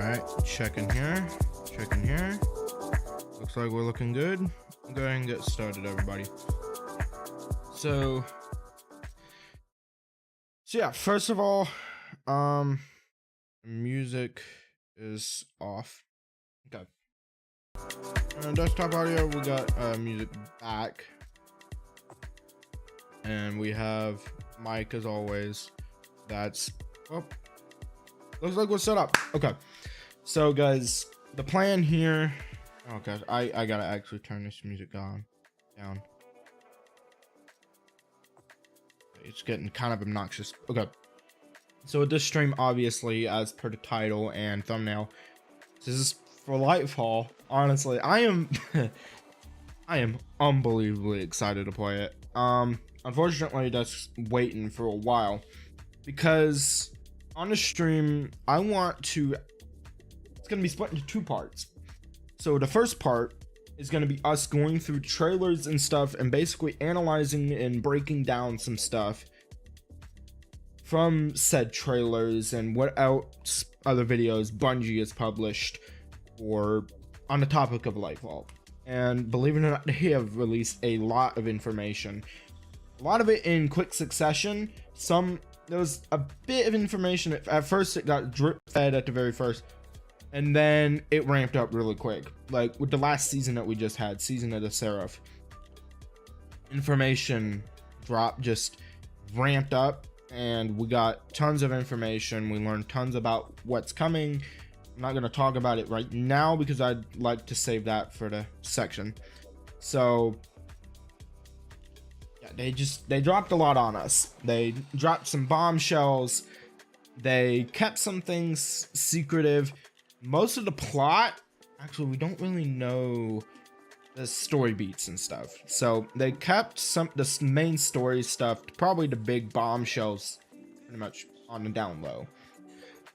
Alright, checking here. Checking here. Looks like we're looking good. Go ahead and get started, everybody. So yeah, first of all, music is off. Okay. Desktop audio, we got music back. And we have mic as always. That's looks like we're set up. Okay. So guys, the plan here. Oh gosh, I gotta actually turn this music down. It's getting kind of obnoxious. Okay. So with this stream, obviously, as per the title and thumbnail, this is for Lightfall. Honestly, I am I am unbelievably excited to play it. Unfortunately, that's waiting for a while because on the stream, it's gonna be split into two parts. So the first part is going to be us going through trailers and stuff and basically analyzing and breaking down some stuff from said trailers and what else other videos Bungie has published or on the topic of Lightfall. And believe it or not, they have released a lot of information, a lot of it in quick succession. There was a bit of information at first. It got drip fed at the very first, and then it ramped up really quick. Like with the last season that we just had, Season of the Seraph, information drop just ramped up and we got tons of information. We learned tons about what's coming. I'm not going to talk about it right now because I'd like to save that for the section. So yeah, they dropped a lot on us. They dropped some bombshells. They kept some things secretive. Most of the plot, actually, we don't really know the story beats and stuff. So they kept the main story stuff, probably the big bombshells, pretty much on the down low.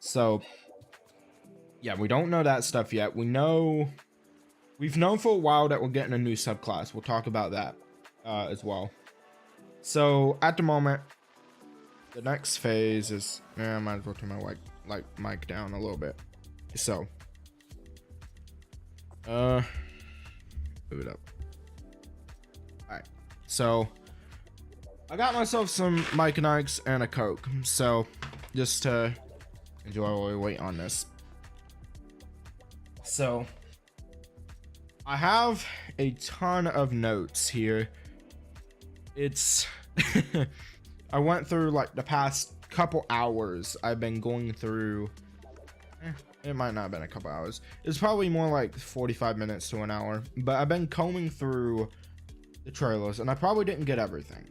So yeah, we don't know that stuff yet. We've known for a while that we're getting a new subclass. We'll talk about that as well. So at the moment, the next phase is, I might as well turn my mic down a little bit. So move it up. All right, so I got myself some Mike and Ike's and a Coke, so just to enjoy while we wait on this. So I have a ton of notes here. It's I went through like the past couple hours. I've been going through it might not have been a couple hours. It's probably more like 45 minutes to an hour, but I've been combing through the trailers and I probably didn't get everything,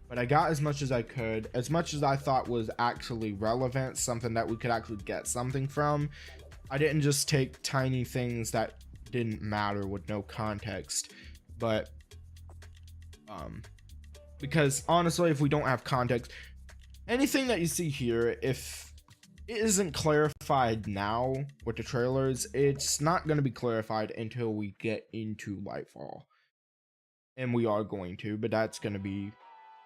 but I got as much as I could, as much as I thought was actually relevant, something that we could actually get something from. I didn't just take tiny things that didn't matter with no context, but because honestly, if we don't have context, anything that you see here, if it isn't clarified now with the trailers, it's not going to be clarified until we get into Lightfall. And we are going to, but that's going to be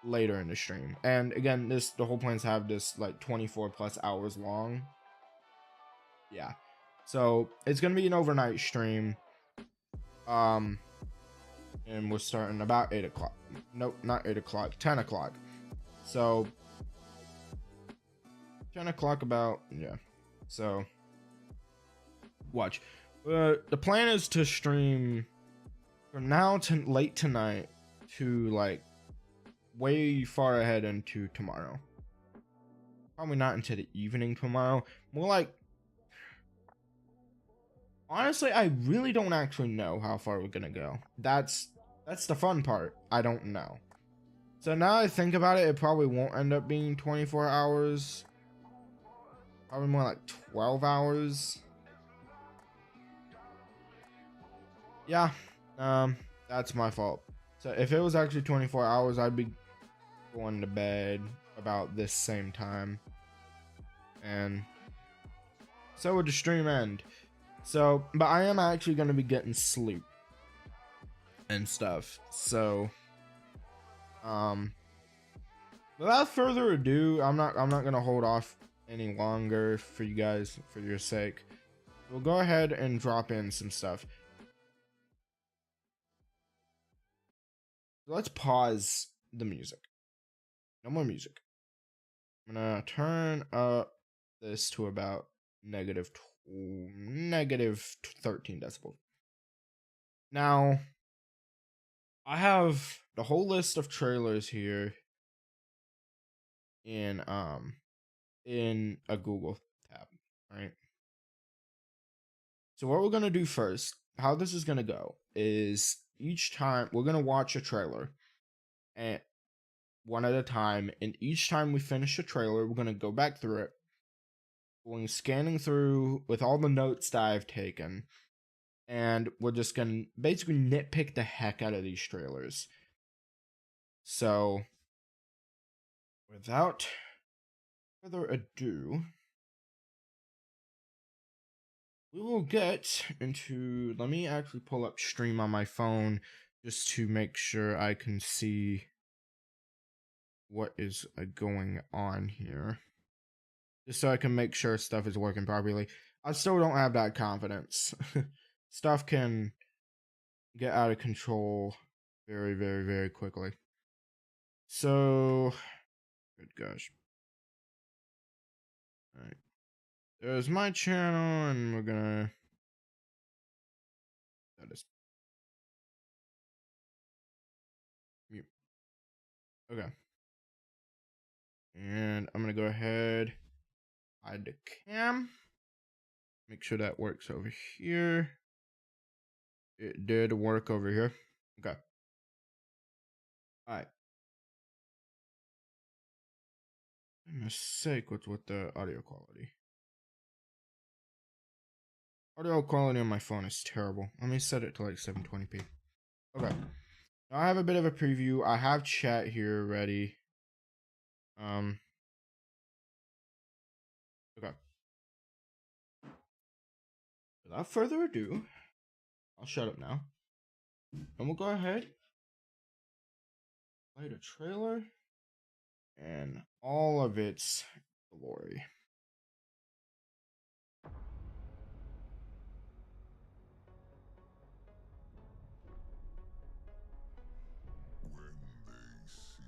later in the stream. And again, the whole plan is to have this like 24 plus hours long. Yeah. So it's going to be an overnight stream. And we're starting about 8 o'clock. Nope, not 8 o'clock, 10 o'clock. So 10 o'clock about, yeah. So watch. The plan is to stream from now to late tonight to like way far ahead into tomorrow. Probably not into the evening tomorrow. More like, honestly, I really don't actually know how far we're gonna go. That's the fun part. I don't know. So now I think about it, it probably won't end up being 24 hours. Probably more like 12 hours. Yeah, that's my fault. So if it was actually 24 hours, I'd be going to bed about this same time. And so would the stream end. So, but I am actually going to be getting sleep and stuff. So, without further ado, I'm not going to hold off any longer for you guys, for your sake. We'll go ahead and drop in some stuff. Let's pause the music. No more music. I'm gonna turn up this to about negative 13 decibels. Now, I have the whole list of trailers here in a Google tab, right? So what we're gonna do first, how this is gonna go, is each time we're gonna watch a trailer, and one at a time, and each time we finish a trailer, we're gonna go back through it, going scanning through with all the notes that I've taken, and we're just gonna basically nitpick the heck out of these trailers. So, without further ado, we will get into. Let me actually pull up stream on my phone just to make sure I can see what is going on here. Just so I can make sure stuff is working properly. I still don't have that confidence. Stuff can get out of control very, very, very quickly. So, good gosh. Alright. There's my channel, and we're gonna. That is. Mute. Okay. And I'm gonna go ahead, hide the cam. Make sure that works over here. It did work over here. Okay. Alright. For goodness sake, what's with the audio quality? Audio quality on my phone is terrible. Let me set it to like 720p. Okay. Now I have a bit of a preview. I have chat here ready. Okay. Without further ado, I'll shut up now. And we'll go ahead. Play the trailer. And all of its glory. When they see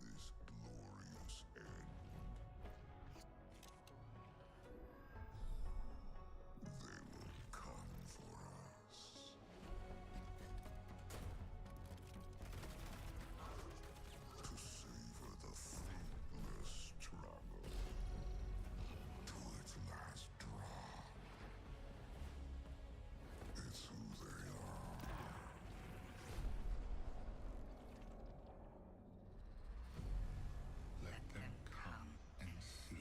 this glorious end, they will come for us. To savor the fruitless struggle to its last drop. It's who they are. Let them come and see.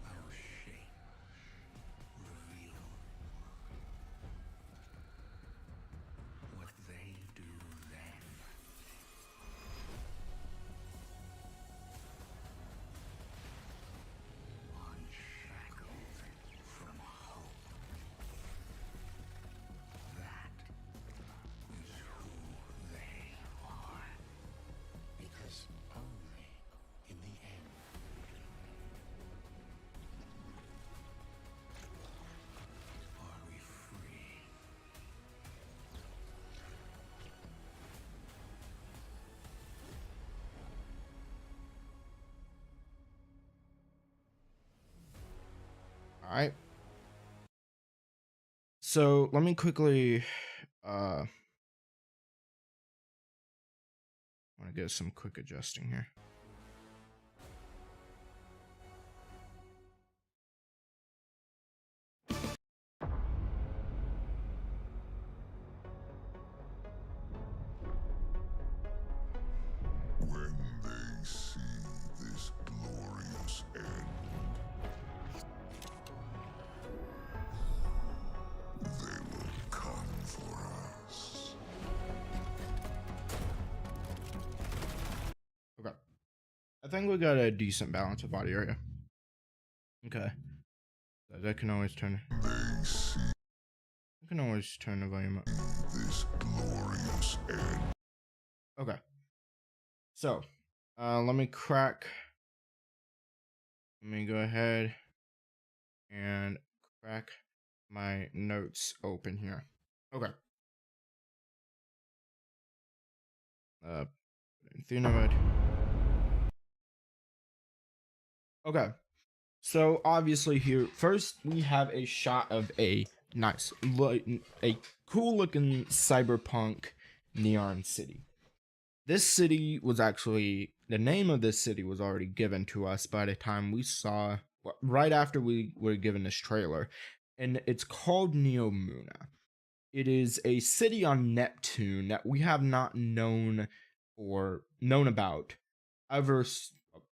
Our shape reveal what they do then. Unshackled from hope. That is who they are. Because only in the end are we free. Alright. So let me quickly I want to get some quick adjusting here. When they see this glorious end, they will come for us. Okay. I think we got a decent balance of audio here. Okay. I can always turn. They see I can always turn the volume up. this glorious end. Okay. So, let me crack. Let me go ahead and crack my notes open here. Okay. Athena mode. Okay. So obviously here, first we have a shot of a a cool looking cyberpunk neon city. This city was actually, the name of this city was already given to us by the time we saw, right after we were given this trailer, and it's called Neomuna. It is a city on Neptune that we have not known or known about ever,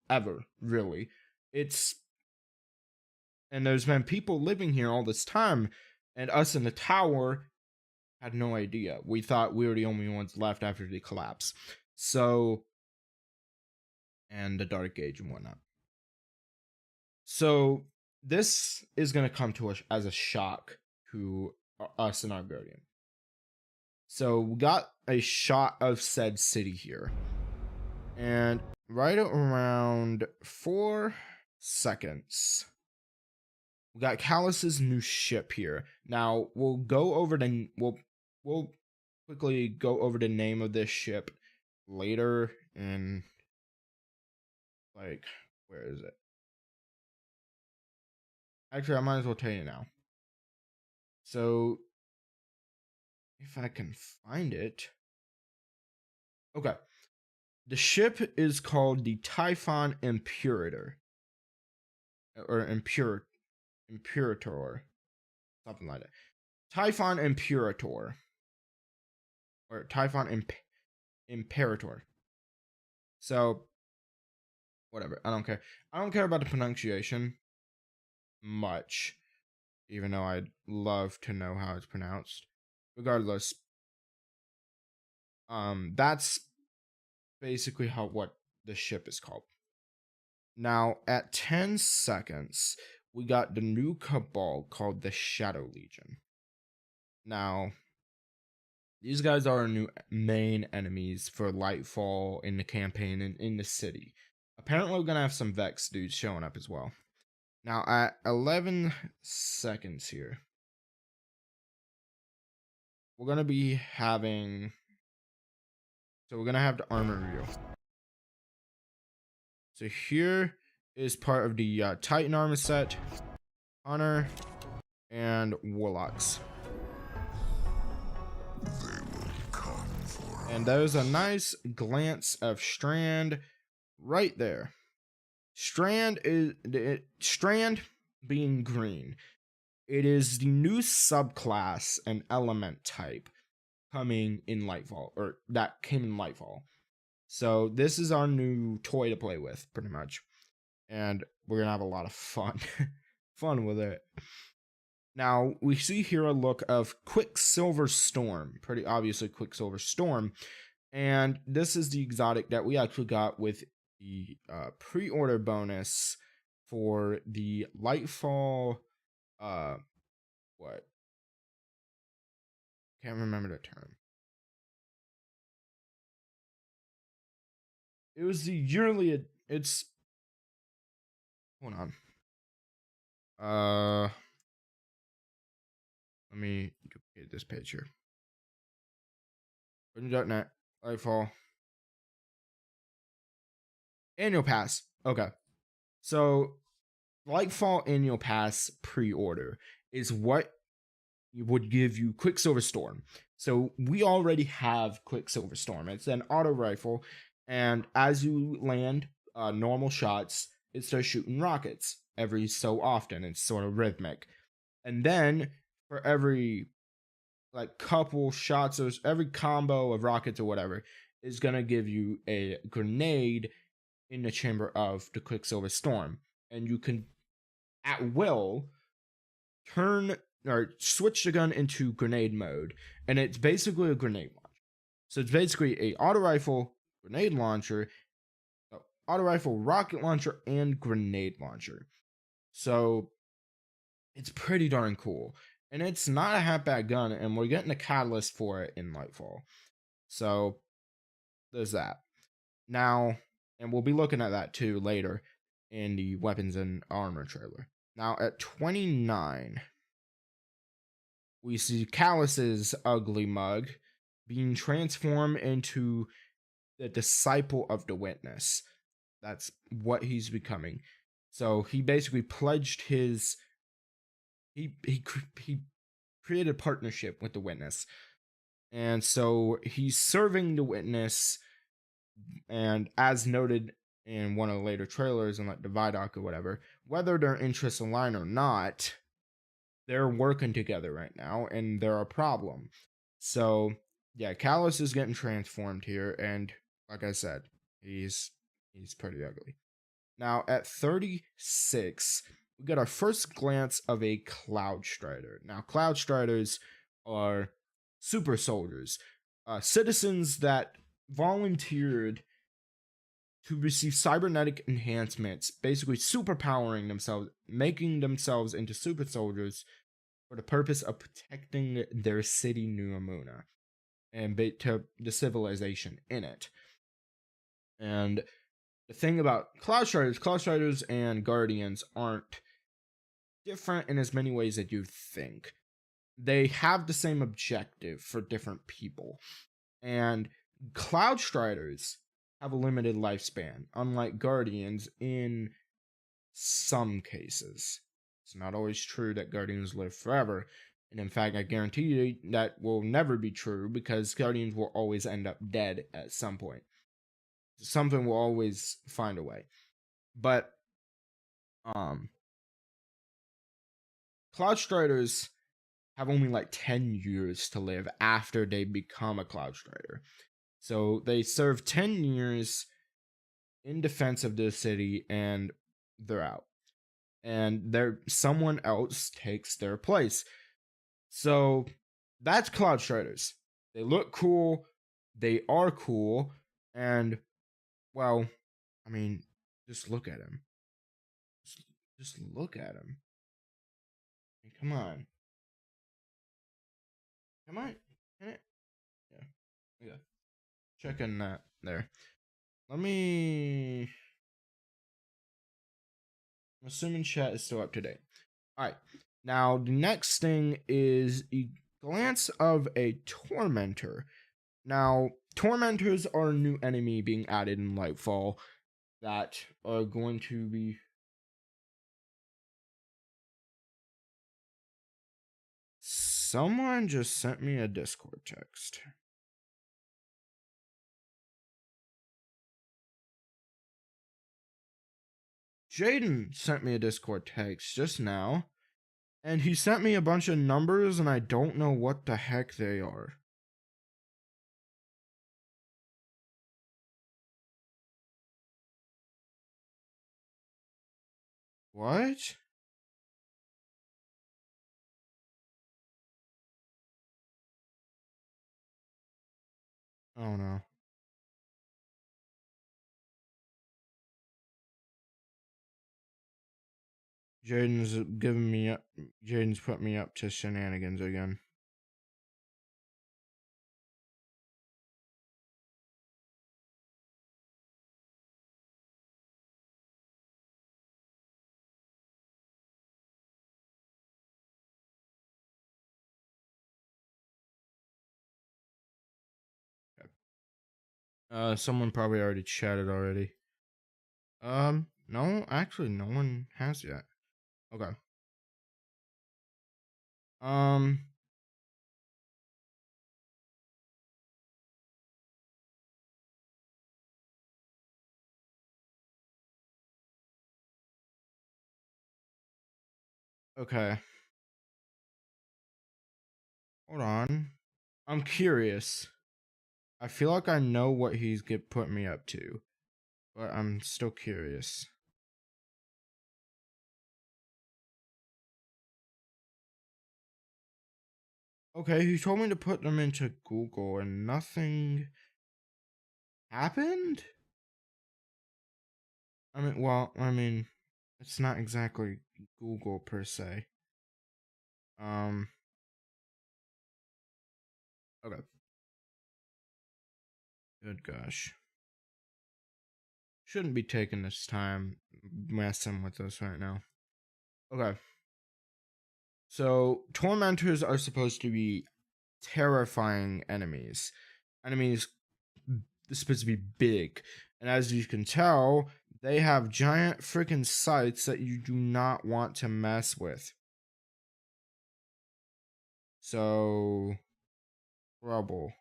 ever really. It's and there's been people living here all this time, and us in the tower had no idea. We thought we were the only ones left after the collapse. So, and the Dark Age and whatnot. So, this is going to come to us as a shock to us and our Guardian. So, we got a shot of said city here. And right around 4 seconds, we got Callus's new ship here. Now we'll go over the we'll quickly go over the name of this ship later in, like, where is it? Actually, I might as well tell you now. So if I can find it. Okay. The ship is called the Typhon Imperator. Or Imperator. Something like that. Typhon Imperator. Or Typhon Imperator. So, whatever. I don't care. I don't care about the pronunciation much, even though I'd love to know how it's pronounced. Regardless, that's basically what the ship is called. Now, at 10 seconds, we got the new cabal called the Shadow Legion. Now, these guys are our new main enemies for Lightfall in the campaign and in the city. Apparently, we're going to have some Vex dudes showing up as well. Now, at 11 seconds here, we're going to be having... So, we're going to have the armor reveal. So, here is part of the Titan armor set, Hunter, and Warlocks. And there's a nice glance of Strand right there. Strand being green. It is the new subclass and element type coming in Lightfall, or that came in Lightfall. So this is our new toy to play with, pretty much. And we're gonna have a lot of fun. Fun with it. Now, we see here a look of Quicksilver Storm. Pretty obviously Quicksilver Storm. And this is the exotic that we actually got with the pre-order bonus for the Lightfall, what? Can't remember the term. It was the yearly, it's, hold on. Let me duplicate this page here. Net, Lightfall. Annual Pass. Okay. So, Lightfall Annual Pass pre-order is what would give you Quicksilver Storm. So, we already have Quicksilver Storm. It's an auto rifle, and as you land normal shots, it starts shooting rockets every so often. It's sort of rhythmic. And then, for every couple shots, or every combo of rockets or whatever, is going to give you a grenade in the chamber of the Quicksilver Storm. And you can, at will, turn or switch the gun into grenade mode. And it's basically a grenade launcher. So it's basically a auto rifle, grenade launcher, auto rifle, rocket launcher, and grenade launcher. So it's pretty darn cool. And it's not a half bad gun, and we're getting a catalyst for it in Lightfall. So there's that. Now, and we'll be looking at that too later in the weapons and armor trailer. Now, at 29, we see Callus's ugly mug being transformed into the disciple of the witness. That's what he's becoming. So he basically pledged his he created a partnership with the witness. And so he's serving the witness, and as noted in one of the later trailers and like the Vidoc or whatever, whether their interests align or not, they're working together right now and they're a problem. So yeah, Callus is getting transformed here, and like I said, he's pretty ugly. Now at 36, we get our first glance of a Cloud Strider. Now, Cloud Striders are super soldiers, citizens that volunteered to receive cybernetic enhancements, basically superpowering themselves, making themselves into super soldiers for the purpose of protecting their city, New Amuna, and to the civilization in it. And the thing about Cloud Striders and Guardians aren't different in as many ways as you think. They have the same objective for different people. And Cloud Striders have a limited lifespan, unlike Guardians in some cases. It's not always true that Guardians live forever. And in fact, I guarantee you that will never be true because Guardians will always end up dead at some point. Something will always find a way. But Cloud Striders have only like 10 years to live after they become a Cloud Strider. So they serve 10 years in defense of the city and they're out. And someone else takes their place. So that's Cloud Striders. They look cool, they are cool, and well, I mean, just look at him. Just look at him. I mean, come on. Come on. Can it? Yeah. Yeah. Checking that there. Let me. I'm assuming chat is still up to date. All right. Now, the next thing is a glance of a Tormentor. Now, Tormentors are a new enemy being added in Lightfall that are going to be. Someone just sent me a Discord text. Jaden sent me a Discord text just now, and he sent me a bunch of numbers, and I don't know what the heck they are. What? Oh no. Jaden's giving me up. Jaden's put me up to shenanigans again. Someone probably already chatted already. No, actually, no one has yet. Okay. Um, okay. Hold on. I'm curious. I feel like I know what he's put me up to, but I'm still curious. Okay, he told me to put them into Google and nothing happened? I mean, it's not exactly Google per se. Okay. Good gosh. shouldn't be taking this time messing with us right now. Okay. So tormentors are supposed to be terrifying enemies. Enemies supposed to be big. And as you can tell, they have giant freaking sights that you do not want to mess with. So trouble.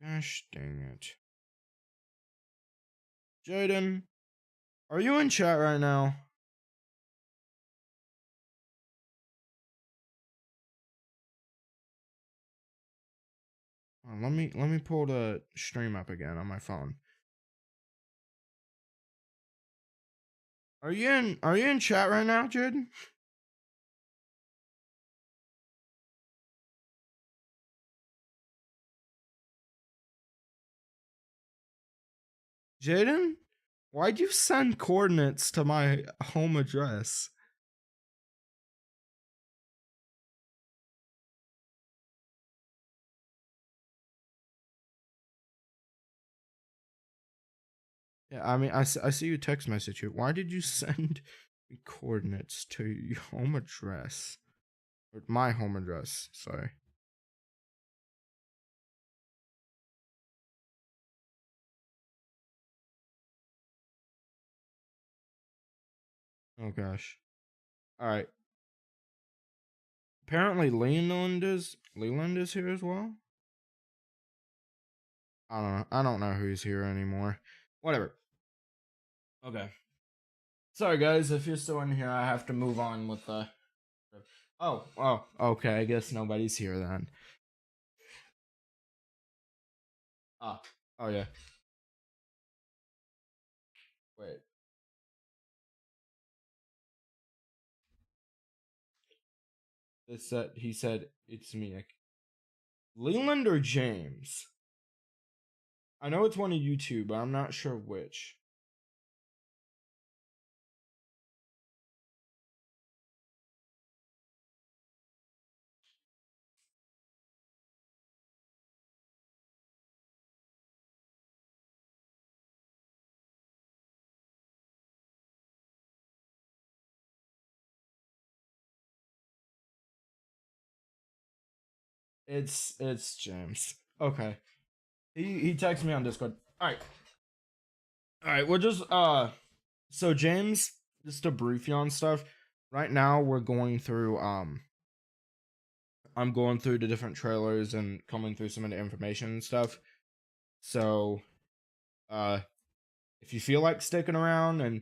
Gosh dang it. Jaden, are you in chat right now? Let me pull the stream up again on my phone. Are you in chat right now, Jaden? Jaden? Why'd you send coordinates to my home address? Yeah, I mean, I see you text message here. Why did you send coordinates to your home address? Or my home address, sorry. Oh gosh. Alright. Apparently Leland is here as well. I don't know. I don't know who's here anymore. Whatever. Okay. Sorry guys, if you're still in here, I have to move on with the Oh, okay. I guess nobody's here then. Oh yeah. Wait. He said it's me. Leland or James? I know it's one of you two, but I'm not sure which. It's James. Okay. He texted me on Discord. Alright. Alright, we're just so James, just to brief you on stuff. Right now we're going through I'm going through the different trailers and coming through some of the information and stuff. So if you feel like sticking around and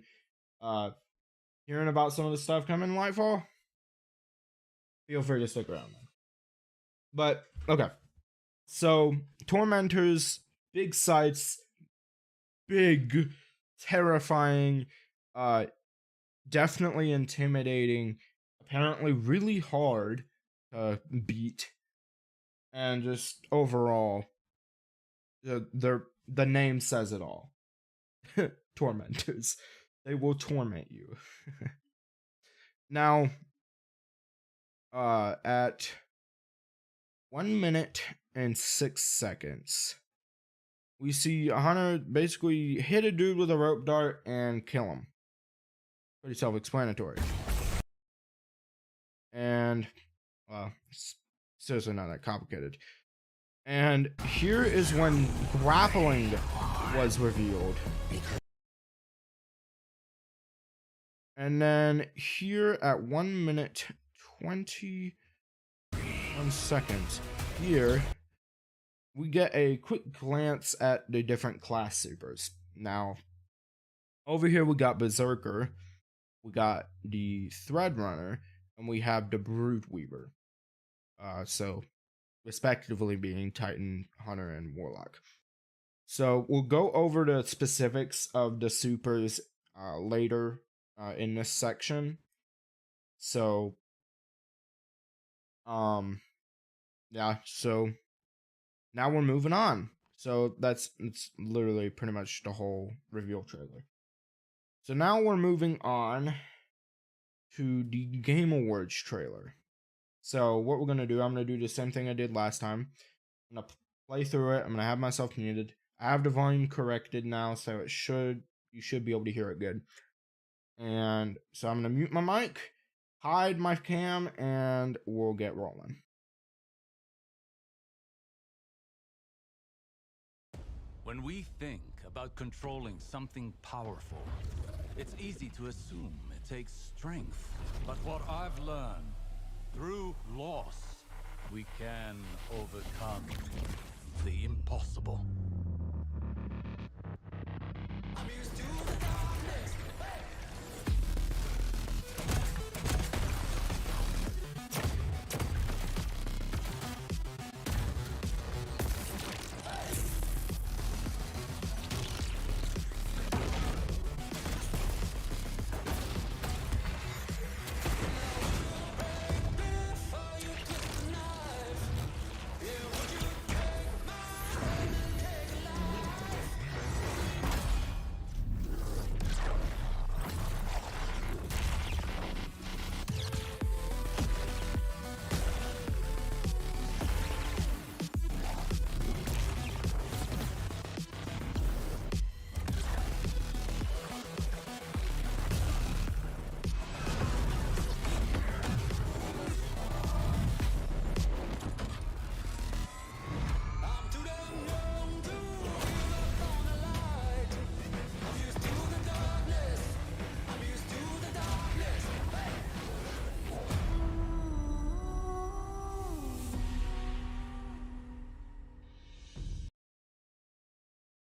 hearing about some of the stuff coming in Lightfall, feel free to stick around. But okay. So tormentors, big sights, big, terrifying, definitely intimidating, apparently really hard to beat, and just overall, the name says it all. Tormentors. They will torment you. Now, at 1 minute and 6 seconds, we see a hunter basically hit a dude with a rope dart and kill him. Pretty self-explanatory. And, well, it's seriously not that complicated. And here is when grappling was revealed. And then here at 1 minute 21 seconds, here we get a quick glance at the different class supers. Now, over here we got Berserker, we got the Thread Runner, and we have the Brood Weaver. So respectively being Titan, Hunter, and Warlock. So we'll go over the specifics of the supers later in this section. So, yeah. So now we're moving on. So it's literally pretty much the whole reveal trailer. So now we're moving on to the Game Awards trailer. So what we're gonna do, I'm gonna do the same thing I did last time. I'm gonna play through it. I'm gonna have myself muted. I have the volume corrected now, so you should be able to hear it good. And so I'm gonna mute my mic, hide my cam, and we'll get rolling. When we think about controlling something powerful, it's easy to assume it takes strength. But what I've learned, through loss, we can overcome the impossible. I'm used to the darkness.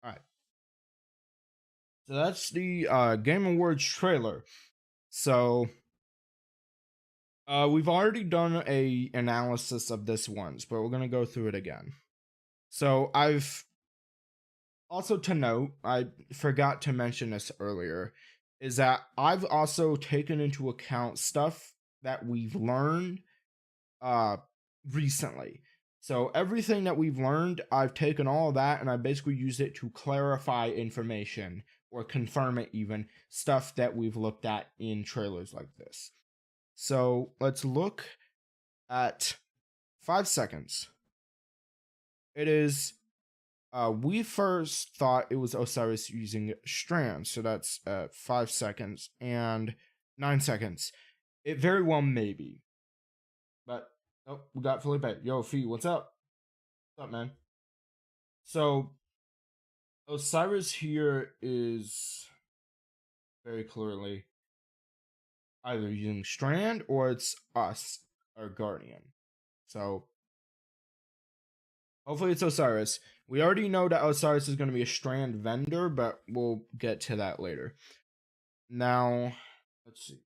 All right. So that's the Game Awards trailer. So we've already done a analysis of this once, but we're gonna go through it again. So I've also to note, I forgot to mention this earlier, is that I've also taken into account stuff that we've learned uh recently. So everything that we've learned, I've taken all of that and I basically used it to clarify information or confirm it, even stuff that we've looked at in trailers like this. So let's look at 5 seconds. It is we first thought it was Osiris using strands, so that's 5 seconds and 9 seconds. It very well may be. But oh, we got Felipe. Yo, Fee, what's up? What's up, man? So Osiris here is very clearly either using Strand or it's us, our Guardian. So hopefully it's Osiris. We already know that Osiris is going to be a Strand vendor, but we'll get to that later. Now, let's see.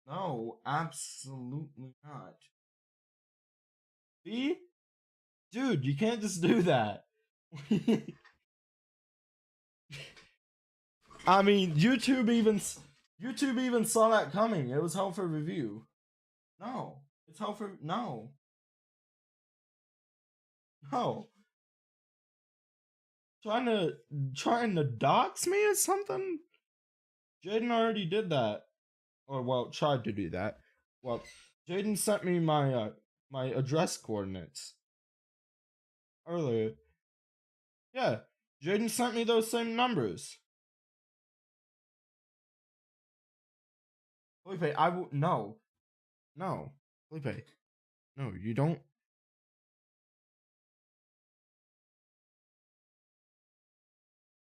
No, absolutely not. See? Dude, you can't just do that. I mean, YouTube even saw that coming. It was held for review. No, it's held for no, no. Trying to dox me or something? Jaden already did that, or well, tried to do that. Well, Jaden sent me my address coordinates earlier. Yeah, Jaden sent me those same numbers. Felipe, I will no, no, Felipe, no, you don't.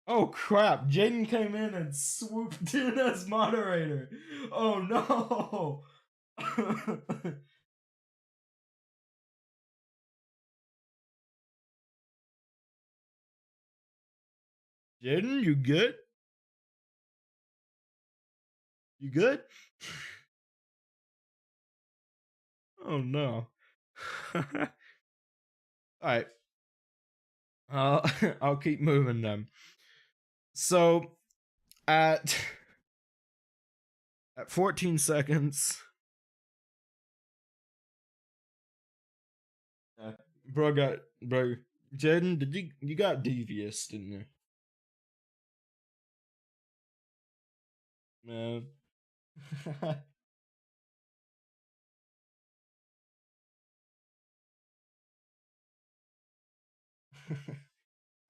Oh crap! Jaden came in and swooped in as moderator. Oh no! Jaden, you good? You good? Oh no! All right, I'll keep moving then. So at 14 seconds, bro. Jaden, did you got devious, didn't you? Man.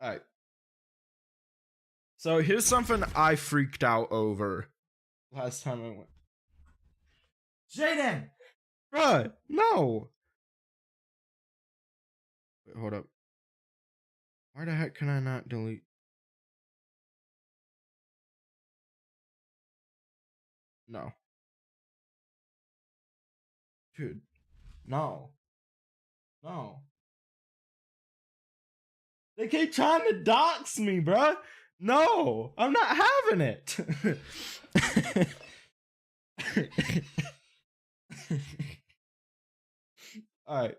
Alright. So here's something I freaked out over last time I went. Jaden! Bruh, no! Wait, hold up. Why the heck can I not delete? No. Dude. No. No. They keep trying to dox me, bruh. No, I'm not having it. Alright.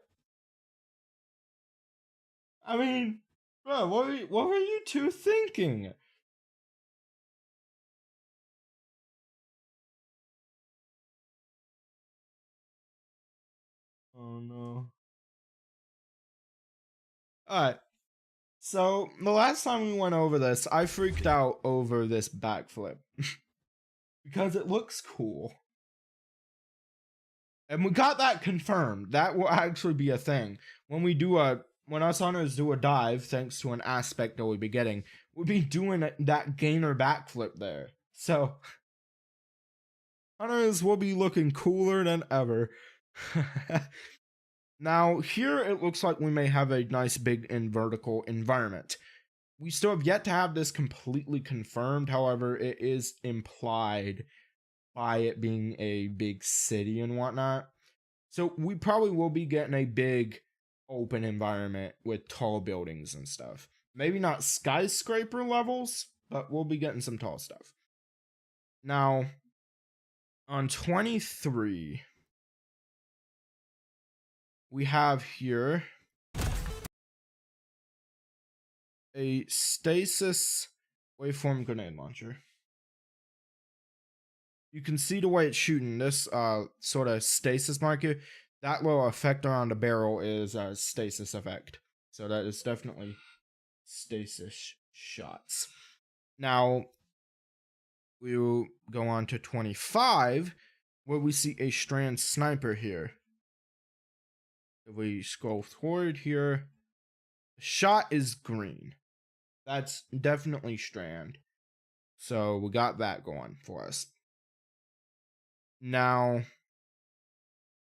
I mean, bro, what were you two thinking? Oh no. Alright. So the last time we went over this, I freaked out over this backflip. Because it looks cool. And we got that confirmed. That will actually be a thing. When us hunters do a dive, thanks to an aspect that we'll be getting, we'll be doing that gainer backflip there. So hunters will be looking cooler than ever. Now, here it looks like we may have a nice big and vertical environment. We still have yet to have this completely confirmed, however, it is implied by it being a big city and whatnot. So we probably will be getting a big open environment with tall buildings and stuff. Maybe not skyscraper levels, but we'll be getting some tall stuff. Now, on 23, we have here a stasis waveform grenade launcher. You can see the way it's shooting. This sort of stasis marker, that little effect around the barrel is a stasis effect. So that is definitely stasis shots. Now, we'll go on to 25, where we see a strand sniper here. If we scroll forward here, the shot is green. That's definitely strand. So we got that going for us. Now,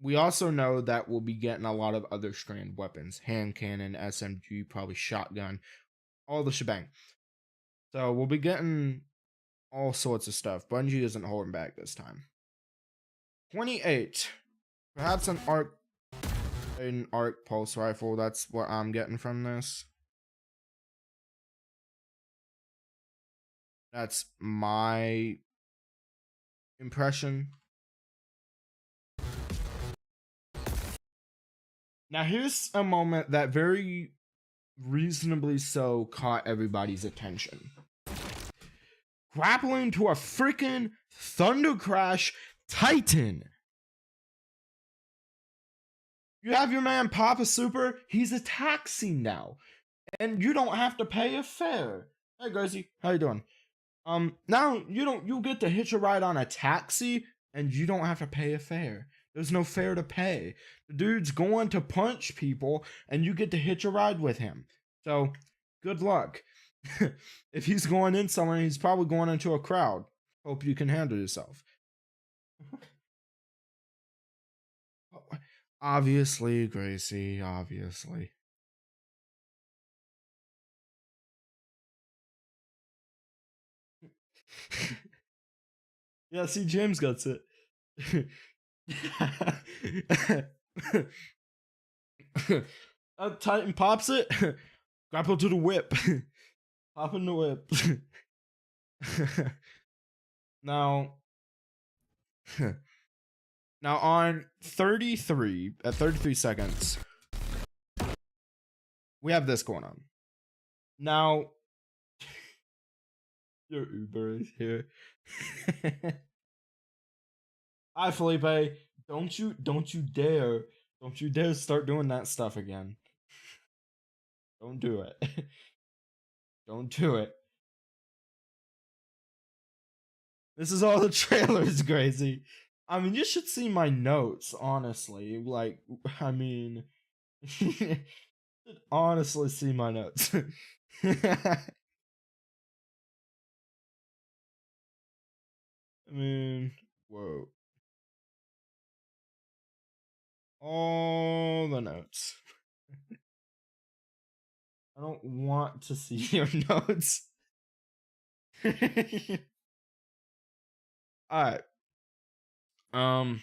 we also know that we'll be getting a lot of other strand weapons. Hand cannon, SMG, probably shotgun, all the shebang. So we'll be getting all sorts of stuff. Bungie isn't holding back this time. 28. Perhaps an arc pulse rifle. That's what I'm getting from this. That's my impression. Now here's a moment that very reasonably so caught everybody's attention. Grappling to a freaking Thunder Crash Titan. You have your man Papa Super, he's a taxi now. And you don't have to pay a fare. Hey Gracie, how you doing? Now you get to hitch a ride on a taxi and you don't have to pay a fare. There's no fare to pay. The dude's going to punch people and you get to hitch a ride with him. So, good luck. If he's going in somewhere, he's probably going into a crowd. Hope you can handle yourself. Obviously, Gracie, obviously. Yeah, see, James gets it. Titan pops it. Grapple to the whip. Pop in the whip. Now, now on 33, at 33 seconds, we have this going on. Now, your Uber is here. Hi, Felipe. Don't you dare start doing that stuff again. Don't do it. Don't do it. This is all the trailers, Gracie. I mean, you should see my notes, honestly. Like, I mean, Honestly, see my notes. I mean, whoa. All the notes. I don't want to see your notes. Alright. Um.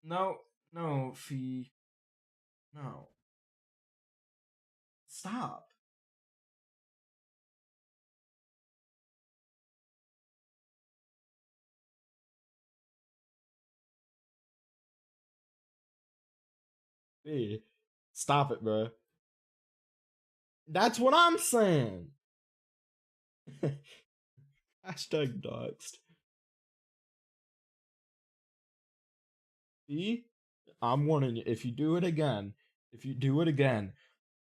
No. No, Fee. No. Stop. Fee. Stop it, bro. That's what I'm saying. Hashtag doxed. Fee, I'm warning you. If you do it again,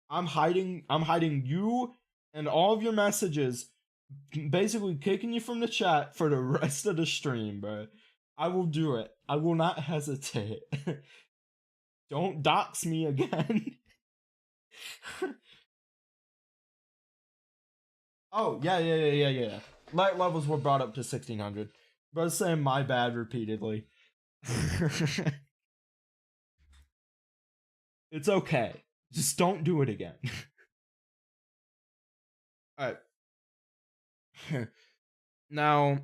I'm hiding you and all of your messages, basically kicking you from the chat for the rest of the stream, bro. I will do it. I will not hesitate. Don't dox me again. Oh, yeah. Light levels were brought up to 1600. Bro saying my bad repeatedly. It's okay. Just don't do it again. Alright. Now,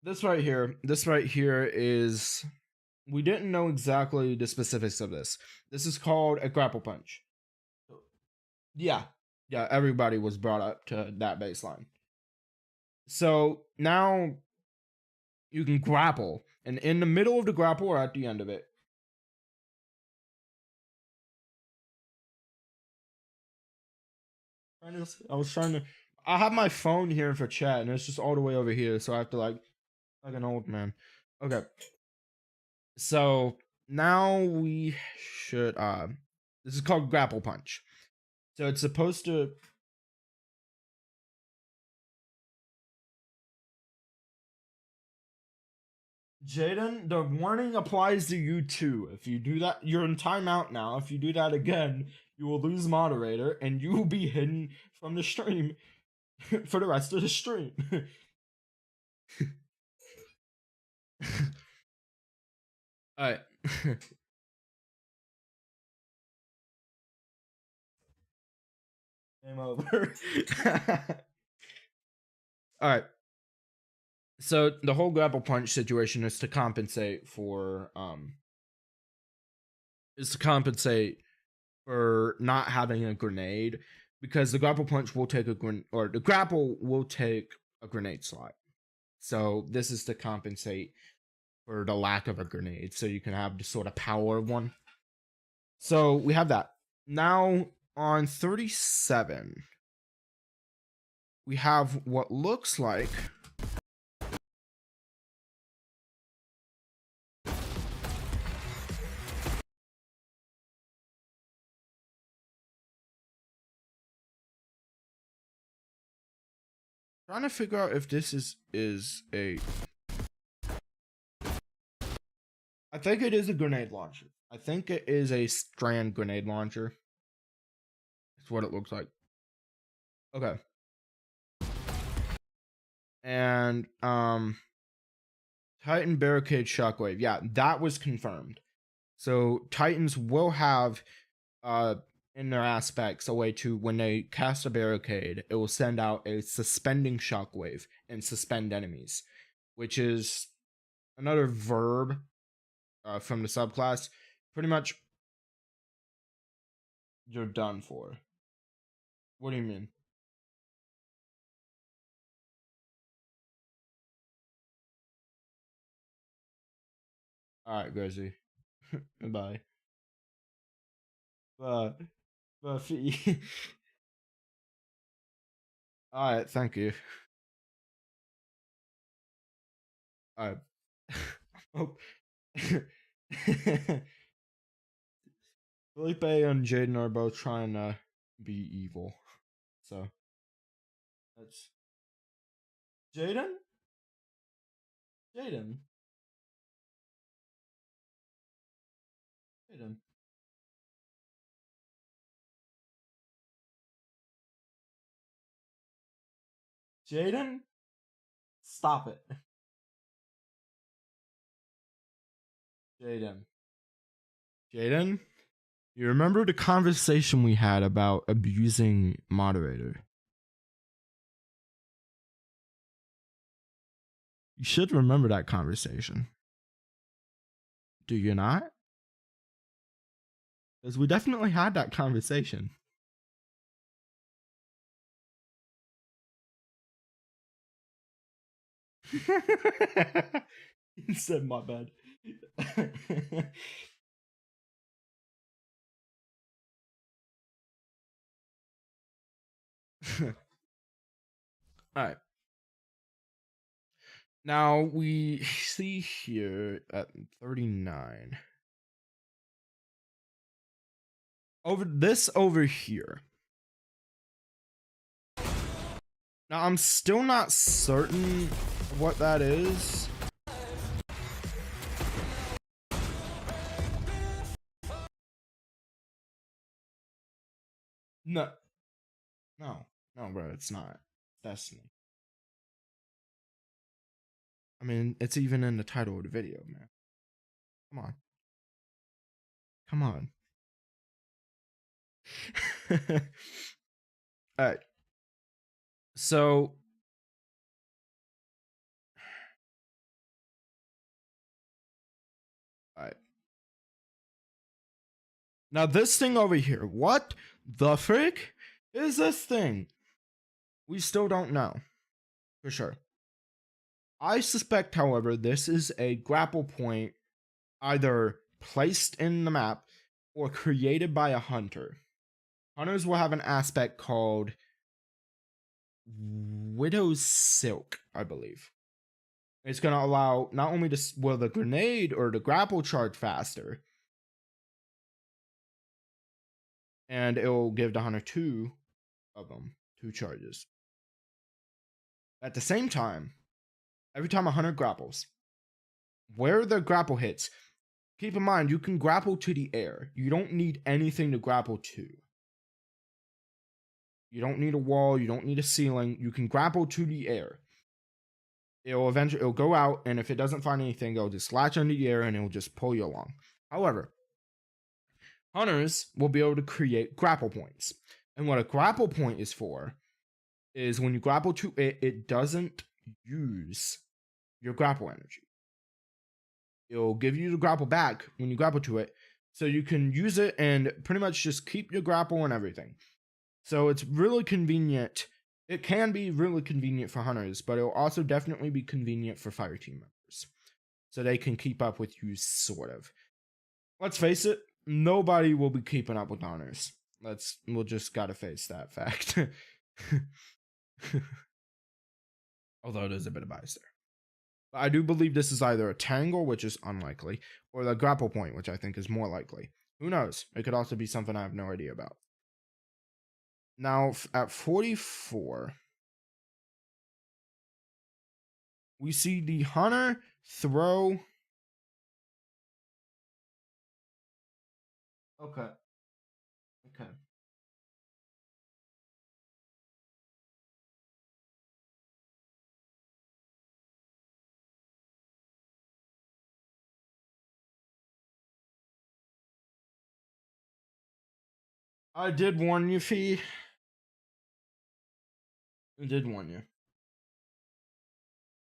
this right here is, we didn't know exactly the specifics of this. This is called a grapple punch. Yeah. Yeah, everybody was brought up to that baseline. So now you can grapple, and in the middle of the grapple or at the end of it. I was trying to. I have my phone here for chat, and it's just all the way over here, so I have to like an old man. Okay. So now we should. This is called grapple punch. So it's supposed to. Jaden, the warning applies to you too. If you do that, you're in timeout now. If you do that again, you will lose moderator and you will be hidden from the stream for the rest of the stream. Alright. Game over. Alright. So the whole grapple punch situation is to compensate for not having a grenade, because the grapple punch will take the grapple will take a grenade slot. So this is to compensate for the lack of a grenade, so you can have the sort of power of one. So we have that. Now on 37, we have what looks like trying to figure out if this is a. I think it is a grenade launcher. I think it is a strand grenade launcher. That's what it looks like. Okay. And Titan barricade shockwave. Yeah, that was confirmed. So Titans will have in their aspects a way to, when they cast a barricade, it will send out a suspending shockwave and suspend enemies, which is another verb from the subclass. Pretty much you're done for. What do you mean? Alright, Gracie. Bye. Buffy. Alright, thank you. Alright. Oh. Felipe and Jaden are both trying to be evil. So that's Jaden? Jaden. Jaden. Jaden, stop it. Jaden. Jaden, you remember the conversation we had about abusing moderator? You should remember that conversation. Do you not? Because we definitely had that conversation. He said my bad. All right. Now we see here at 39. Over here. Now I'm still not certain what that is. No. No, bro, it's not. Destiny. I mean, it's even in the title of the video, man. Come on. Come on. Alright. So alright. Now this thing over here, what the frick is this thing? We still don't know. For sure. I suspect, however, this is a grapple point either placed in the map or created by a hunter. Hunters will have an aspect called Widow's Silk, I believe. It's going to allow not only the grenade or the grapple charge faster, and it will give the hunter 2 of them, 2 charges. At the same time, every time a hunter grapples, where the grapple hits, keep in mind you can grapple to the air. You don't need anything to grapple to. You don't need a wall, you don't need a ceiling. You can grapple to the air. It'll go out, and if it doesn't find anything, it'll just latch under the air and it'll just pull you along. However, hunters will be able to create grapple points. And what a grapple point is for is when you grapple to it, it doesn't use your grapple energy. It'll give you the grapple back when you grapple to it, so you can use it and pretty much just keep your grapple and everything. So it's really convenient. It can be really convenient for hunters, but it'll also definitely be convenient for fire team members, so they can keep up with you, sort of. Let's face it, nobody will be keeping up with hunters. We'll just gotta face that fact. Although there's a bit of bias there. But I do believe this is either a tangle, which is unlikely, or the grapple point, which I think is more likely. Who knows? It could also be something I have no idea about. Now, at 44, we see the hunter throw. Okay. I did warn you, Fee. I did warn you.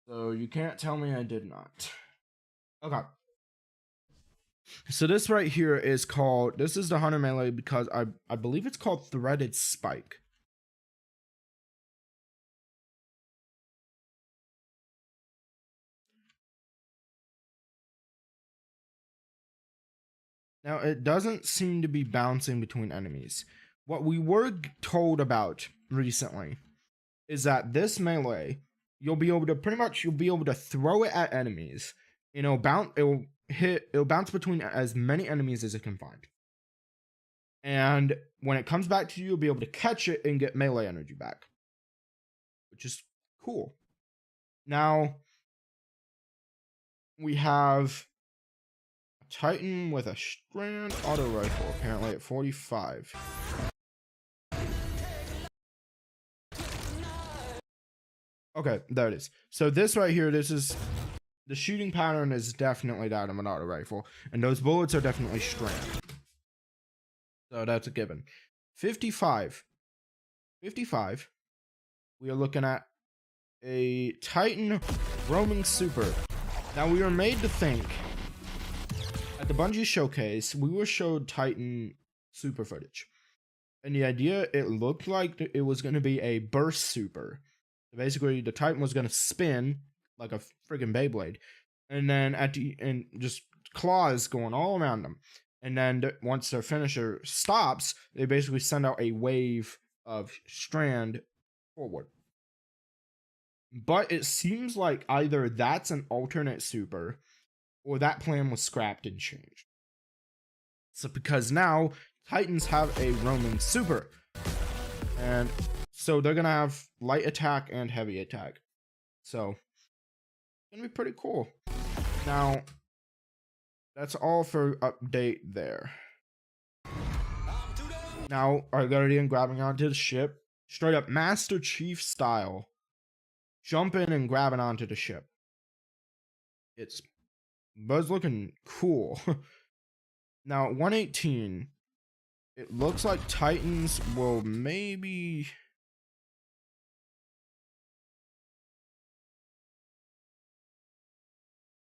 So you can't tell me I did not. Okay. So this right here is called, this is the hunter melee because I believe it's called Threaded Spike. Now, it doesn't seem to be bouncing between enemies. What we were told about recently is that this melee, you'll be able to throw it at enemies. It'll bounce between as many enemies as it can find. And when it comes back to you, you'll be able to catch it and get melee energy back, which is cool. Now, we have Titan with a strand auto rifle, apparently at 45. Okay, there it is. So this right here, this is the shooting pattern is definitely that of an auto rifle, and those bullets are definitely strand. So that's a given. 55. 55. We are looking at a Titan roaming super. Now we were made to think at the Bungie showcase, we were showed Titan super footage. And the idea, it looked like it was going to be a burst super. Basically, the Titan was going to spin like a friggin' Beyblade. And then and just claws going all around them. And then once their finisher stops, they basically send out a wave of strand forward. But it seems like either that's an alternate super or that plan was scrapped and changed. So because now Titans have a roaming super. And so they're going to have light attack and heavy attack. So it's going to be pretty cool. Now, that's all for update there. Now, our Guardian grabbing onto the ship. Straight up Master Chief style. Jumping and grabbing onto the ship. It's looking cool. Now, 118. It looks like Titans will maybe...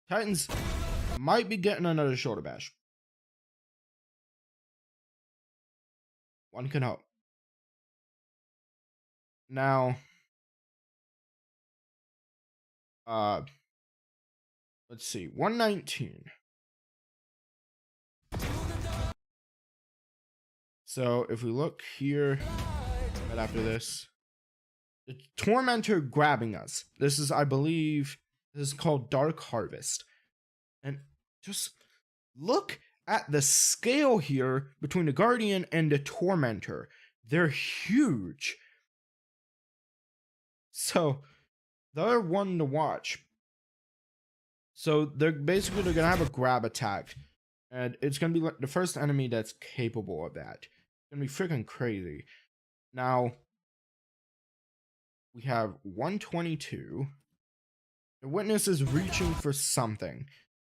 Titans might be getting another shoulder bash. One can hope. Now, let's see, 119. So if we look here, right after this, the Tormentor grabbing us. This is, I believe, this is called Dark Harvest. And just look at the scale here between the Guardian and the Tormentor. They're huge. So they're one to watch. So they're gonna have a grab attack. And it's gonna be like the first enemy that's capable of that. It's gonna be freaking crazy. Now we have 122. The witness is reaching for something.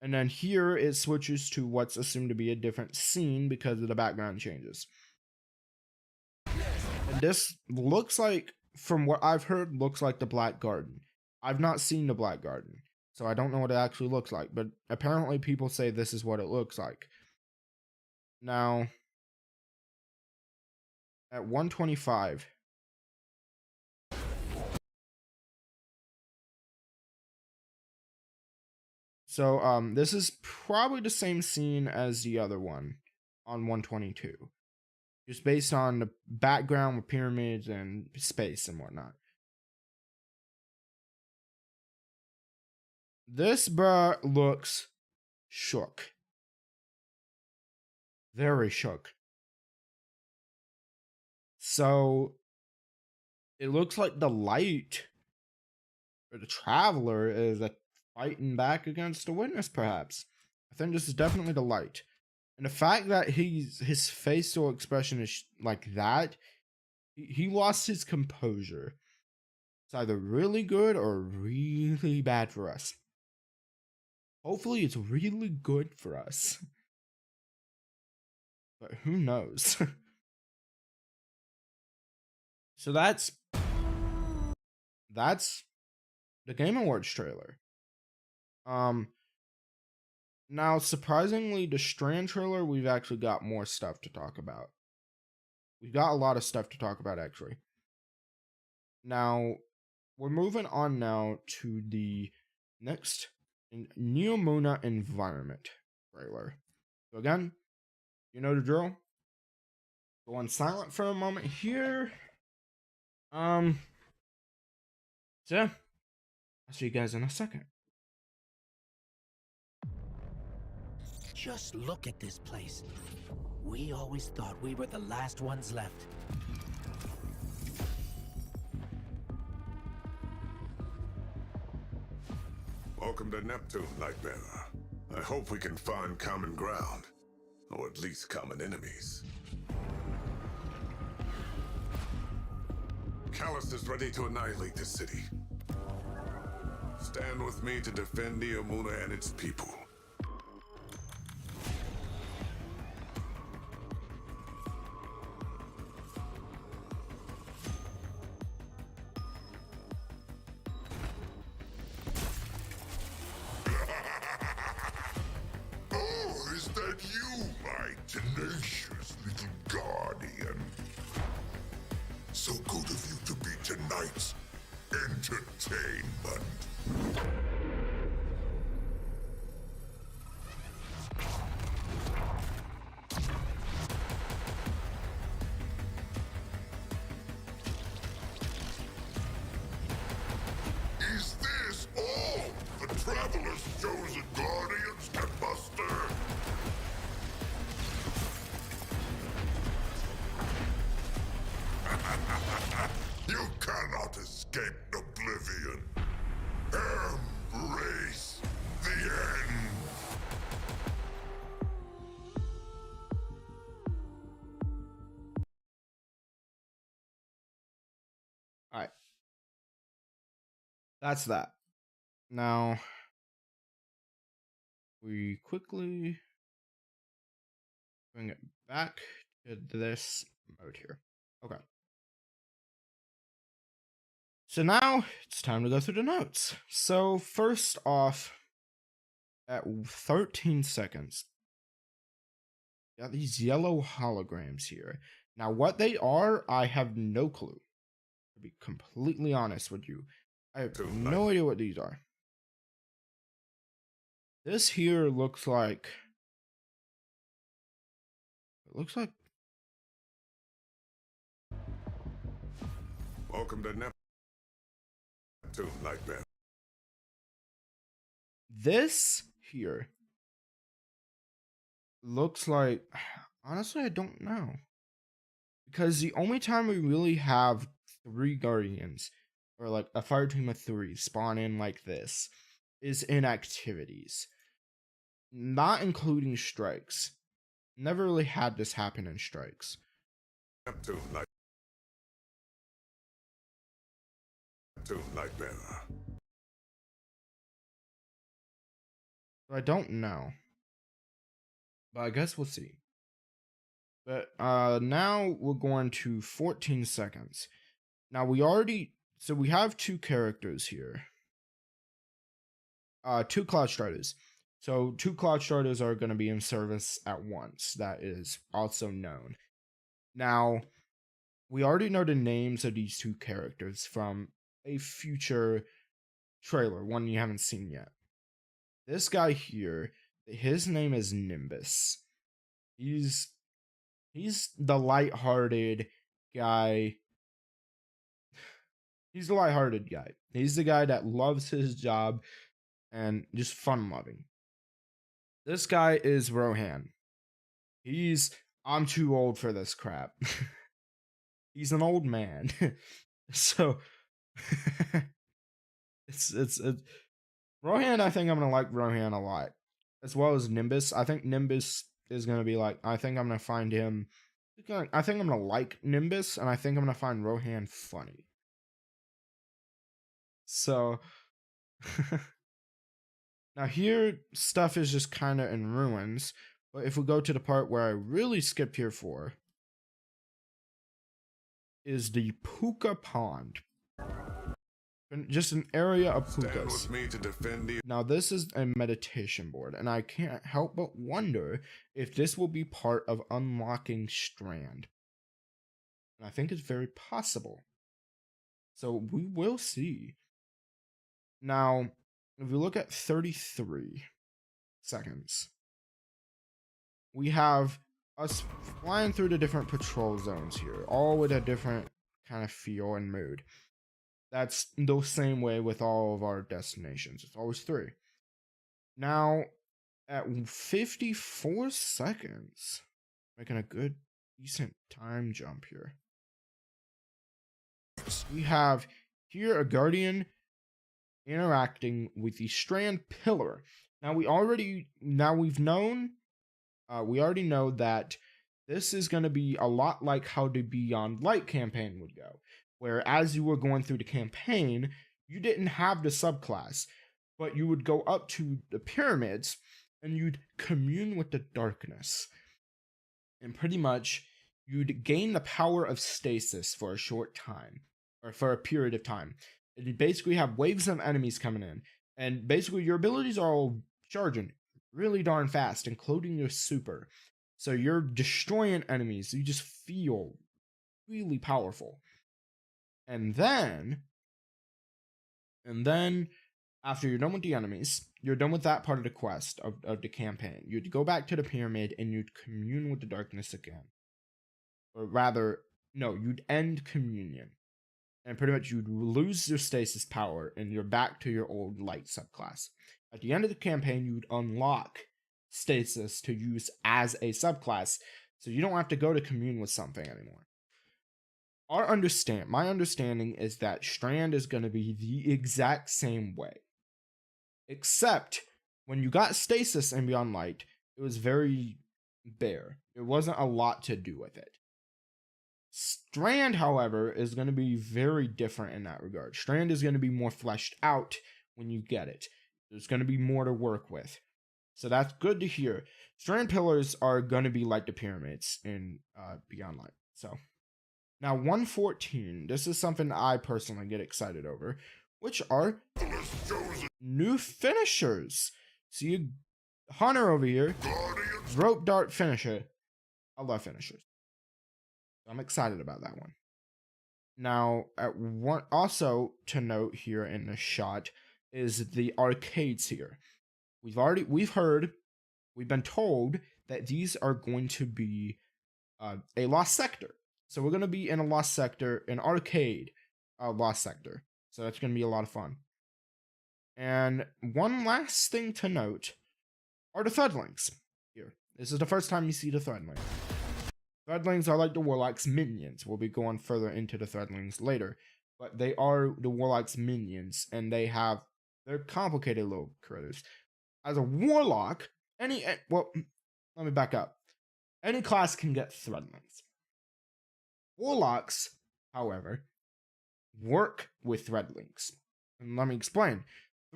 And then here it switches to what's assumed to be a different scene because of the background changes. And this looks like, from what I've heard, looks like the Black Garden. I've not seen the Black Garden, so I don't know what it actually looks like, but apparently people say this is what it looks like. Now, at 125, so this is probably the same scene as the other one on 122. Just based on the background with pyramids and space and whatnot. This bruh looks shook. Very shook. So it looks like the light, or the traveler, is fighting back against the witness, perhaps. I think this is definitely the light. And the fact that his facial expression is like that, he lost his composure. It's either really good or really bad for us. Hopefully it's really good for us. But who knows? So that's the Game Awards trailer. Now, surprisingly, the Strand trailer, we've actually got more stuff to talk about. We've got a lot of stuff to talk about, actually. Now, we're moving on now to the next Neomuna environment trailer. So again, you know the drill. Go on silent for a moment here. So yeah, I'll see you guys in a second. Just look at this place. We always thought we were the last ones left. Welcome to Neptune, Nightbearer. I hope we can find common ground, or at least common enemies. Callus is ready to annihilate this city. Stand with me to defend the Amuna and its people. Oh, is that you, my tenacious little guardian? So good of you to be tonight's entertainment. Is this all the Traveler's chosen guardians can muster? You cannot escape oblivion. Embrace the end. All right. That's that. Now, we quickly bring it back to this mode here. Okay. So now it's time to go through the notes. So first off, at 13 seconds, got these yellow holograms here. Now what they are, I have no clue. To be completely honest with you, I have no idea what these are. This here looks like... It looks like... Welcome to Neptune, Lightbearer. This here looks like... Honestly, I don't know. Because the only time we really have 3 Guardians, or like a fire team of 3 spawn in like this, is in activities. Not including strikes. Never really had this happen in strikes. Neptune, Lightbearer. I don't know. But I guess we'll see. But now we're going to 14 seconds. Now we have 2 characters here. 2 Cloud Striders. So 2 Cloud Striders are going to be in service at once. That is also known. Now, we already know the names of these 2 characters from a future trailer, one you haven't seen yet. This guy here, his name is Nimbus. He's the lighthearted guy. He's the lighthearted guy. He's the guy that loves his job and just fun-loving. This guy is Rohan. I'm too old for this crap. He's an old man. So it's Rohan, I think I'm gonna like Rohan a lot. As well as Nimbus. I think Nimbus is gonna be like, I think I'm gonna find him. I think I'm gonna like Nimbus, and I think I'm gonna find Rohan funny. So now here stuff is just kind of in ruins, but if we go to the part where I really skipped here for, is the Puka Pond. Just an area of pukas. Now this is a meditation board, and I can't help but wonder if this will be part of unlocking Strand. And I think it's very possible. So we will see. Now, if we look at 33 seconds, we have us flying through the different patrol zones here, all with a different kind of feel and mood. That's the same way with all of our destinations. It's always 3. Now, at 54 seconds, making a good, decent time jump here. We have here a Guardian interacting with the Strand Pillar. Now, we already know that this is going to be a lot like how the Beyond Light campaign would go. Where as you were going through the campaign, you didn't have the subclass, but you would go up to the pyramids and you'd commune with the darkness. And pretty much you'd gain the power of stasis for a short time, or for a period of time. And you basically have waves of enemies coming in, and basically your abilities are all charging really darn fast, including your super. So you're destroying enemies. You just feel really powerful. And then after you're done with the enemies, you're done with that part of the quest of the campaign. You'd go back to the pyramid and you'd commune with the darkness again. Or rather, no, you'd end communion. And pretty much you'd lose your stasis power and you're back to your old light subclass. At the end of the campaign, you'd unlock stasis to use as a subclass, so you don't have to go to commune with something anymore. My understanding is that Strand is going to be the exact same way. Except when you got stasis and Beyond Light, it was very bare. There wasn't a lot to do with it. Strand, however, is going to be very different in that regard. Strand is going to be more fleshed out when you get it. There's going to be more to work with. So that's good to hear. Strand pillars are going to be like the pyramids in Beyond Light. So now 114, this is something I personally get excited over, which are new finishers. See Hunter over here, rope dart finisher. I love finishers. I'm excited about that one. Now, also to note here in the shot is the arcades here. We've been told that these are going to be a lost sector. So we're going to be in a lost sector, an arcade lost sector. So that's going to be a lot of fun. And one last thing to note are the Threadlings here. This is the first time you see the Threadling. Threadlings are like the Warlock's minions. We'll be going further into the Threadlings later. But they are the Warlock's minions, and they're complicated little critters. As a Warlock, let me back up. Any class can get Threadlings. Warlocks, however, work with Threadlings. And let me explain.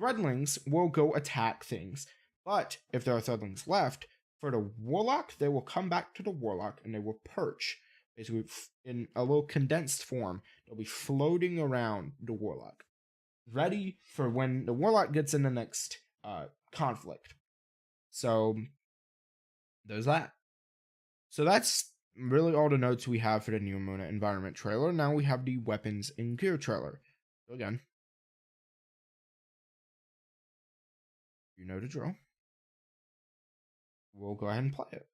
Threadlings will go attack things, but if there are Threadlings left, for the Warlock, they will come back to the Warlock and they will perch. Basically, in a little condensed form, they'll be floating around the Warlock, ready for when the Warlock gets in the next conflict. So, there's that. So that's really all the notes we have for the New Moon environment trailer. Now we have the weapons and gear trailer. So again, you know the drill. We'll go ahead and play it.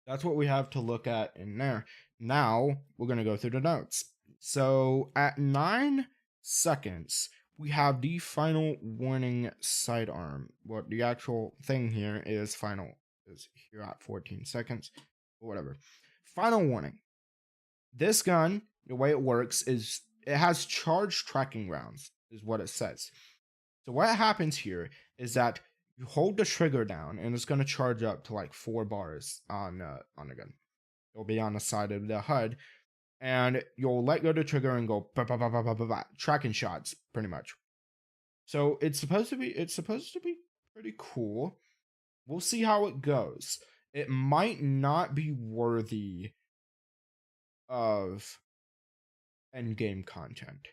That's what we have to look at in there. Now, we're going to go through the notes. So, at 9 seconds, we have the final warning sidearm. What the actual thing here is final is here at 14 seconds or whatever. Final warning. This gun, the way it works is it has charged tracking rounds, is what it says. So what happens here is that you hold the trigger down and it's going to charge up to like 4 bars on the gun. It'll be on the side of the HUD, and you'll let go of the trigger and go bah, bah, bah, bah, bah, bah, bah, tracking shots pretty much. So it's supposed to be pretty cool. We'll see how it goes. It might not be worthy of end game content.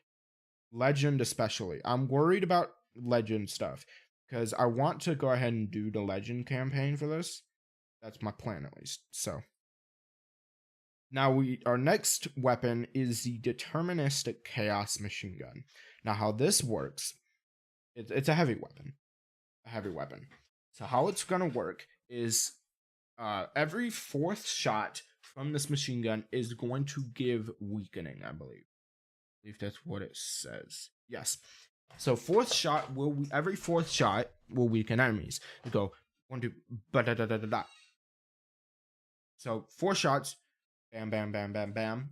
Legend especially. I'm worried about Legend stuff because I want to go ahead and do the Legend campaign for this. That's my plan at least. So now our next weapon is the Deterministic Chaos Machine Gun. Now how this works, it's a heavy weapon. So how it's gonna work is every 4th shot from this machine gun is going to give weakening, I believe. If that's what it says. Yes. So every 4th shot will weaken enemies. You go 1, 2, ba da da da da da. So 4 shots, bam, bam, bam, bam, bam.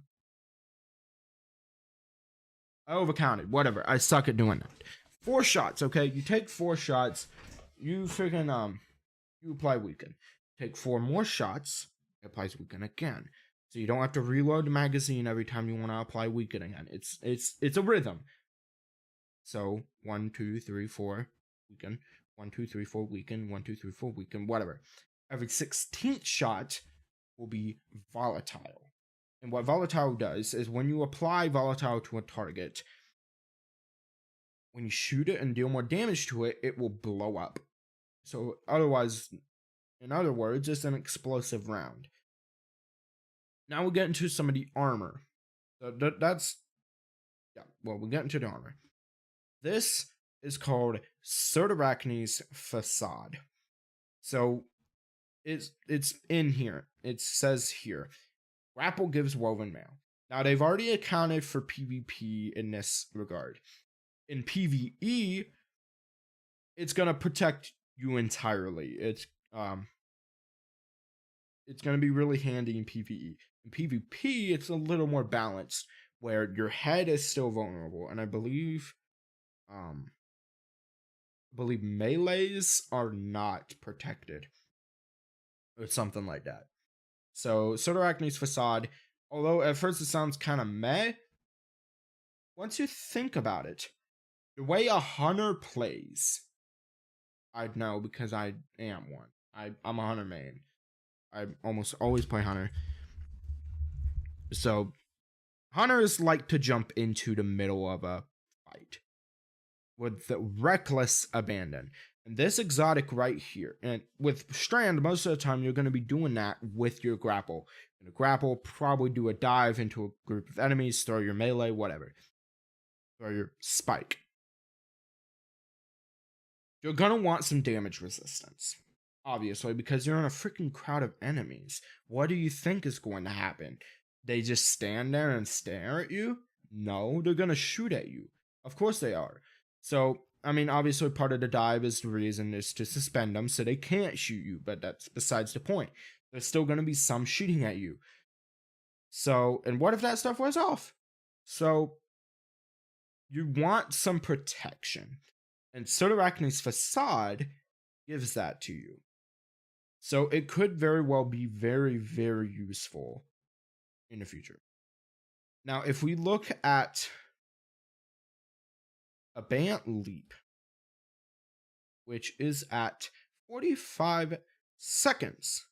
I overcounted. Whatever. I suck at doing that. 4 shots. Okay, you take 4 shots. You freaking you apply weaken. Take 4 more shots. It applies weaken again. So you don't have to reload the magazine every time you want to apply weaken again. It's a rhythm. So 1, 2, 3, 4 weaken. 1, 2, 3, 4 weaken. 1, 2, 3, 4 weaken. Whatever. Every 16th shot will be volatile. And what volatile does is when you apply volatile to a target, when you shoot it and deal more damage to it, it will blow up. So otherwise, in other words, it's an explosive round. Now we'll get into some of the armor. So we'll get into the armor. This is called Sotarachne's Facade. So it's in here. It says here, grapple gives woven mail. Now they've already accounted for PvP in this regard. In PvE, it's gonna protect you entirely. It's gonna be really handy in PvE. In PvP, it's a little more balanced, where your head is still vulnerable, and I believe melees are not protected, or something like that. So Sotarachne's Facade, although at first it sounds kind of meh, once you think about it, the way a hunter plays, I'd know because I am one. I'm a hunter main. I almost always play hunter. So hunters like to jump into the middle of a fight with the reckless abandon. And this exotic right here, and with Strand, most of the time you're going to be doing that with your grapple. And a grapple, probably do a dive into a group of enemies, throw your melee, whatever. Throw your spike. You're going to want some damage resistance. Obviously, because you're in a freaking crowd of enemies. What do you think is going to happen? They just stand there and stare at you? No, they're going to shoot at you. Of course they are. So, I mean, obviously part of the dive is the reason is to suspend them so they can't shoot you, but that's besides the point. There's still going to be some shooting at you. So, and what if that stuff wears off? So, you want some protection. And Sotarachne's Facade gives that to you. So it could very well be very, very useful in the future. Now, if we look at Abant Leap, which is at 45 seconds,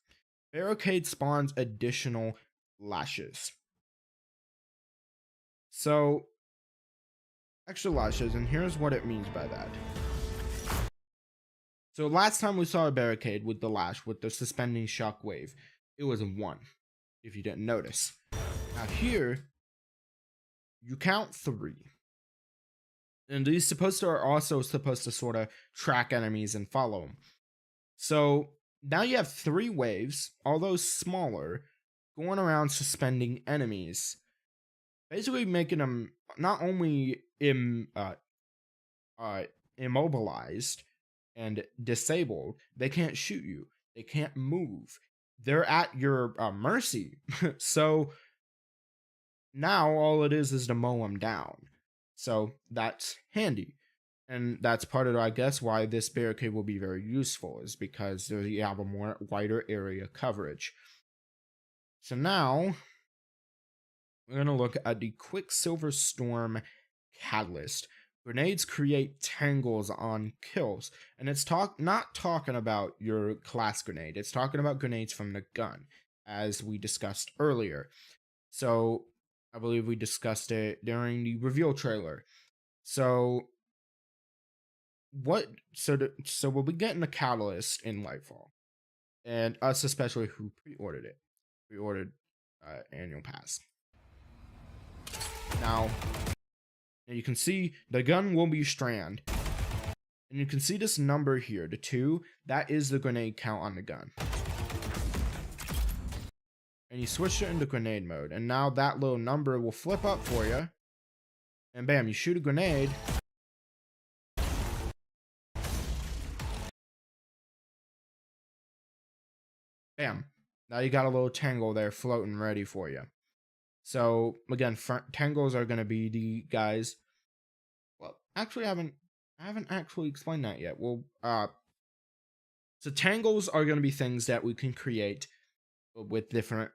Barricade spawns additional lashes. So, extra lashes, and here's what it means by that. So last time we saw a barricade with the lash, with the suspending shockwave, it was a 1, if you didn't notice. Now here, you count 3. And these are also supposed to sort of track enemies and follow them. So now you have 3 waves, although smaller, going around suspending enemies. Basically making them not only uh, immobilized and disabled. They can't shoot you. They can't move. They're at your mercy. So now all it is to mow them down. So that's handy. And that's part of, I guess, why this barricade will be very useful, is because you have a more wider area coverage. So now we're going to look at the Quicksilver Storm Catalyst. Grenades create tangles on kills. And it's not talking about your class grenade. It's talking about grenades from the gun, as we discussed earlier. So I believe we discussed it during the reveal trailer. So we'll be getting the Catalyst in Lightfall. And us especially who pre-ordered it. Pre-ordered annual pass. Now you can see the gun will be strand. And you can see this number here, the 2, that is the grenade count on the gun. And you switch it into grenade mode, and now that little number will flip up for you. And bam, you shoot a grenade. Bam. Now you got a little tangle there floating ready for you. So again, tangles are going to be the guys. Well, actually, I haven't actually explained that yet. Well, so tangles are going to be things that we can create with different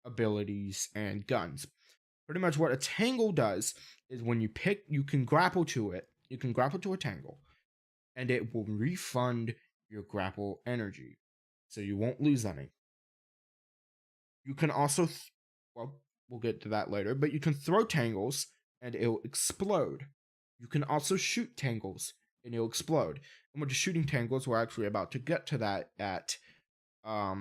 abilities and guns. Pretty much what a tangle does is when you can grapple to it. You can grapple to a tangle, and it will refund your grapple energy, so you won't lose any. You can also, well, we'll get to that later, but you can throw tangles and it'll explode. You can also shoot tangles and it'll explode. And with the shooting tangles, we're actually about to get to that at a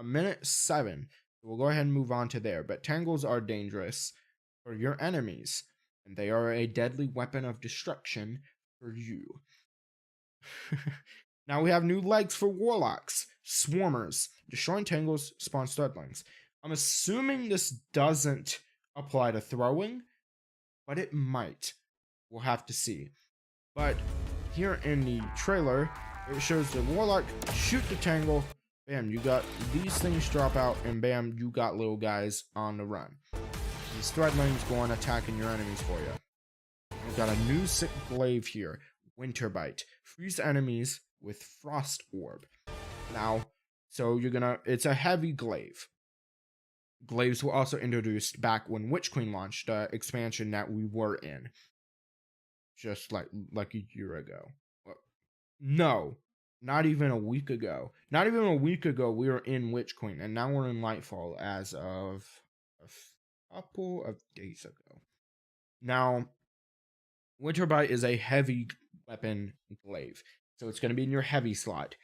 minute 7. So we'll go ahead and move on to there. But tangles are dangerous for your enemies, and they are a deadly weapon of destruction for you. Now we have new legs for warlocks. Swarmers. Destroying tangles spawn studlings. I'm assuming this doesn't apply to throwing, but it might. We'll have to see. But here in the trailer, it shows the warlock shoot the tangle. Bam, you got these things drop out, and bam, you got little guys on the run. These threadlings go on attacking your enemies for you. We've got a new sick glaive here. Winter Bite. Freeze enemies with Frost Orb. Now, so it's a heavy glaive. Glaives were also introduced back when Witch Queen launched, the expansion that we were in. Just like a year ago. Well, no, not even a week ago. Not even a week ago we were in Witch Queen, and now we're in Lightfall as of a couple of days ago. Now, Winter Bite is a heavy weapon glaive, so it's going to be in your heavy slot.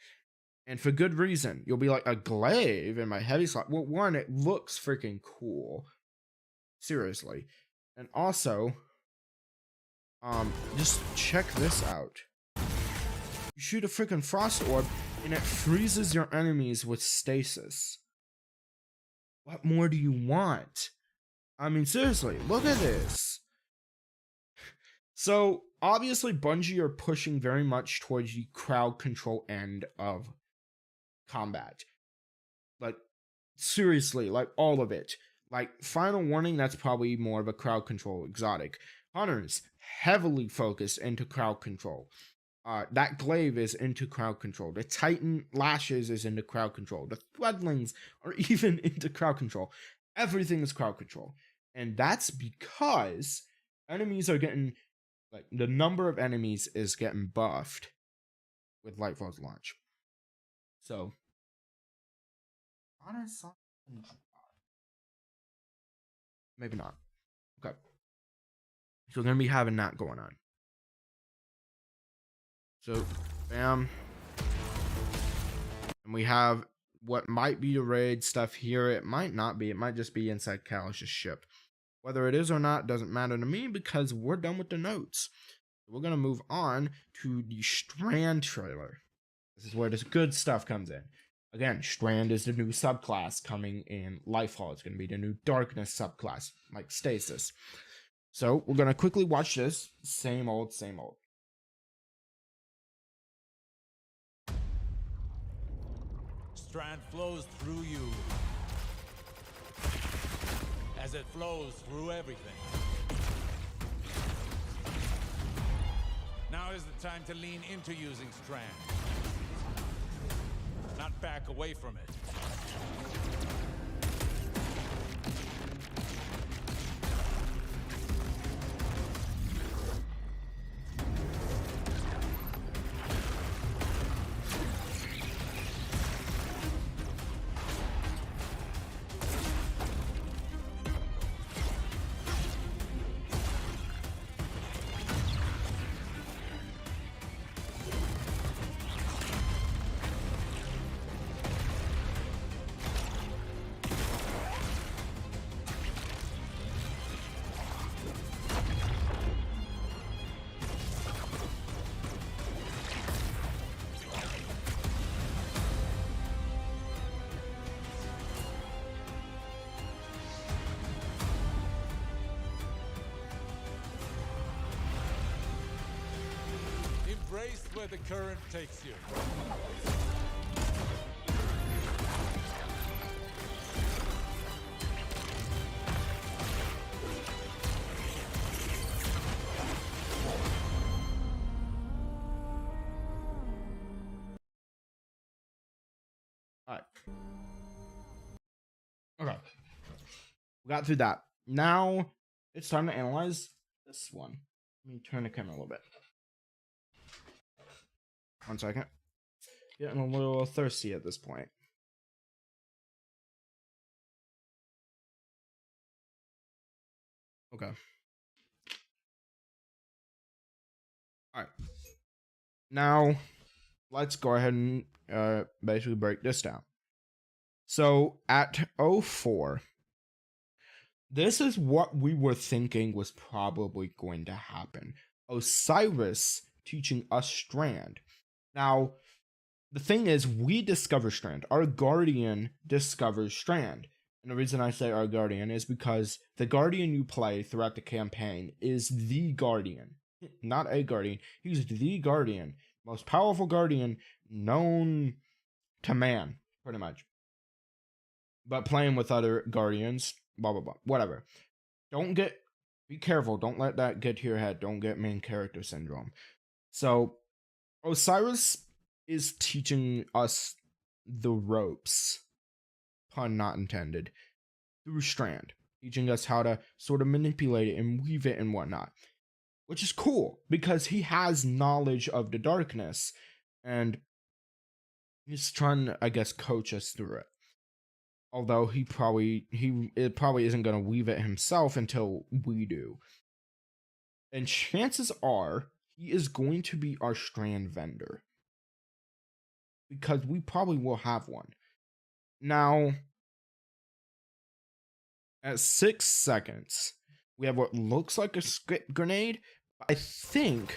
And for good reason. You'll be like, a glaive in my heavy slot? Well, one, it looks freaking cool. Seriously. And also, just check this out. You shoot a freaking Frost Orb, and it freezes your enemies with stasis. What more do you want? I mean, seriously, look at this. So, obviously, Bungie are pushing very much towards the crowd control end of combat. Like, seriously, like all of it. Like, Final Warning, that's probably more of a crowd control exotic. Hunters, heavily focused into crowd control. That glaive is into crowd control. The Titan Lashes is into crowd control. The Threadlings are even into crowd control. Everything is crowd control. And that's because enemies are getting, like, the number of enemies is getting buffed with Lightfall's launch. So, maybe not. Okay. So we're going to be having that going on. So, bam. And we have what might be the raid stuff here. It might not be. It might just be inside Kalish's ship. Whether it is or not doesn't matter to me because we're done with the notes. We're going to move on to the Strand trailer. This is where this good stuff comes in. Again, Strand is the new subclass coming in Lightfall. It's going to be the new Darkness subclass, like Stasis. So, we're going to quickly watch this. Same old, same old. strand flows through you, as it flows through everything. Now is the time to lean into using strand, not back away from it. Embrace where the current takes you. All right. Okay. We got through that. Now it's time to analyze this one. Let me turn the camera a little bit. 1 second. Getting a little thirsty at this point. Okay. All right. Now, let's go ahead and basically break this down. So, at 04, this is what we were thinking was probably going to happen. Osiris teaching us Strand. Now, the thing is, we discover Strand. Our Guardian discovers Strand. And the reason I say our Guardian is because the Guardian you play throughout the campaign is the Guardian. Not a Guardian. He's the Guardian. Most powerful Guardian known to man, pretty much. But playing with other Guardians, blah, blah, blah. Whatever. Be careful. Don't let that get to your head. Don't get main character syndrome. So, Osiris is teaching us the ropes, pun not intended, through Strand, teaching us how to sort of manipulate it and weave it and whatnot, which is cool because he has knowledge of the darkness and he's trying to, I guess, coach us through it. Although it probably isn't going to weave it himself until we do. And chances are he is going to be our Strand vendor, because we probably will have one. Now, at 6 seconds, we have what looks like a script grenade. I think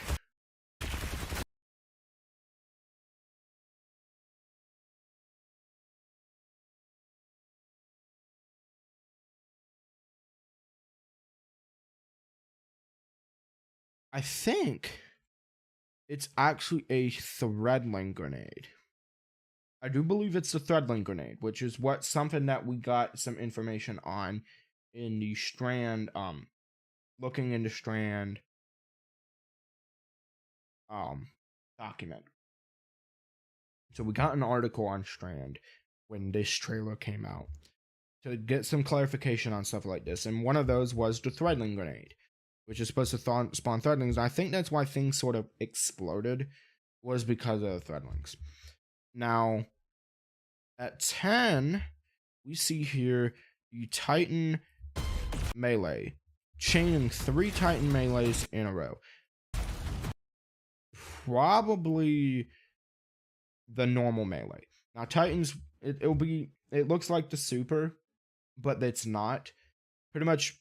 it's actually a threadling grenade. I do believe it's the threadling grenade, which is something that we got some information on in the Strand, looking into Strand, document. So we got an article on Strand when this trailer came out to get some clarification on stuff like this. And one of those was the threadling grenade, which is supposed to spawn threadlings. I think that's why things sort of exploded, was because of the threadlings. Now, at 10, we see here the Titan melee, chaining 3 Titan melees in a row. Probably the normal melee. Now, Titans, it looks like the super, but it's not. Pretty much,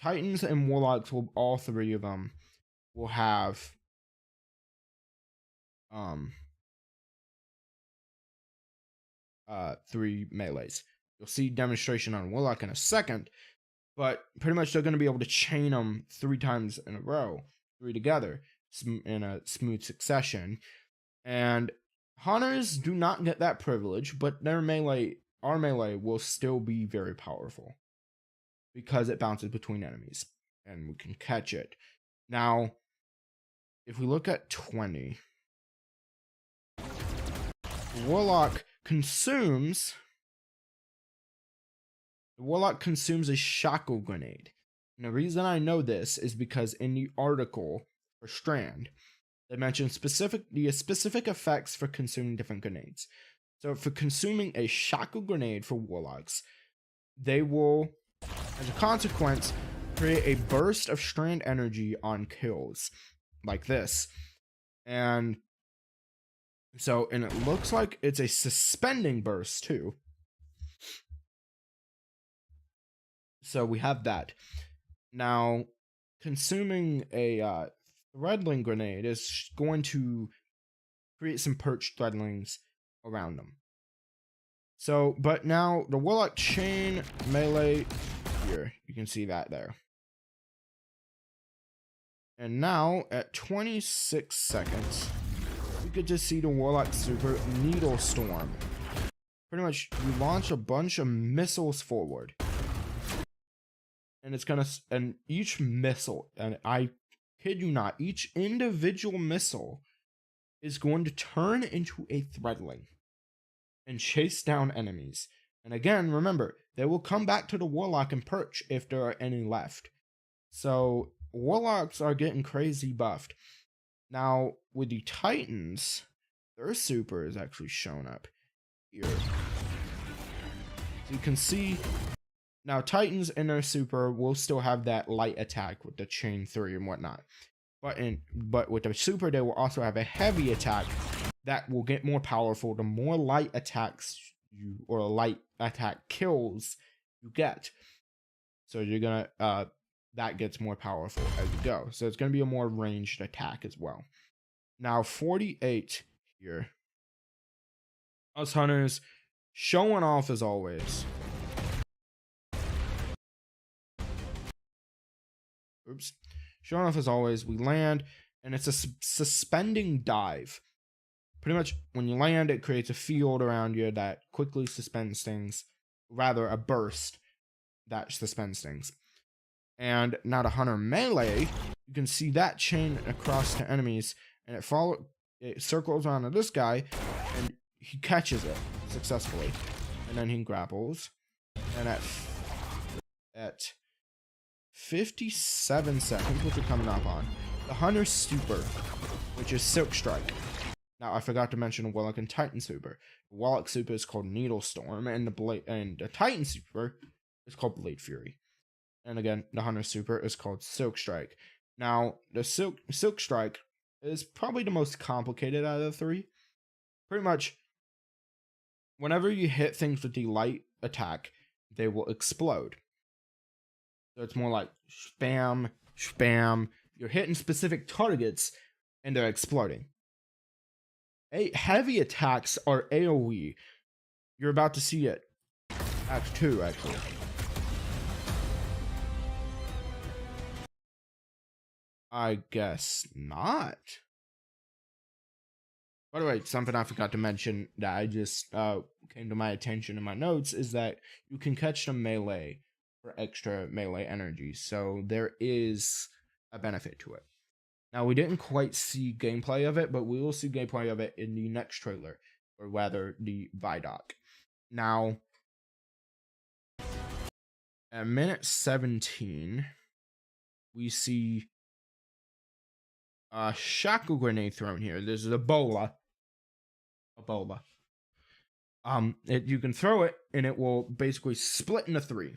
Titans and Warlocks all 3 of them will have 3 melees. You'll see demonstration on Warlock in a second, but pretty much they're going to be able to chain them 3 times in a row, 3 together, in a smooth succession. And Hunters do not get that privilege, but our melee will still be very powerful because it bounces between enemies and we can catch it. Now, if we look at 20, Warlock consumes a shackle grenade. And the reason I know this is because in the article for Strand, they mention the specific effects for consuming different grenades. So for consuming a shackle grenade for Warlocks, they will, as a consequence, create a burst of Strand energy on kills, like this. And it looks like it's a suspending burst too. So we have that. Now, consuming a threadling grenade is going to create some perched threadlings around them. So, but now the Warlock chain melee here, you can see that there. And now at 26 seconds, we get to see the Warlock super Needle Storm. Pretty much, you launch a bunch of missiles forward. And it's gonna, and each missile, and I kid you not, each individual missile is going to turn into a threadling and chase down enemies. And again, remember, they will come back to the Warlock and perch if there are any left. So Warlocks are getting crazy buffed. Now with the Titans, their super is actually shown up here. So you can see now Titans in their super will still have that light attack with the chain 3 and whatnot. But with the super, they will also have a heavy attack that will get more powerful the more light attacks or light attack kills you get. So you're gonna that gets more powerful as you go. So it's gonna be a more ranged attack as well. Now 48 here. Us hunters showing off as always. Oops. Showing off as always, we land, and it's a suspending dive. Pretty much, when you land, it creates a field around you that quickly suspends things. Rather, a burst that suspends things. And now the Hunter melee, you can see that chain across to enemies, and it circles onto this guy, and he catches it successfully. And then he grapples. And at 57 seconds, which we're coming up on, the Hunter super, which is Silk Strike. Now I forgot to mention the Warlock and Titan super. The Warlock super is called Needle Storm, and the Titan super is called Blade Fury. And again, the Hunter super is called Silk Strike. Now the Silk Strike is probably the most complicated out of the three. Pretty much, whenever you hit things with the light attack, they will explode. So it's more like spam, spam. You're hitting specific targets and they're exploding. Heavy attacks are AoE. You're about to see it. Act 2, actually. I guess not. By the way, something I forgot to mention that I just came to my attention in my notes is that you can catch them melee for extra melee energy, so there is a benefit to it. Now, we didn't quite see gameplay of it, but we will see gameplay of it in the next trailer, or rather, the Vidoc. Now, at minute 17, we see a shackle grenade thrown here. This is Ebola. You can throw it, and it will basically split into 3.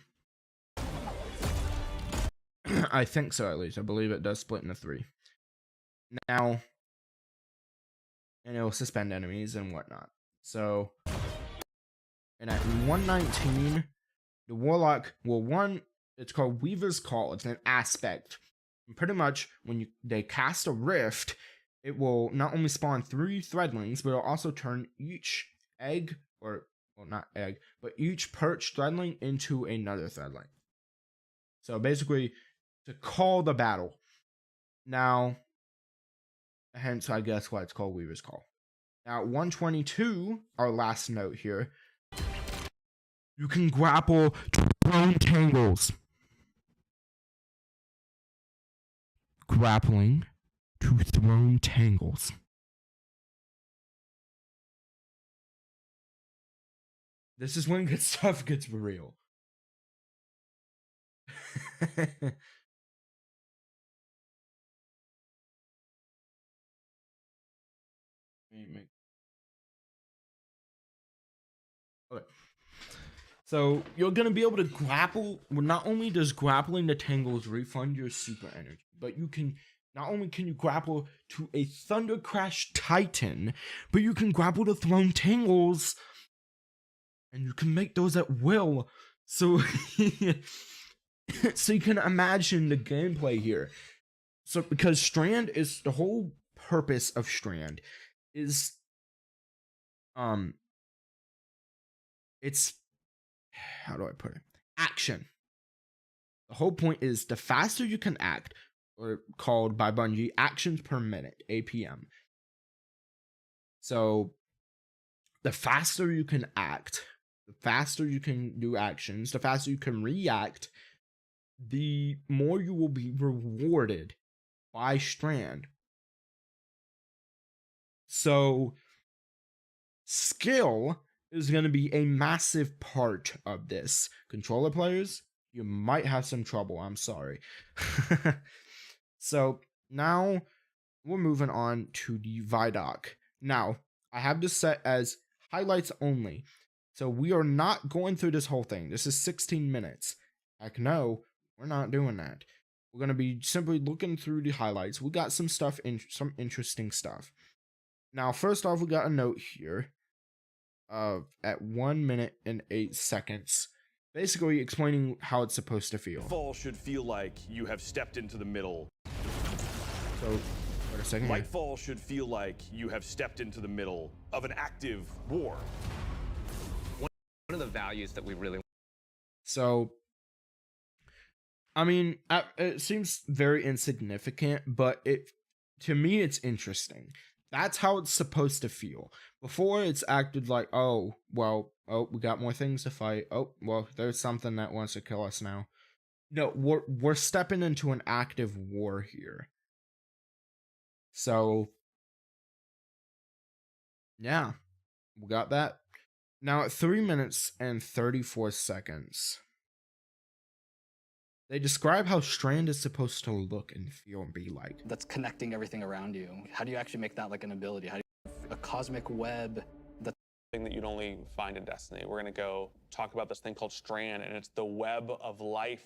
I think so, at least. I believe it does split into 3. Now, and it will suspend enemies and whatnot. So, and at 119, the Warlock will it's called Weaver's Call. It's an aspect. And pretty much, when they cast a rift, it will not only spawn 3 threadlings, but it'll also turn each egg, or, well, not egg, but each perched threadling into another threadling. So basically, to call the battle. Now, hence, I guess why it's called Weaver's Call. Now, 122, our last note here. You can grapple to thrown tangles. Grappling to thrown tangles. This is when good stuff gets real. Okay. So you're gonna be able to grapple. Well, not only does grappling the tangles refund your super energy, but you can not only can you grapple to a Thunder Crash Titan, but you can grapple to thrown tangles, and you can make those at will. So, so you can imagine the gameplay here. So because Strand is the whole purpose of Strand is it's, how do I put it? Action. The whole point is the faster you can act, or called by Bungie actions per minute, APM. So the faster you can act, the faster you can do actions, the faster you can react, the more you will be rewarded by Strand. So skill is going to be a massive part of this. Controller players, you might have some trouble. I'm sorry. So now we're moving on to the Vidoc. Now, I have this set as highlights only. So we are not going through this whole thing. This is 16 minutes. Heck no, we're not doing that. We're going to be simply looking through the highlights. We got some stuff, some interesting stuff. Now, first off, we got a note here at 1 minute and 8 seconds, basically explaining how it's supposed to feel. Lightfall should feel like you have stepped into the middle. So, wait a second. Lightfall should feel like you have stepped into the middle of an active war. One of the values that we really. So, I mean, it seems very insignificant, but to me, it's interesting. That's how it's supposed to feel. Before, it's acted like, oh, well, oh, we got more things to fight. Oh, well, there's something that wants to kill us now. No, we're stepping into an active war here. So, yeah, we got that. Now, at 3 minutes and 34 seconds, they describe how Strand is supposed to look and feel and be like. That's connecting everything around you. How do you actually make that like an ability? How do you a cosmic web that's thing that you'd only find in Destiny? We're gonna go talk about this thing called Strand, and it's the web of life.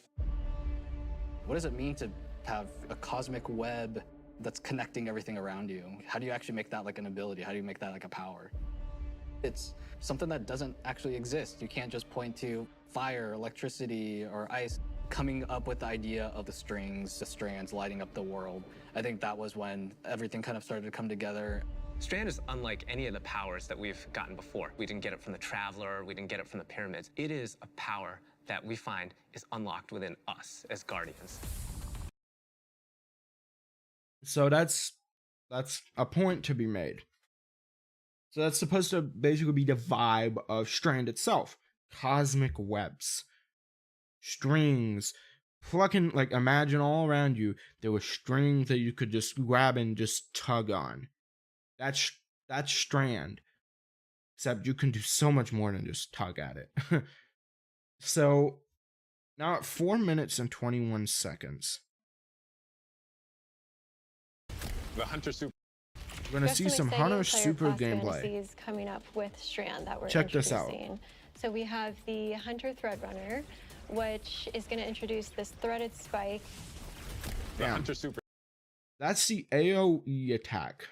What does it mean to have a cosmic web that's connecting everything around you? How do you actually make that like an ability? How do you make that like a power? It's something that doesn't actually exist. You can't just point to fire, electricity, or ice. Coming up with the idea of the strings, the strands lighting up the world. I think that was when everything kind of started to come together. Strand is unlike any of the powers that we've gotten before. We didn't get it from the Traveler, we didn't get it from the pyramids. It is a power that we find is unlocked within us as Guardians. So that's a point to be made. So that's supposed to basically be the vibe of Strand itself. Cosmic webs. Strings. Plucking, like, imagine all around you, there were strings that you could just grab and just tug on. That's Strand. Except you can do so much more than just tug at it. So, now at 4 minutes and 21 seconds. The Hunter Super. We're going to see some Hunter Super gameplay. Coming up with Strand that we're Check this out. So we have the Hunter Threadrunner, which is going to introduce this threaded spike. The Hunter Super. That's the AoE attack.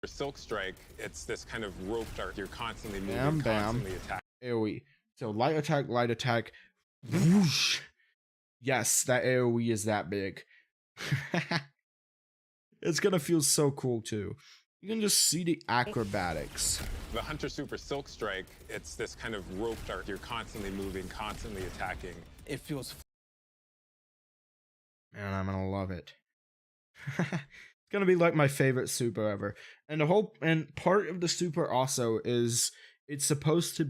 Silk Strike, it's this kind of rope dart. You're constantly moving, constantly attacking. AoE. So light attack, whoosh. Yes, that AoE is that big. It's gonna feel so cool too. You can just see the acrobatics. The Hunter Super Silk Strike, it's this kind of rope dart. You're constantly moving, constantly attacking. It feels Man, I'm gonna love it. It's gonna be like my favorite super ever. And the whole and part of the super also is it's supposed to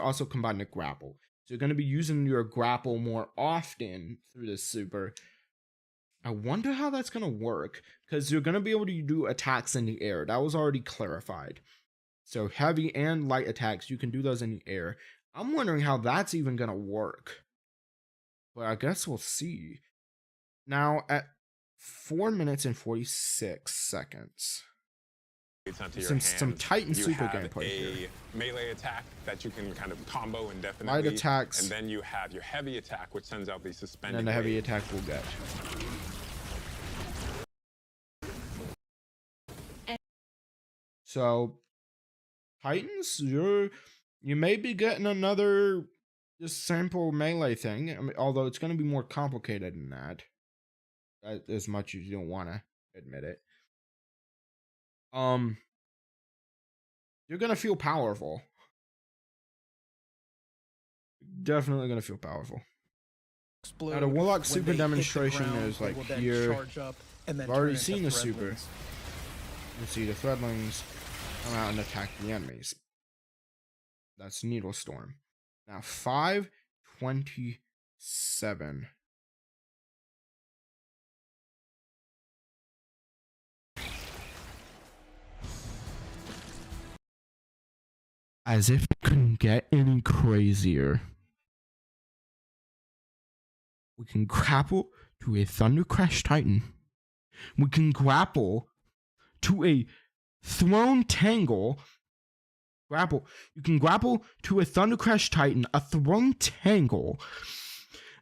also combine the grapple. So you're gonna be using your grapple more often through this super. I wonder how that's gonna work, because you're gonna be able to do attacks in the air. That was already clarified. So heavy and light attacks, you can do those in the air. I'm wondering how that's even gonna work. But I guess we'll see. Now at 4 minutes and 46 seconds. It's onto your Some hands. Titan You super have gameplay here. a melee attack that you can kind of combo indefinitely. Light attacks. And then you have your heavy attack, which sends out the And suspended then the heavy wave. attack we'll get. So Titans, you may be getting another just sample melee thing. I mean, although it's going to be more complicated than that, as much as you don't want to admit it. You're going to feel powerful. Definitely going to feel powerful. Now the Warlock super demonstration is like here. I've already seen the super. You see the Threadlings come out and attack the enemies. That's Needle Storm. Now 5:27. As if it couldn't get any crazier. We can grapple to a Thundercrash Titan. We can grapple to a Throne Tangle. You can grapple to a Thundercrash Titan, a Throne Tangle,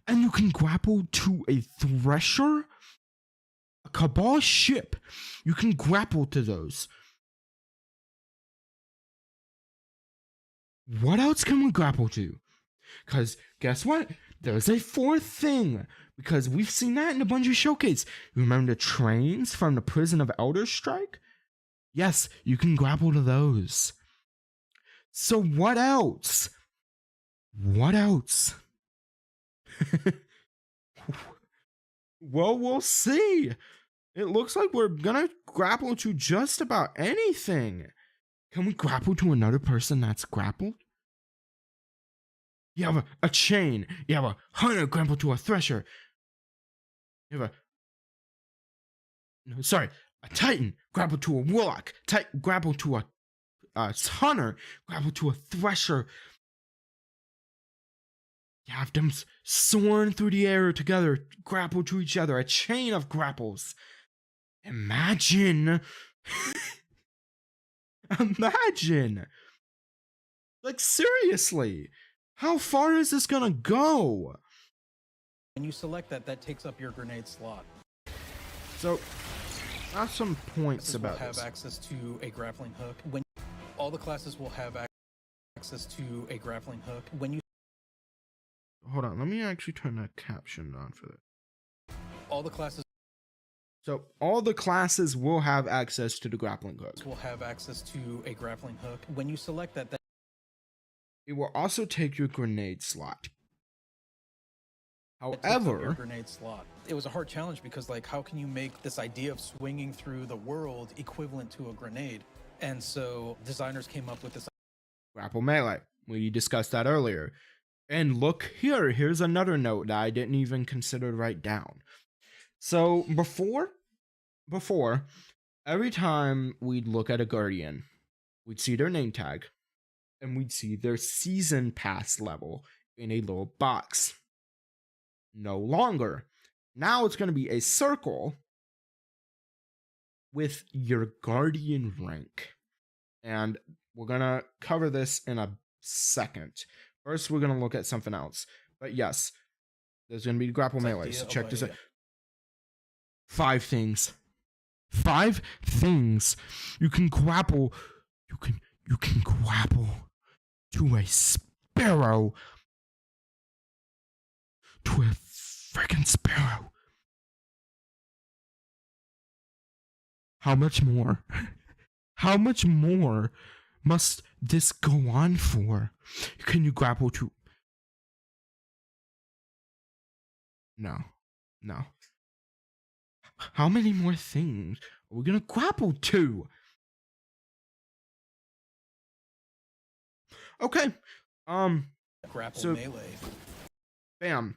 and you can grapple to a Thresher, a Cabal ship. You can grapple to those. What else can we grapple to? Because guess what? There's a fourth thing. Because we've seen that in the Bungie showcase. You remember the trains from the Prison of Elder Strike? Yes, you can grapple to those. So what else? What else? Well, we'll see. It looks like we're gonna grapple to just about anything. Can we grapple to another person that's grappled? You have a chain. You have a hunter grapple to a thresher. You have a Titan grapple to a warlock. Grapple to a hunter. Grapple to a thresher. You have them soaring through the air together. Grapple to each other. A chain of grapples. Imagine. Imagine. Like, seriously. How far is this gonna go? When you select that, that takes up your grenade slot. So, I have some points Classes about will have this. access to a grappling hook. When all the classes will have access to a grappling hook. When you Hold on, let me actually turn that caption on for that. all the classes So, all the classes will have access to the grappling hook. will have access to a grappling hook. When you select that, It will also take your grenade slot. that takes up your However, grenade slot. It was a hard challenge because, like, how can you make this idea of swinging through the world equivalent to a grenade? And so designers came up with this. grapple melee. We discussed that earlier. And look here, here's another note that I didn't even consider to write down. So before, every time we'd look at a Guardian, we'd see their name tag, and we'd see their season pass level in a little box. No longer. Now it's going to be a circle with your Guardian rank. And we're going to cover this in a second. First, we're going to look at something else. But yes, there's going to be grapple melee. So check this out. 5 things. 5 things. You can grapple. You can grapple to a sparrow. To a freaking sparrow. How much more? How much more must this go on for? Can you grapple to... No. How many more things are we gonna grapple to? Okay. Grapple So, melee. bam.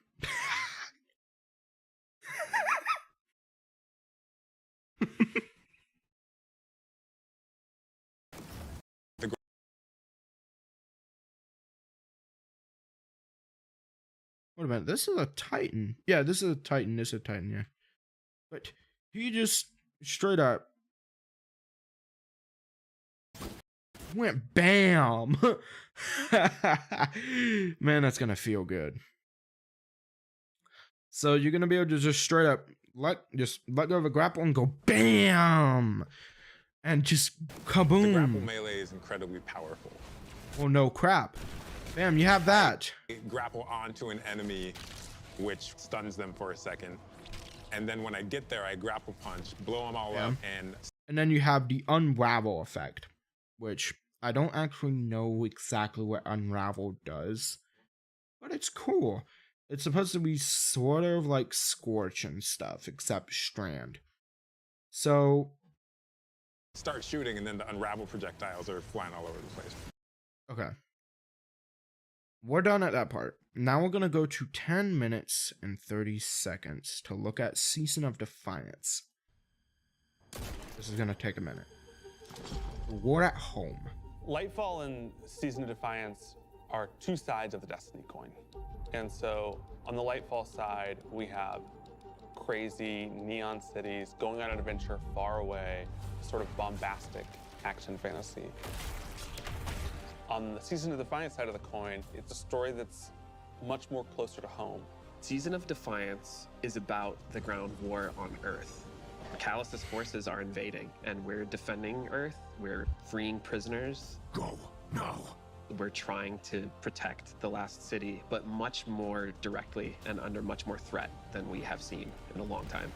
Wait a minute, this is a Titan. Yeah, this is a Titan. This is a Titan, yeah. But he just straight up went bam. Man, that's gonna feel good. So you're gonna be able to just straight up let go of a grapple and go bam, and just kaboom. The grapple melee is incredibly powerful. Oh no, crap! Bam, you have that. Grapple onto an enemy, which stuns them for a second, and then when I get there, I grapple punch, blow them all up, and then you have the unravel effect, which I don't actually know exactly what unravel does, but it's cool. It's supposed to be sort of like Scorch and stuff, except strand. So start shooting, and then the unravel projectiles are flying all over the place. Okay. We're done at that part. Now we're going to go to 10 minutes and 30 seconds to look at Season of Defiance. This is going to take a minute. War at Home. Lightfall and Season of Defiance are two sides of the Destiny coin. And so on the Lightfall side, we have crazy neon cities going on an adventure far away, sort of bombastic action fantasy. On the Season of Defiance side of the coin, it's a story that's much more closer to home. Season of Defiance is about the ground war on Earth. Callus's forces are invading, and we're defending Earth. We're freeing prisoners. Go now. We're trying to protect the last city, but much more directly and under much more threat than we have seen in a long time.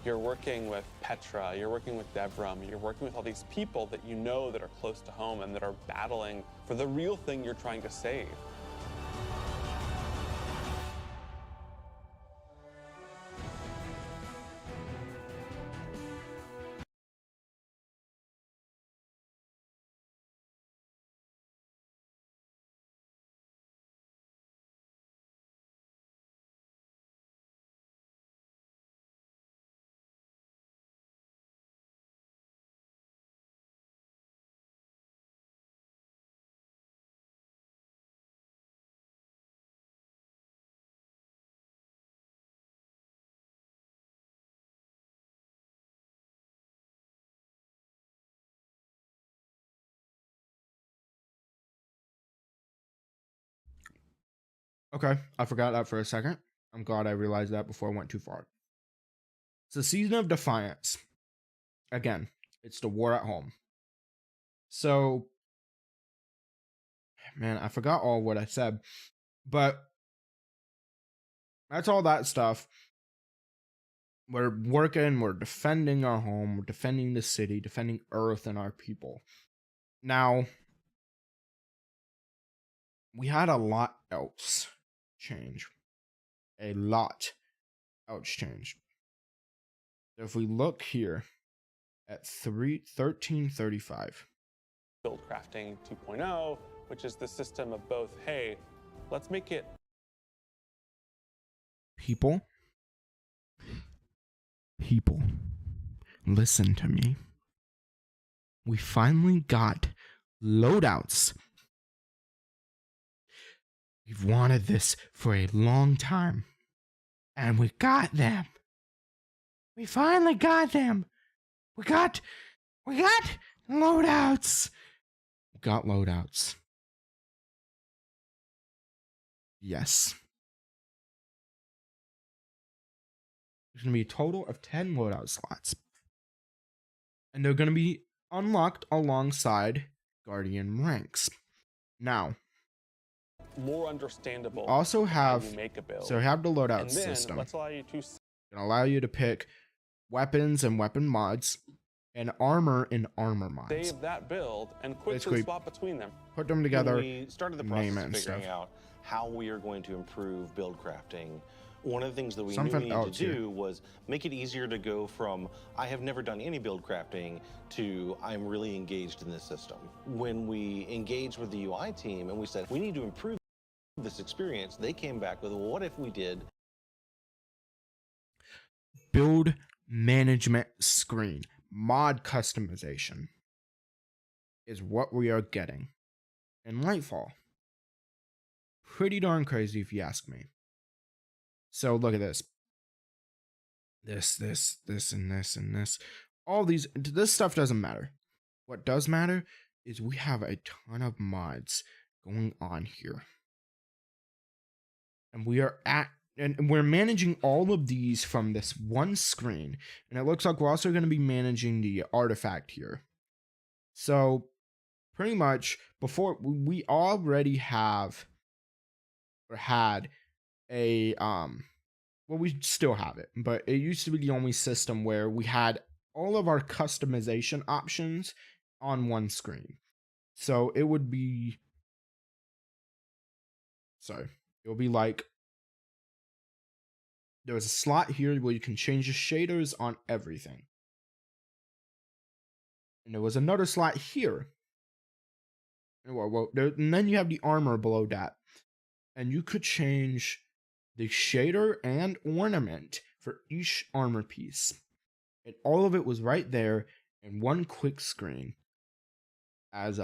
You're working with Petra, you're working with Devram, you're working with all these people that you know that are close to home and that are battling for the real thing you're trying to save. Okay, I forgot that for a second. I'm glad I realized that before I went too far. So Season of Defiance. Again, it's the war at home. So, man, I forgot all what I said. But that's all that stuff. We're working, we're defending our home, we're defending the city, defending Earth and our people. Now, we had a lot else change. A lot else change. So if we look here at 1335. Build Crafting 2.0, which is the system of both, hey, let's make it People, listen to me. We finally got loadouts. We've wanted this for a long time, and we got them. We finally got them. We got loadouts. We got loadouts. Yes. There's going to be a total of 10 loadout slots. And they're going to be unlocked alongside Guardian ranks. Now, more understandable. Also have, how you make a build. so we have the loadout and then system. Let's allow you to Gonna allow you to pick weapons and weapon mods, and armor and armor mods. save that build and quickly Basically, swap between them. Put them together. When we started the name process it of and figuring stuff. out how we are going to improve build crafting, One of the things that we Something knew we needed else to here. do was make it easier to go from I have never done any build crafting to I'm really engaged in this system. When we engaged with the UI team and we said we need to improve this experience, they came back with, well, what if we did Build management screen. Mod customization is what we are getting in Lightfall. Pretty darn crazy if you ask me. So look at this. This, and this. All these, this stuff doesn't matter. What does matter is we have a ton of mods going on here. And we're managing all of these from this one screen. And it looks like we're also going to be managing the artifact here. So pretty much before we already have or had a well, we still have it, but it used to be the only system where we had all of our customization options on one screen. So it would be, it would be like, there was a slot here where you can change the shaders on everything. And there was another slot here. And then you have the armor below that. And you could change the shader and ornament for each armor piece. And all of it was right there in one quick screen as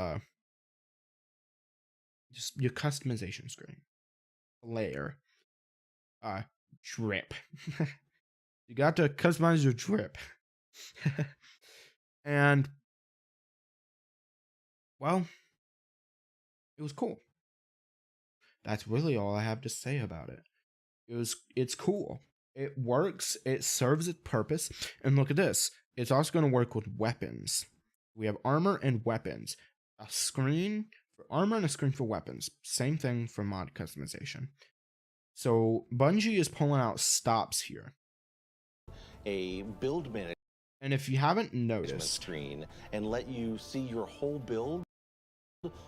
just your customization screen. Layer. Drip. You got to customize your drip. And well, it was cool. That's really all I have to say about it. It's cool. It works. It serves its purpose. And look at this. It's also going to work with weapons. We have armor and weapons. A screen for armor and a screen for weapons. Same thing for mod customization. So Bungie is pulling out stops here. a build management And if you haven't noticed, screen and let you see your whole build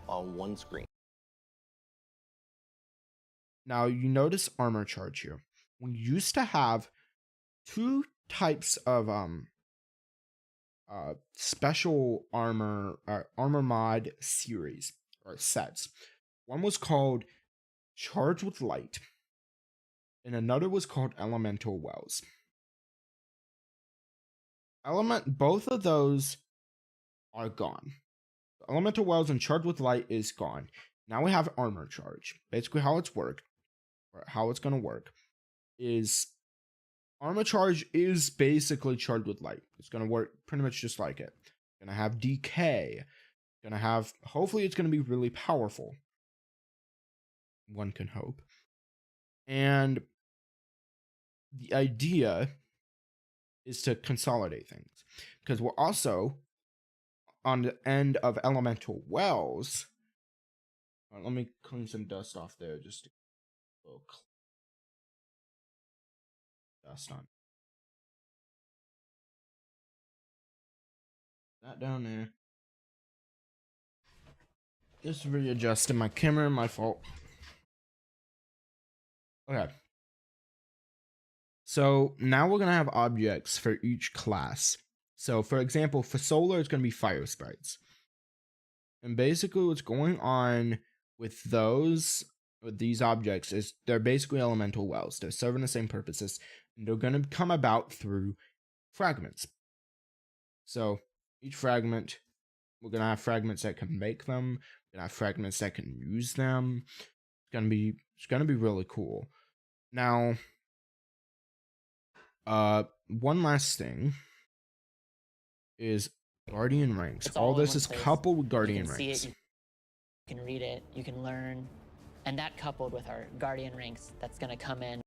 on one screen? now you notice armor charge here. We used to have two types of special armor mod series or sets. One was called Charged with Light, and another was called Elemental Wells. Both of those are gone. Elemental Wells and Charged with Light is gone. Now we have Armor Charge. Basically, how it's going to work is Armor Charge is basically Charged with Light. It's going to work pretty much just like it. Going to have decay. Going to have, hopefully it's going to be really powerful. One can hope. And the idea is to consolidate things, because we're also on the end of Elemental Wells. Let me clean some dust off there, just to dust on that down there. Just readjusting my camera, my fault. Okay. So now we're going to have objects for each class. So for example, for solar, it's going to be fire sprites. And basically what's going on with these objects is they're basically elemental wells. They're serving the same purposes. And they're going to come about through fragments. So each fragment, we're going to have fragments that can make them. We're going to have fragments that can use them. It's going to be really cool. Now, one last thing is Guardian ranks. All this is coupled with Guardian ranks. You can see it, you can read it, you can learn, and that coupled with our Guardian ranks, that's going to come in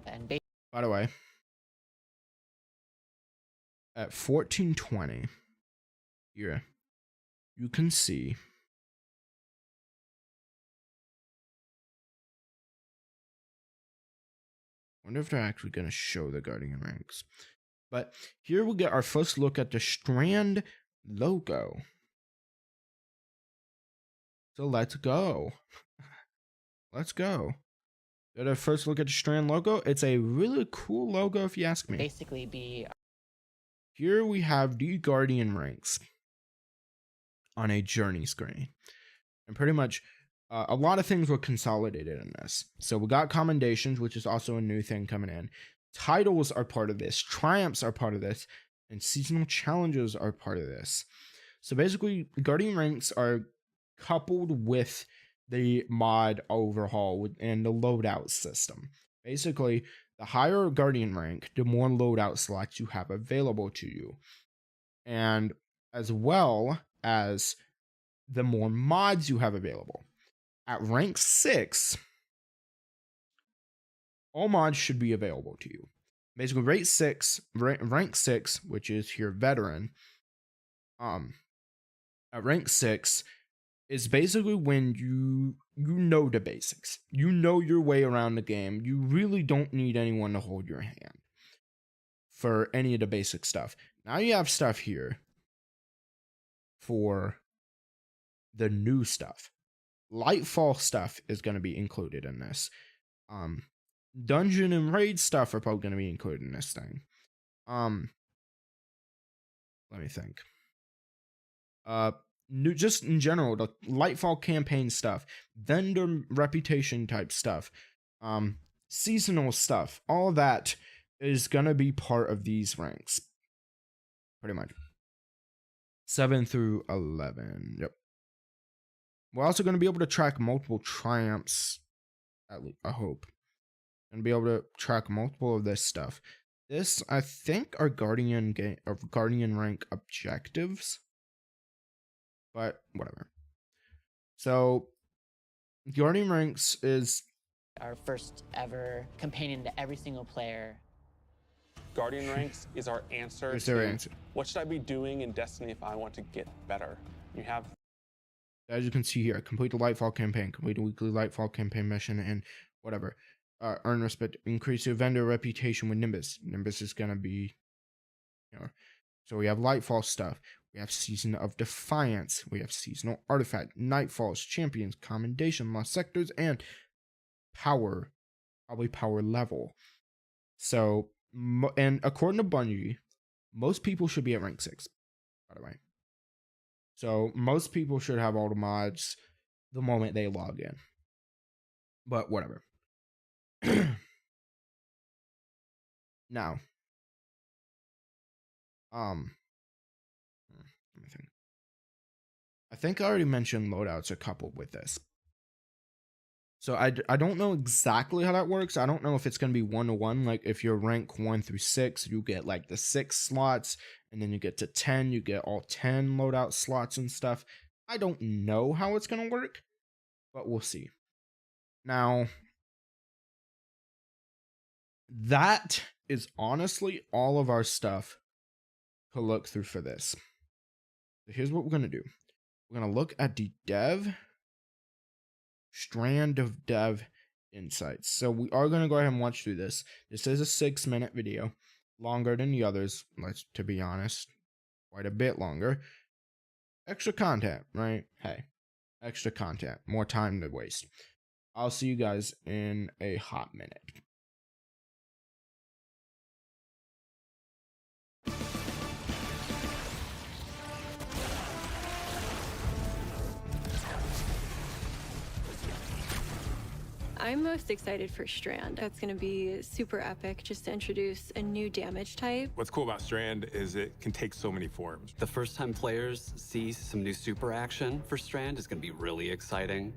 and by the way, at 1420 here, you can see I wonder if they're actually going to show the Guardian ranks. But here we'll get our first look at the Strand logo. So let's go. Let's go. At a first look at the Strand logo, it's a really cool logo if you ask me. Basically be... Here we have the Guardian ranks on a journey screen. And pretty much a lot of things were consolidated in this. So we got commendations, which is also a new thing coming in. Titles are part of this. Triumphs are part of this. And seasonal challenges are part of this. So basically, Guardian ranks are coupled with the mod overhaul and the loadout system. Basically, the higher Guardian rank, the more loadout slots you have available to you. And as well as the more mods you have available. At rank 6, all mods should be available to you. Basically, rank 6, which is your veteran, at rank 6 is basically when you know the basics. You know your way around the game. You really don't need anyone to hold your hand for any of the basic stuff. Now you have stuff here for the new stuff. Lightfall stuff is going to be included in this. Dungeon and raid stuff are probably going to be included in this thing. Let me think. New, just in general, the Lightfall campaign stuff, vendor reputation type stuff, seasonal stuff, all of that is going to be part of these ranks. Pretty much. 7 through 11. Yep. We're also going to be able to track multiple triumphs. At least, I hope. And be able to track multiple of this stuff. This, I think, are Guardian rank objectives. But whatever. So, Guardian ranks is our first ever companion to every single player. Guardian ranks is our answer It's to their answer. what should I be doing in Destiny if I want to get better. You have, as you can see here, complete the Lightfall campaign, complete a weekly Lightfall campaign mission, and whatever. Earn respect, increase your vendor reputation with Nimbus. Nimbus is gonna be, so we have Lightfall stuff. We have Season of Defiance. We have Seasonal Artifact, Nightfalls, Champions, Commendation, Lost Sectors, and Power. Probably Power Level. So, and according to Bungie, most people should be at rank 6, by the way. So, most people should have all the mods the moment they log in. But whatever. Now, let me think. I think I already mentioned loadouts are coupled with this. So I don't know exactly how that works. I don't know if it's going to be 1-to-1. Like if you're rank 1 through 6, you get like the 6 slots, and then you get to 10, you get all 10 loadout slots and stuff. I don't know how it's going to work, but we'll see. Now, that is honestly all of our stuff to look through for this. So here's what we're going to do. We're going to look at the strand of dev insights. So we are going to go ahead and watch through this. This is a 6-minute video, longer than the others, to be honest, quite a bit longer. Extra content, right? Hey, extra content, more time to waste. I'll see you guys in a hot minute. I'm most excited for Strand. That's going to be super epic, just to introduce a new damage type. What's cool about Strand is it can take so many forms. The first time players see some new super action for Strand is going to be really exciting.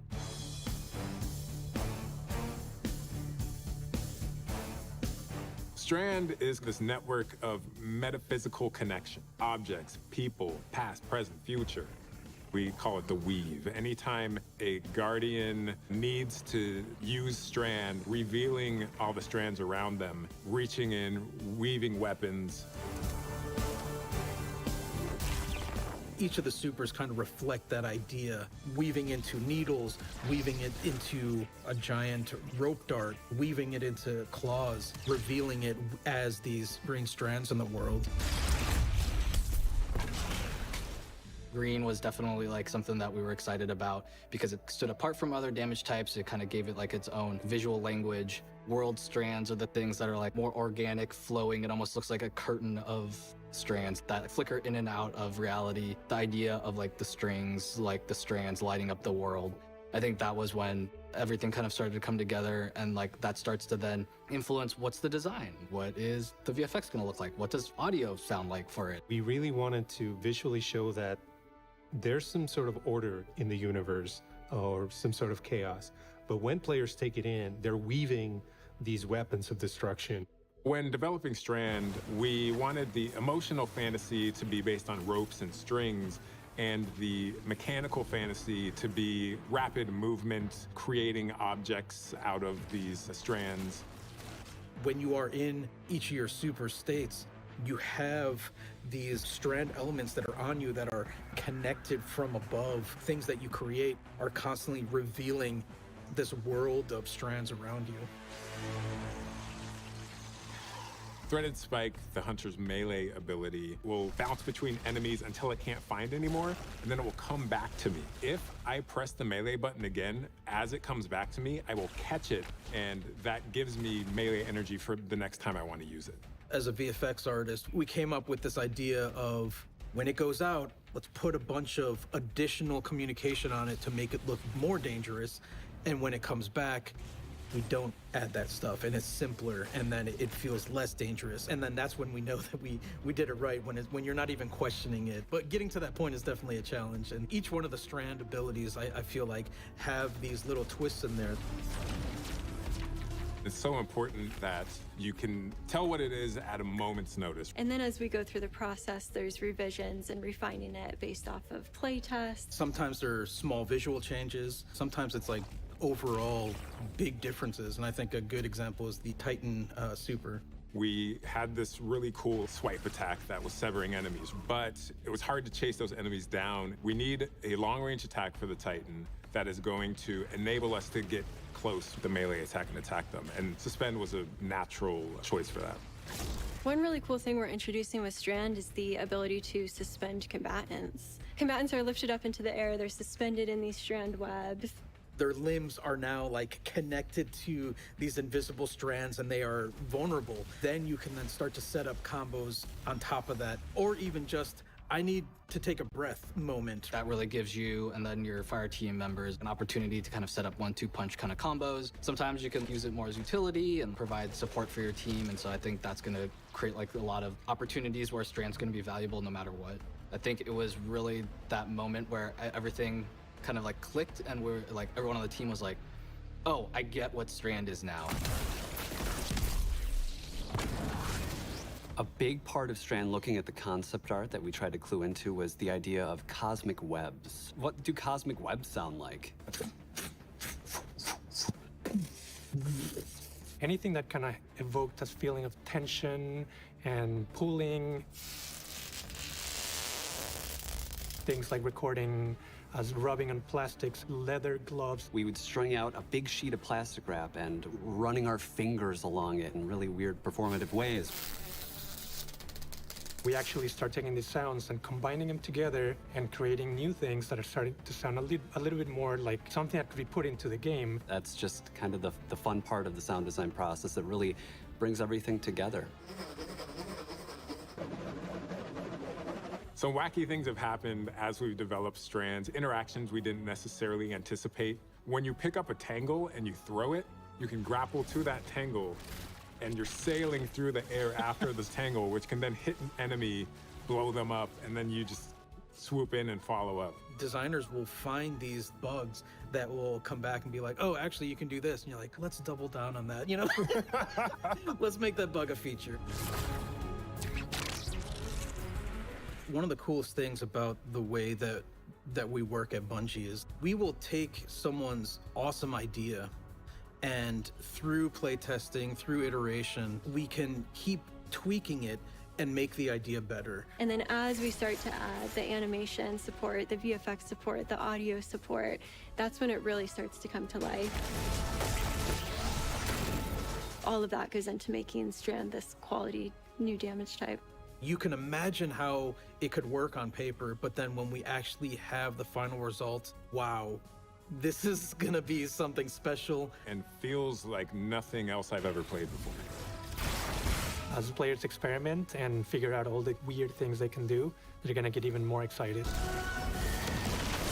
Strand is this network of metaphysical connection. Objects, people, past, present, future. We call it the weave. Anytime a Guardian needs to use Strand, revealing all the strands around them, reaching in, weaving weapons. Each of the supers kind of reflect that idea, weaving into needles, weaving it into a giant rope dart, weaving it into claws, revealing it as these green strands in the world. Green was definitely like something that we were excited about because it stood apart from other damage types. It kind of gave it like its own visual language. World strands are the things that are like more organic, flowing. It almost looks like a curtain of strands that flicker in and out of reality. The idea of like the strings, like the strands lighting up the world. I think that was when everything kind of started to come together, and like that starts to then influence what's the design? What is the VFX gonna look like? What does audio sound like for it? We really wanted to visually show that there's some sort of order in the universe or some sort of chaos. But when players take it in, they're weaving these weapons of destruction. When developing Strand, we wanted the emotional fantasy to be based on ropes and strings, and the mechanical fantasy to be rapid movement, creating objects out of these strands. When you are in each of your super states, you have these strand elements that are on you that are connected from above. Things that you create are constantly revealing this world of strands around you. Threaded Spike, the hunter's melee ability, will bounce between enemies until it can't find anymore, and then it will come back to me. If I press the melee button again, as it comes back to me, I will catch it, and that gives me melee energy for the next time I want to use it. As a VFX artist, we came up with this idea of when it goes out, let's put a bunch of additional communication on it to make it look more dangerous, and when it comes back, we don't add that stuff, and it's simpler, and then it feels less dangerous. And then that's when we know that we did it right, when you're not even questioning it. But getting to that point is definitely a challenge, and each one of the strand abilities, I feel like, have these little twists in there. It's so important that you can tell what it is at a moment's notice. And then as we go through the process, there's revisions and refining it based off of play tests. Sometimes there are small visual changes. Sometimes it's like overall big differences, and I think a good example is the Titan Super. We had this really cool swipe attack that was severing enemies, but it was hard to chase those enemies down. We need a long-range attack for the Titan that is going to enable us to get close to the melee attack and attack them, and Suspend was a natural choice for that. One really cool thing we're introducing with Strand is the ability to suspend combatants. Combatants are lifted up into the air, they're suspended in these strand webs. Their limbs are now like connected to these invisible strands, and they are vulnerable. Then you can then start to set up combos on top of that, or even just, I need to take a breath moment. That really gives you and then your fire team members an opportunity to kind of set up 1-2 punch kind of combos. Sometimes you can use it more as utility and provide support for your team, and so I think that's going to create like a lot of opportunities where Strand's going to be valuable no matter what. I think it was really that moment where everything kind of like clicked, and we're like, everyone on the team was like, oh, I get what Strand is now. A big part of Strand looking at the concept art that we tried to clue into was the idea of cosmic webs. What do cosmic webs sound like? Anything that kind of evoked this feeling of tension and pulling. Things like recording us rubbing on plastics, leather gloves. We would string out a big sheet of plastic wrap and running our fingers along it in really weird performative ways. We actually start taking these sounds and combining them together and creating new things that are starting to sound a little bit more like something that could be put into the game. That's just kind of the fun part of the sound design process that really brings everything together. Some wacky things have happened as we've developed Strands, interactions we didn't necessarily anticipate. When you pick up a tangle and you throw it, you can grapple to that tangle, and you're sailing through the air after this tangle, which can then hit an enemy, blow them up, and then you just swoop in and follow up. Designers will find these bugs that will come back and be like, oh, actually you can do this. And you're like, let's double down on that, you know? Let's make that bug a feature. One of the coolest things about the way that we work at Bungie is we will take someone's awesome idea, and through playtesting, through iteration, we can keep tweaking it and make the idea better. And then as we start to add the animation support, the VFX support, the audio support, that's when it really starts to come to life. All of that goes into making Strand this quality new damage type. You can imagine how it could work on paper, but then when we actually have the final result, wow, this is gonna be something special. And feels like nothing else I've ever played before. As players experiment and figure out all the weird things they can do, they're gonna get even more excited.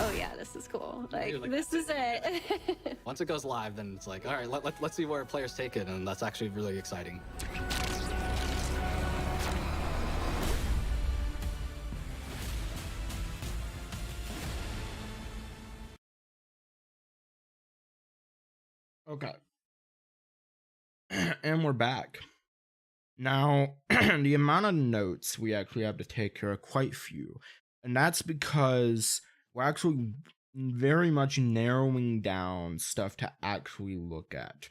Oh yeah, this is cool. Like this is it. Once it goes live, then it's like, all right, let's see where players take it, and that's actually really exciting. Okay. And we're back. Now, the amount of notes we actually have to take here are quite few. And that's because we're actually very much narrowing down stuff to actually look at.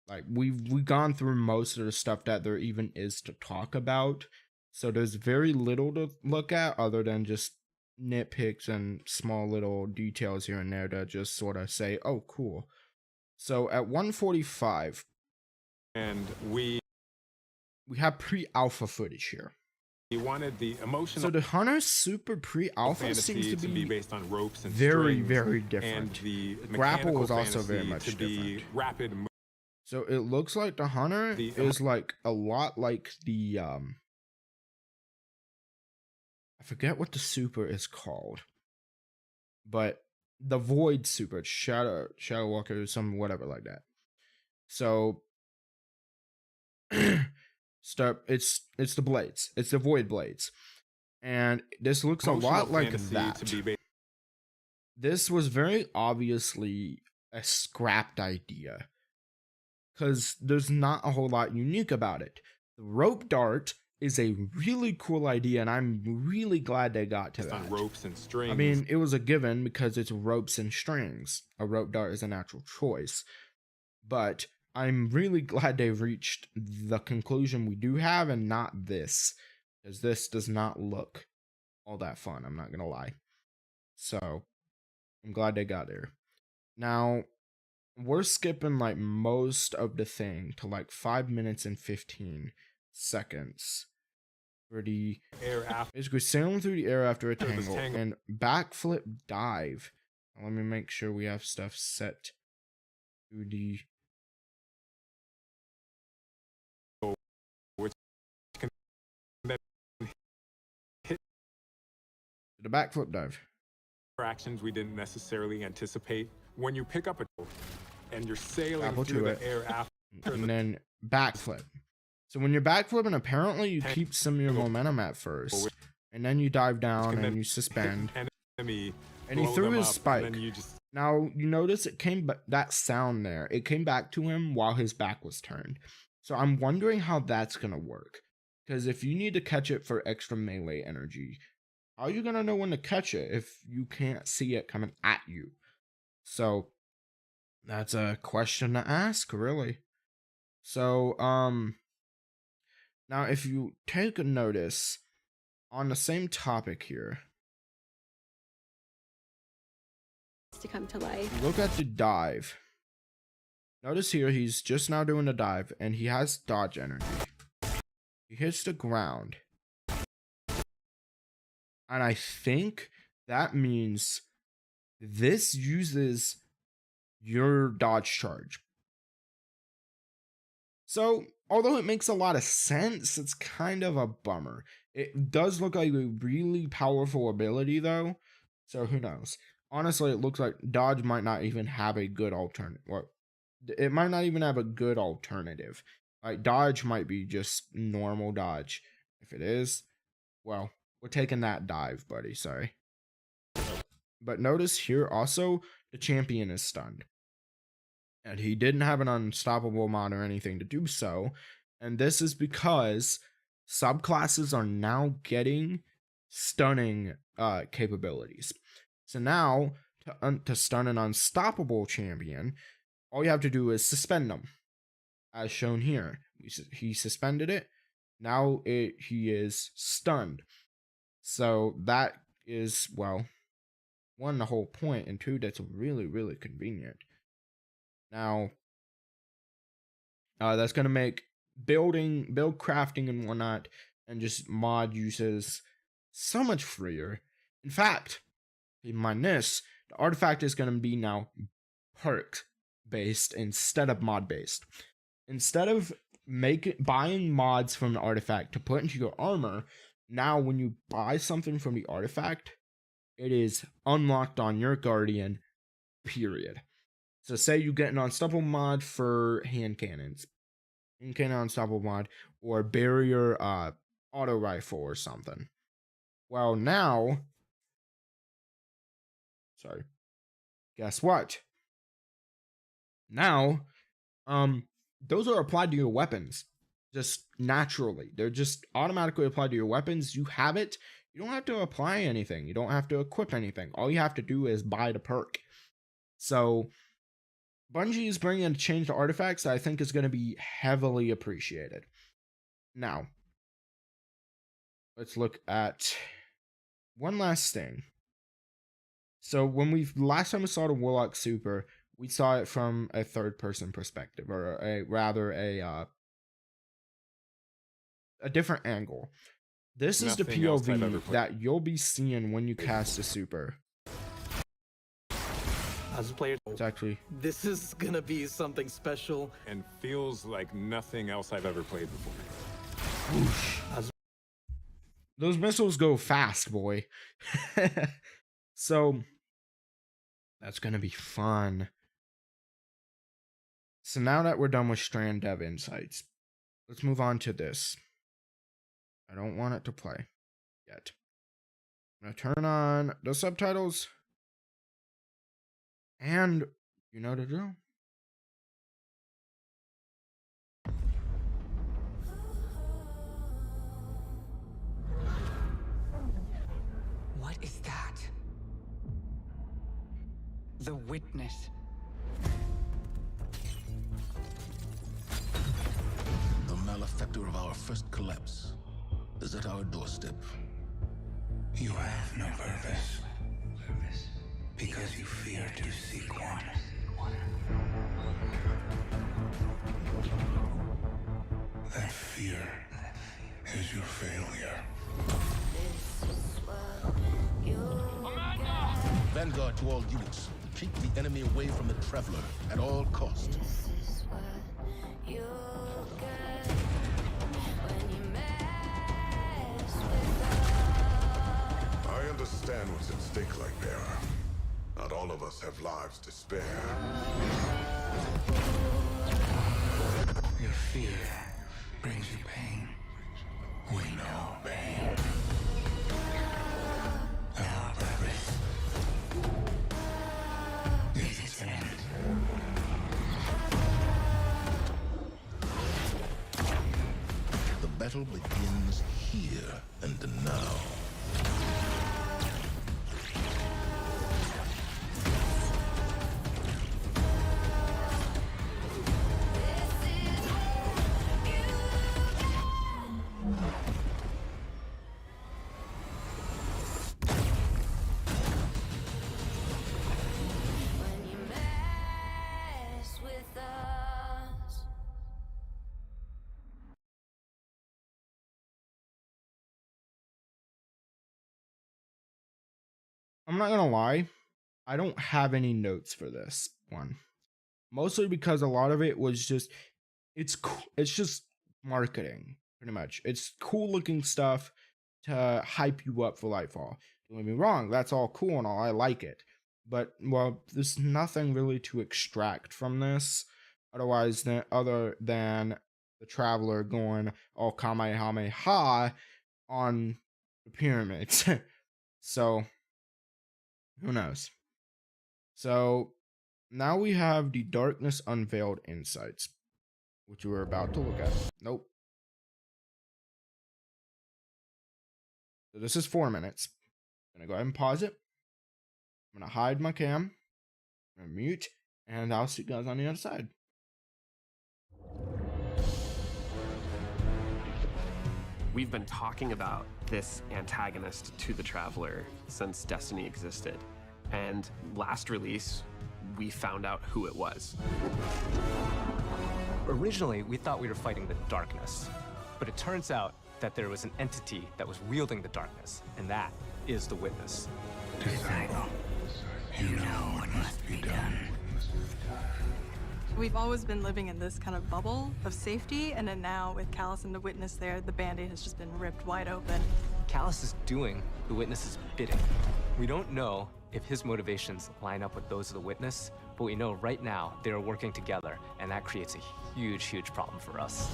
Like, we've gone through most of the stuff that there even is to talk about. So there's very little to look at other than just nitpicks and small little details here and there to just sort of say, oh, cool. So at 145, and we have pre-alpha footage here. We wanted the emotional. So the Hunter's super pre-alpha seems to be based on ropes and very, strings, very different. And the grapple was also fantasy very much to be different. Rapid. So it looks like the Hunter is like a lot like the I forget what the super is called, but the Void super, it's Shadow Walker or some whatever like that. So it's the blades, it's the Void blades, and this looks a lot like that. This was very obviously a scrapped idea because there's not a whole lot unique about it. The rope dart is a really cool idea, and I'm really glad they got to that. On ropes and strings. I mean, it was a given because it's ropes and strings. A rope dart is a natural choice. But I'm really glad they reached the conclusion we do have and not this. Because this does not look all that fun, I'm not going to lie. So, I'm glad they got there. Now, we're skipping like most of the thing to like 5 minutes and 15 seconds. For the basically sailing through the air after a tangle and backflip dive. Let me make sure we have stuff set to the backflip dive. Actions we didn't necessarily anticipate. When you pick up a and you're sailing Grapple through to the air after, and then backflip. So when you're backflipping, apparently you keep some of your momentum at first, and then you dive down and you suspend. And he threw his spike. Now you notice it came back, that sound there. It came back to him while his back was turned. So I'm wondering how that's gonna work. Because if you need to catch it for extra melee energy, how are you gonna know when to catch it if you can't see it coming at you? So that's a question to ask, really. So now, if you take a notice on the same topic here, To come to life. look at the dive. Notice here, he's just now doing the dive, and he has dodge energy. He hits the ground. And I think that means this uses your dodge charge. So, although it makes a lot of sense, it's kind of a bummer. It does look like a really powerful ability, though. So, who knows? Honestly, it looks like dodge might not even have a good alternative. Well, it might not even have a good alternative. Like, dodge might be just normal dodge. If it is, well, we're taking that dive, buddy. Sorry. But notice here also, the champion is stunned. And he didn't have an unstoppable mod or anything to do so. And this is because subclasses are now getting stunning capabilities. So now, to stun an unstoppable champion, all you have to do is suspend them. As shown here. He suspended it. Now he is stunned. So that is, well, one, the whole point, and two, that's really, really convenient. Now, that's going to make build crafting and whatnot and just mod uses so much freer. In fact, keep in mind this, the artifact is going to be now perk based instead of mod based. Instead of buying mods from the artifact to put into your armor, now when you buy something from the artifact, it is unlocked on your guardian, period. So say you get an unstoppable mod for hand cannons, hand cannon unstoppable mod, or barrier auto rifle or something. Well, now, guess what? Now, those are applied to your weapons just naturally. They're just automatically applied to your weapons. You have it. You don't have to apply anything. You don't have to equip anything. All you have to do is buy the perk. So Bungie is bringing a change to artifacts that I think is going to be heavily appreciated. Now, let's look at one last thing. So when last time we saw the Warlock Super, we saw it from a third-person perspective, or a different angle. This is the POV that you'll be seeing when you cast a super. As a player, it's actually, this is gonna be something special and feels like nothing else I've ever played before. Whoosh. Those missiles go fast, boy. So that's gonna be fun. So now that we're done with Strand Dev Insights, let's move on to this. I don't want it to play yet. I'm gonna turn on the subtitles. And you know the drill. What is that? The Witness. The malefactor of our first collapse is at our doorstep. You have no purpose. Because you fear to seek one. That fear is your failure. Vanguard to all units. Keep the enemy away from the Traveler at all costs. I understand what's at stake, Lightbearer. Not all of us have lives to spare. Your fear brings you pain. We know pain. Our purpose is its end. The battle begins here and now. I'm not gonna lie, I don't have any notes for this one. Mostly because a lot of it was just, it's just marketing, pretty much. It's cool looking stuff to hype you up for Lightfall. Don't get me wrong, that's all cool and all, I like it. But, well, there's nothing really to extract from this, other than the Traveler going all Kamehameha on the pyramids. So who knows? So now we have the Darkness Unveiled Insights, which we're about to look at. Nope. So this is 4 minutes. I'm gonna go ahead and pause it. I'm gonna hide my cam. I'm gonna mute, and I'll see you guys on the other side. We've been talking about this antagonist to the Traveler since Destiny existed. And last release, we found out who it was. Originally, we thought we were fighting the darkness, but it turns out that there was an entity that was wielding the darkness, and that is the Witness. Disciple, you know what must be done. We've always been living in this kind of bubble of safety, and then now with Callus and the Witness there, the Band-Aid has just been ripped wide open. Callus is doing the Witness's bidding. We don't know if his motivations line up with those of the Witness, but we know right now they are working together, and that creates a huge, huge problem for us.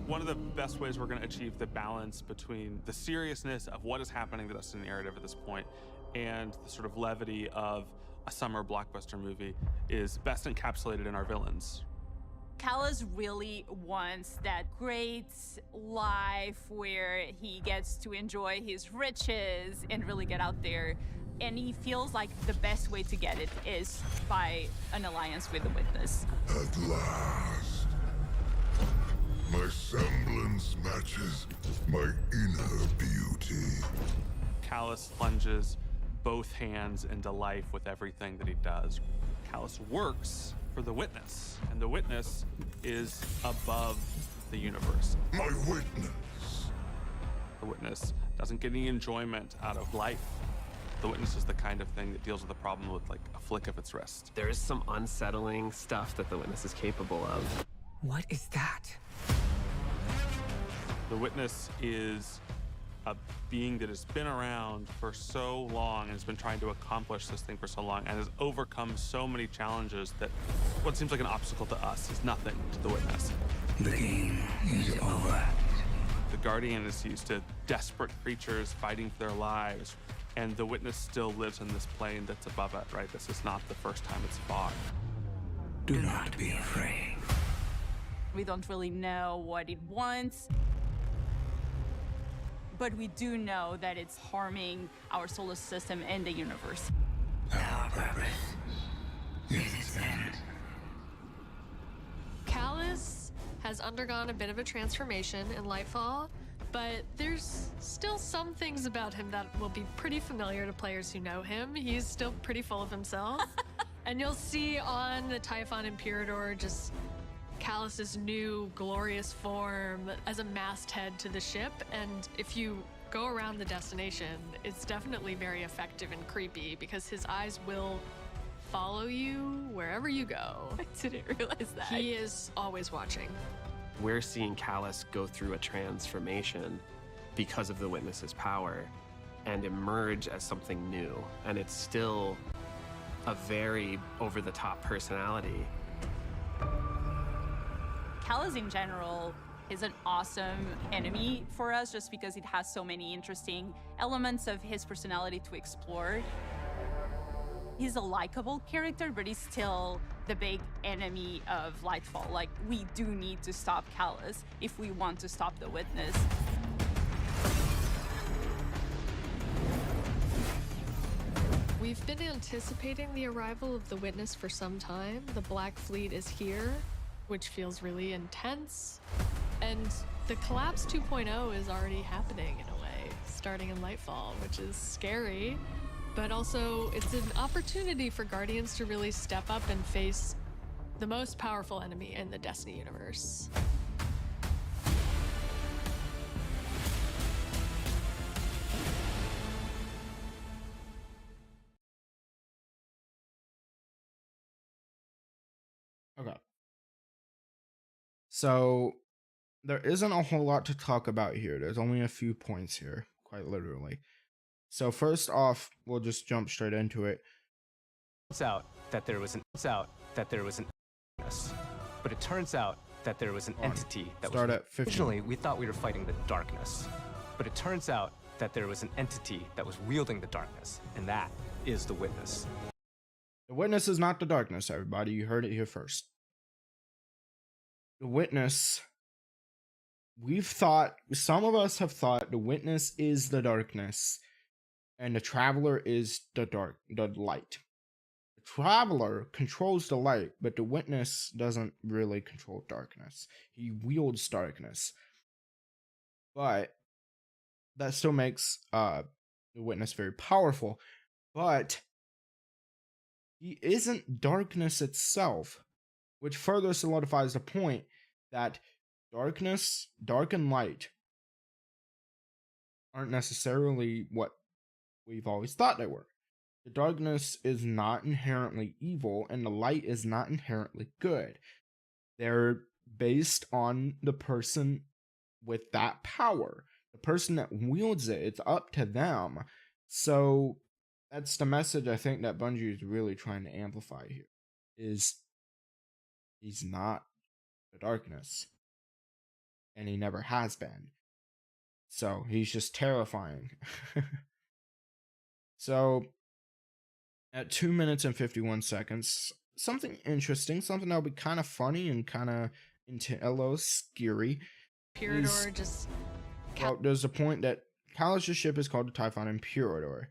One of the best ways we're going to achieve the balance between the seriousness of what is happening to the Destiny narrative at this point and the sort of levity of a summer blockbuster movie is best encapsulated in our villains. Callus really wants that great life where he gets to enjoy his riches and really get out there. And he feels like the best way to get it is by an alliance with the Witness. At last. My semblance matches my inner beauty. Callus plunges both hands into life with everything that he does. Callus works for the Witness, and the Witness is above the universe. My witness. The Witness doesn't get any enjoyment out of life. The Witness is the kind of thing that deals with the problem with like a flick of its wrist. There is some unsettling stuff that the Witness is capable of. What is that? The Witness is a being that has been around for so long and has been trying to accomplish this thing for so long and has overcome so many challenges that what seems like an obstacle to us is nothing to the Witness. The game is over. The Guardian is used to desperate creatures fighting for their lives, and the Witness still lives in this plane that's above it, right? This is not the first time it's fought. Do not be afraid. We don't really know what it wants, but we do know that it's harming our solar system and the universe. Our purpose is its end. Callus has undergone a bit of a transformation in Lightfall, but there's still some things about him that will be pretty familiar to players who know him. He's still pretty full of himself. And you'll see on the Typhon Imperador just Callus's new glorious form as a masthead to the ship, and if you go around the destination, it's definitely very effective and creepy because his eyes will follow you wherever you go. I didn't realize that. He is always watching. We're seeing Callus go through a transformation because of the Witness's power and emerge as something new, and it's still a very over-the-top personality. Callus in general is an awesome enemy for us just because it has so many interesting elements of his personality to explore. He's a likable character, but he's still the big enemy of Lightfall. Like, we do need to stop Callus if we want to stop the Witness. We've been anticipating the arrival of the Witness for some time. The Black Fleet is here, which feels really intense. And the Collapse 2.0 is already happening in a way, starting in Lightfall, which is scary. But also, it's an opportunity for Guardians to really step up and face the most powerful enemy in the Destiny universe. Okay. So there isn't a whole lot to talk about here. There's only a few points here, quite literally. So first off, we'll just jump straight into it. It's out that there was an but it turns out that there was an entity that Start was at 15. originally we thought we were fighting the darkness, but it turns out that there was an entity that was wielding the darkness, and that is the Witness. The Witness is not the darkness, everybody. You heard it here first. The Witness, some of us have thought the Witness is the darkness and the Traveler is the light. The Traveler controls the light, but the Witness doesn't really control darkness. He wields darkness. But that still makes the Witness very powerful. But he isn't darkness itself, which further solidifies the point that darkness, dark and light aren't necessarily what we've always thought they were. The darkness is not inherently evil, and the light is not inherently good. They're based on the person with that power, the person that wields it. It's up to them. So that's the message I think that Bungie is really trying to amplify here, is he's not the darkness, and he never has been. So he's just terrifying. So at 2 minutes and 51 seconds, something interesting, something that'll be kind of funny and kind of a little scary. Purador just. Well, there's a point that Kala's ship is called the Typhon Imperator,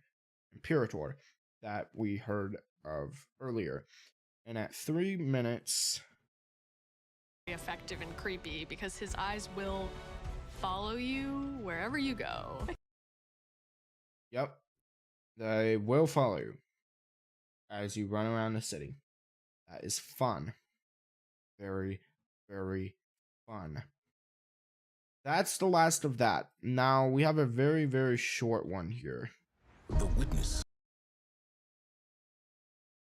that we heard of earlier. And at 3 minutes. Effective and creepy because his eyes will follow you wherever you go. Yep. They will follow you as you run around the city. That is fun. Very, very fun. That's the last of that. Now we have a very, very short one here. The witness.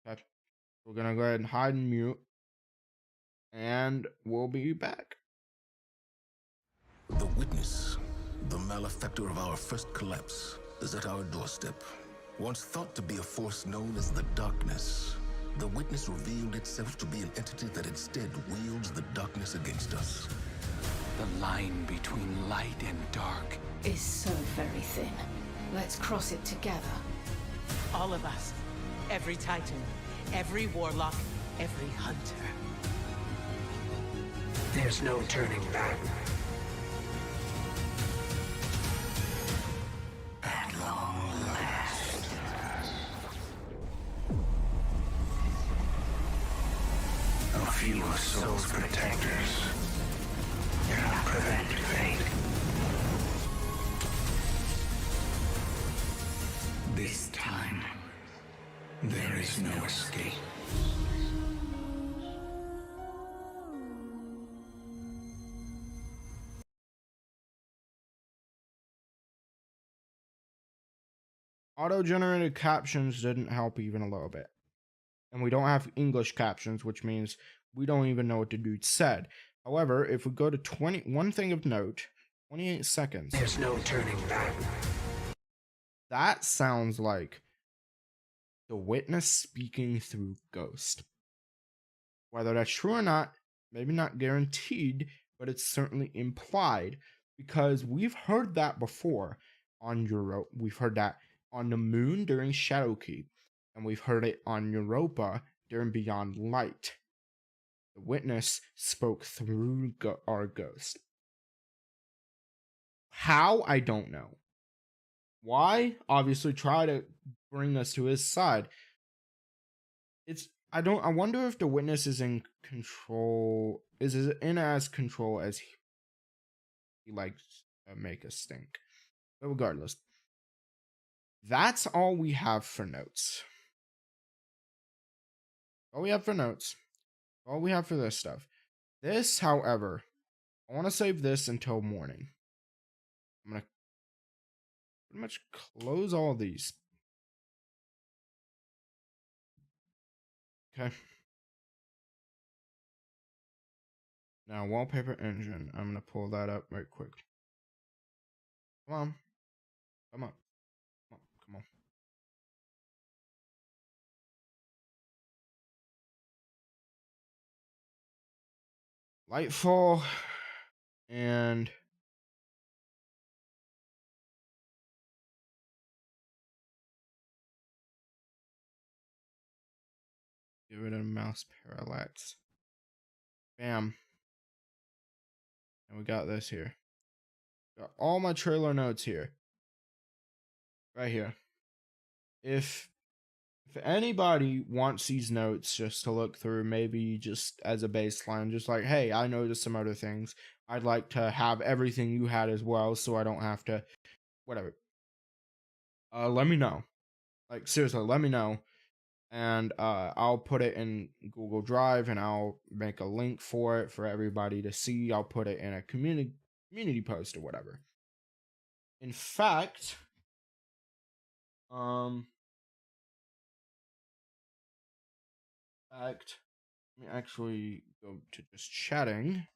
Okay. We're gonna go ahead and hide and mute. And we'll be back. The witness, the malefactor of our first collapse, is at our doorstep. Once thought to be a force known as the Darkness, the witness revealed itself to be an entity that instead wields the darkness against us. The line between light and dark is so very thin. Let's cross it together. All of us. Every Titan, every Warlock, every Hunter. There's no turning back. At long last. A few of Soul's protectors cannot prevent fate. This time, there is no escape. Auto-generated captions didn't help even a little bit. And we don't have English captions, which means we don't even know what the dude said. However, if we go to one thing of note, 28 seconds. There's no turning back. That sounds like the witness speaking through Ghost. Whether that's true or not, maybe not guaranteed, but it's certainly implied, because we've heard that before on Europa. We've heard that on the moon during Shadowkeep, and we've heard it on Europa during Beyond Light. The witness spoke through our Ghost. How? I don't know. Why? Obviously try to bring us to his side. I wonder if the witness is in control, is in as control as he likes to make us think. But regardless, that's all we have for notes. All we have for notes. All we have for this stuff. This, however, I want to save this until morning. I'm going to pretty much close all of these. Okay. Now, wallpaper engine. I'm going to pull that up right quick. Come on. Come on. Come on. Come on. Lightfall and get rid of mouse parallax. Bam. And we got this here. Got all my trailer notes here. Right here. If anybody wants these notes just to look through, maybe just as a baseline, just like, hey, I noticed some other things. I'd like to have everything you had as well, so I don't have to, whatever. Let me know. Like, seriously, let me know. and I'll put it in Google Drive, and I'll make a link for it for everybody to see. I'll put it in a community post or whatever. In fact, let me actually go to just chatting.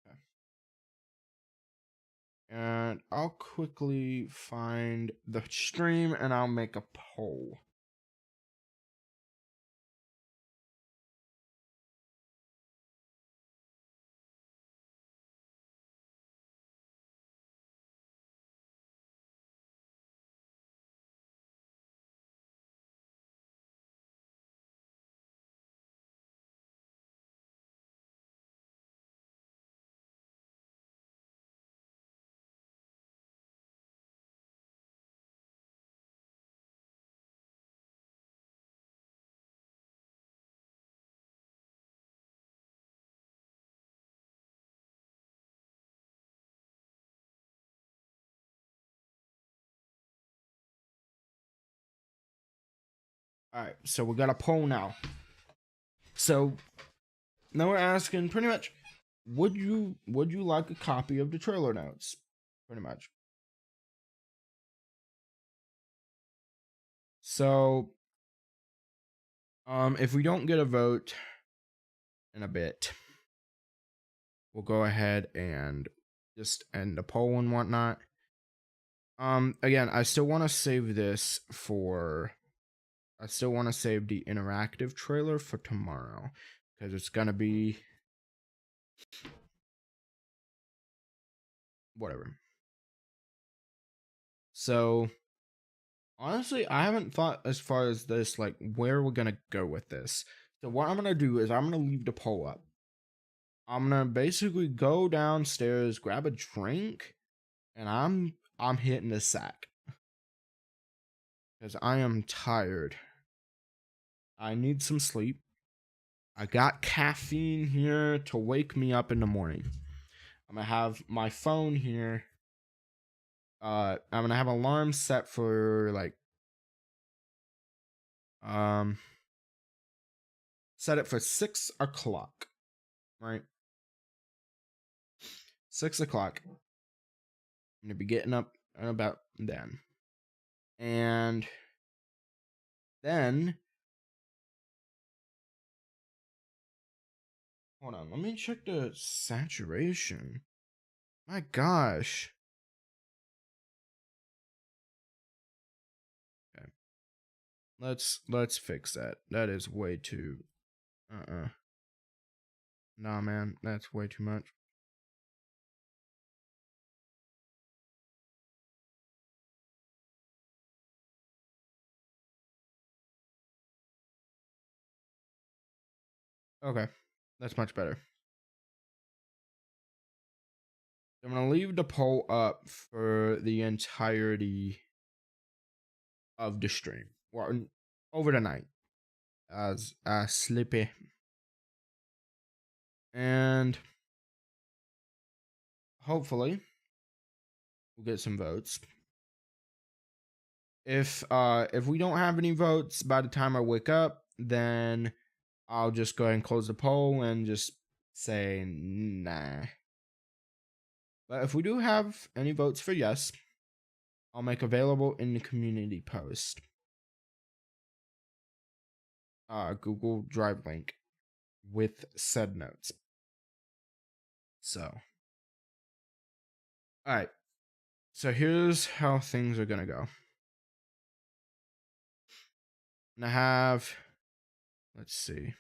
Okay. And I'll quickly find the stream and I'll make a poll. All right, so we got a poll now. So now we're asking pretty much, would you like a copy of the trailer notes? Pretty much. So if we don't get a vote in a bit, we'll go ahead and just end the poll and whatnot. Again, I still want to save this for. I still want to save the interactive trailer for tomorrow because it's gonna be whatever. So honestly, I haven't thought as far as this, like where we're gonna go with this. So what I'm gonna do is I'm gonna leave the poll up. I'm gonna basically go downstairs, grab a drink, and I'm hitting the sack because I am tired. I need some sleep. I got caffeine here to wake me up in the morning. I'm gonna have my phone here. I'm gonna have an alarm set for like set it for 6 o'clock. Right? 6 o'clock. I'm gonna be getting up about then. And then hold on, let me check the saturation. My gosh. Okay. Let's fix that. That is way too Nah, man, that's way too much. Okay. That's much better. I'm going to leave the poll up for the entirety of the stream. Well, over the night. As sleepy. And hopefully we'll get some votes. If we don't have any votes by the time I wake up, then I'll just go ahead and close the poll and just say nah. But if we do have any votes for yes, I'll make available in the community post. Google Drive link with said notes. So, all right. So here's how things are gonna go. I'm gonna have, let's see.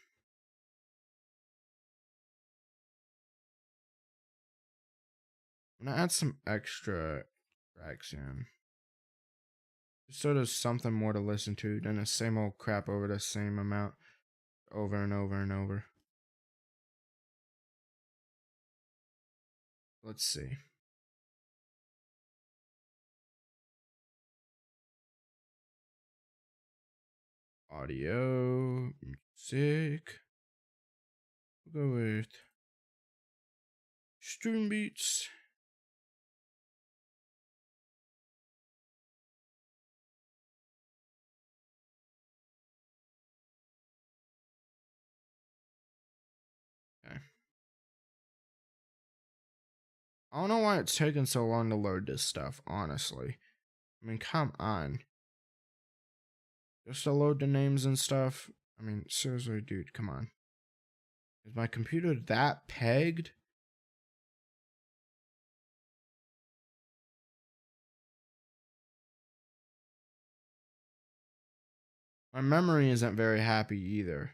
I'm gonna add some extra tracks in. Just so there's something more to listen to than the same old crap over the same amount over and over and over. Let's see. Audio, music. We'll go with stream beats. I don't know why it's taking so long to load this stuff, honestly. I mean, come on. Just to load the names and stuff. I mean, seriously, dude, come on. Is my computer that pegged? My memory isn't very happy either.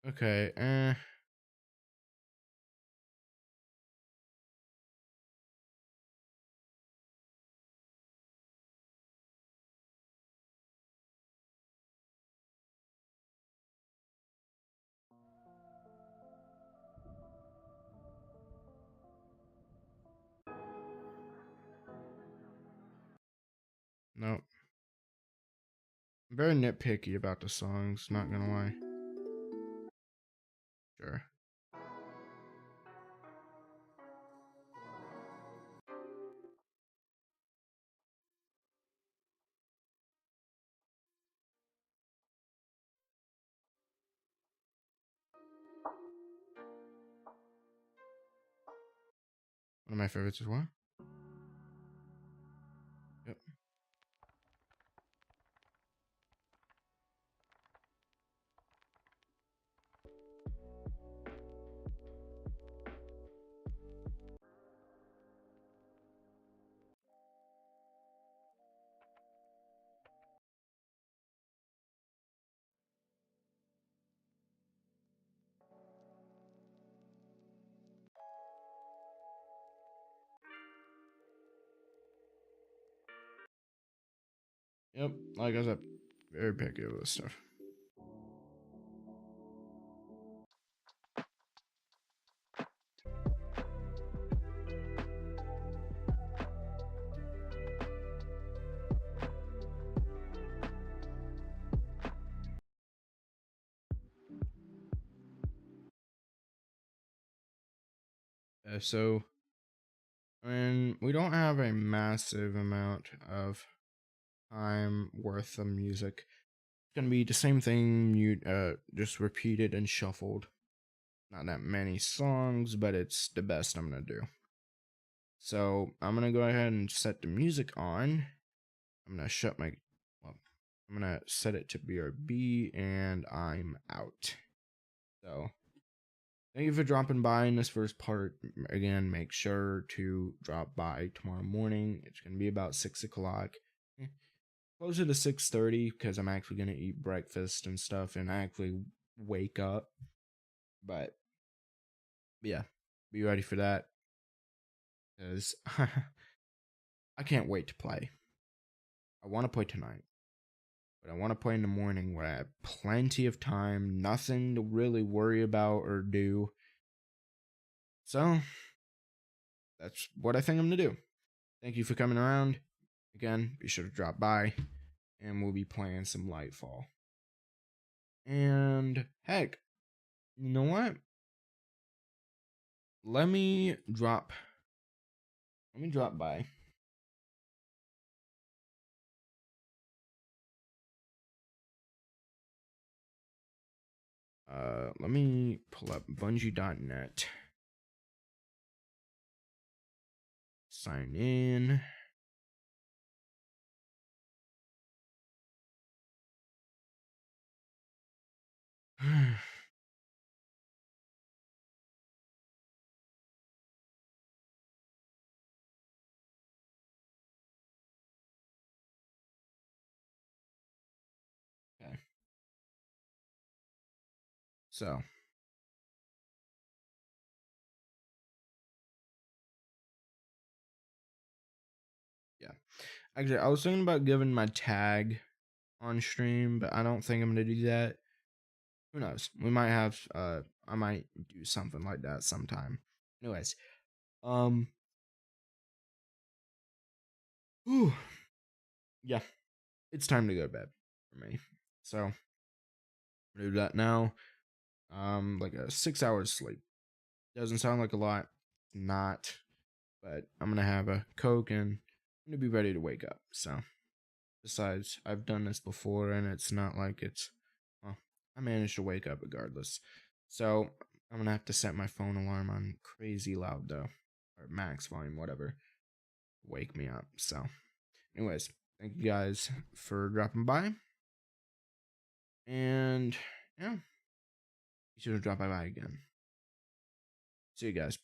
Okay, nope. I'm very nitpicky about the songs, not gonna lie. Sure. One of my favorites as well. Yep. Yep, like I said, very picky with this stuff. So, I mean, we don't have a massive amount of time worth of music. It's gonna be the same thing, you just repeated and shuffled. Not that many songs, but it's the best I'm gonna do. So I'm gonna go ahead and set the music on. I'm gonna shut my, well, I'm gonna set it to BRB and I'm out. So thank you for dropping by in this first part. Again, make sure to drop by tomorrow morning. It's gonna be about 6 o'clock. Closer to 6:30 because I'm actually gonna eat breakfast and stuff and actually wake up. But yeah, be ready for that. Because I can't wait to play. I want to play tonight. But I want to play in the morning where I have plenty of time, nothing to really worry about or do. So, that's what I think I'm going to do. Thank you for coming around. Again, be sure to drop by, and we'll be playing some Lightfall. And, heck, you know what? Let me drop by. Let me pull up Bungie.net. Sign in. Okay. So. Yeah. Actually, I was thinking about giving my tag on stream, but I don't think I'm going to do that. Who knows? We might have, I might do something like that sometime. Anyways, whew, yeah, it's time to go to bed for me. So I'm gonna do that now. Like a 6 hours sleep. Doesn't sound like a lot, not, but I'm gonna have a Coke and I'm gonna be ready to wake up. So besides, I've done this before and it's not like it's, well, I managed to wake up regardless. So I'm gonna have to set my phone alarm on crazy loud though, or max volume, whatever, wake me up. So anyways, thank you guys for dropping by. And yeah, you should drop by again. See you guys.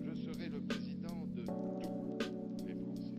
Je serai le président de tous les Français.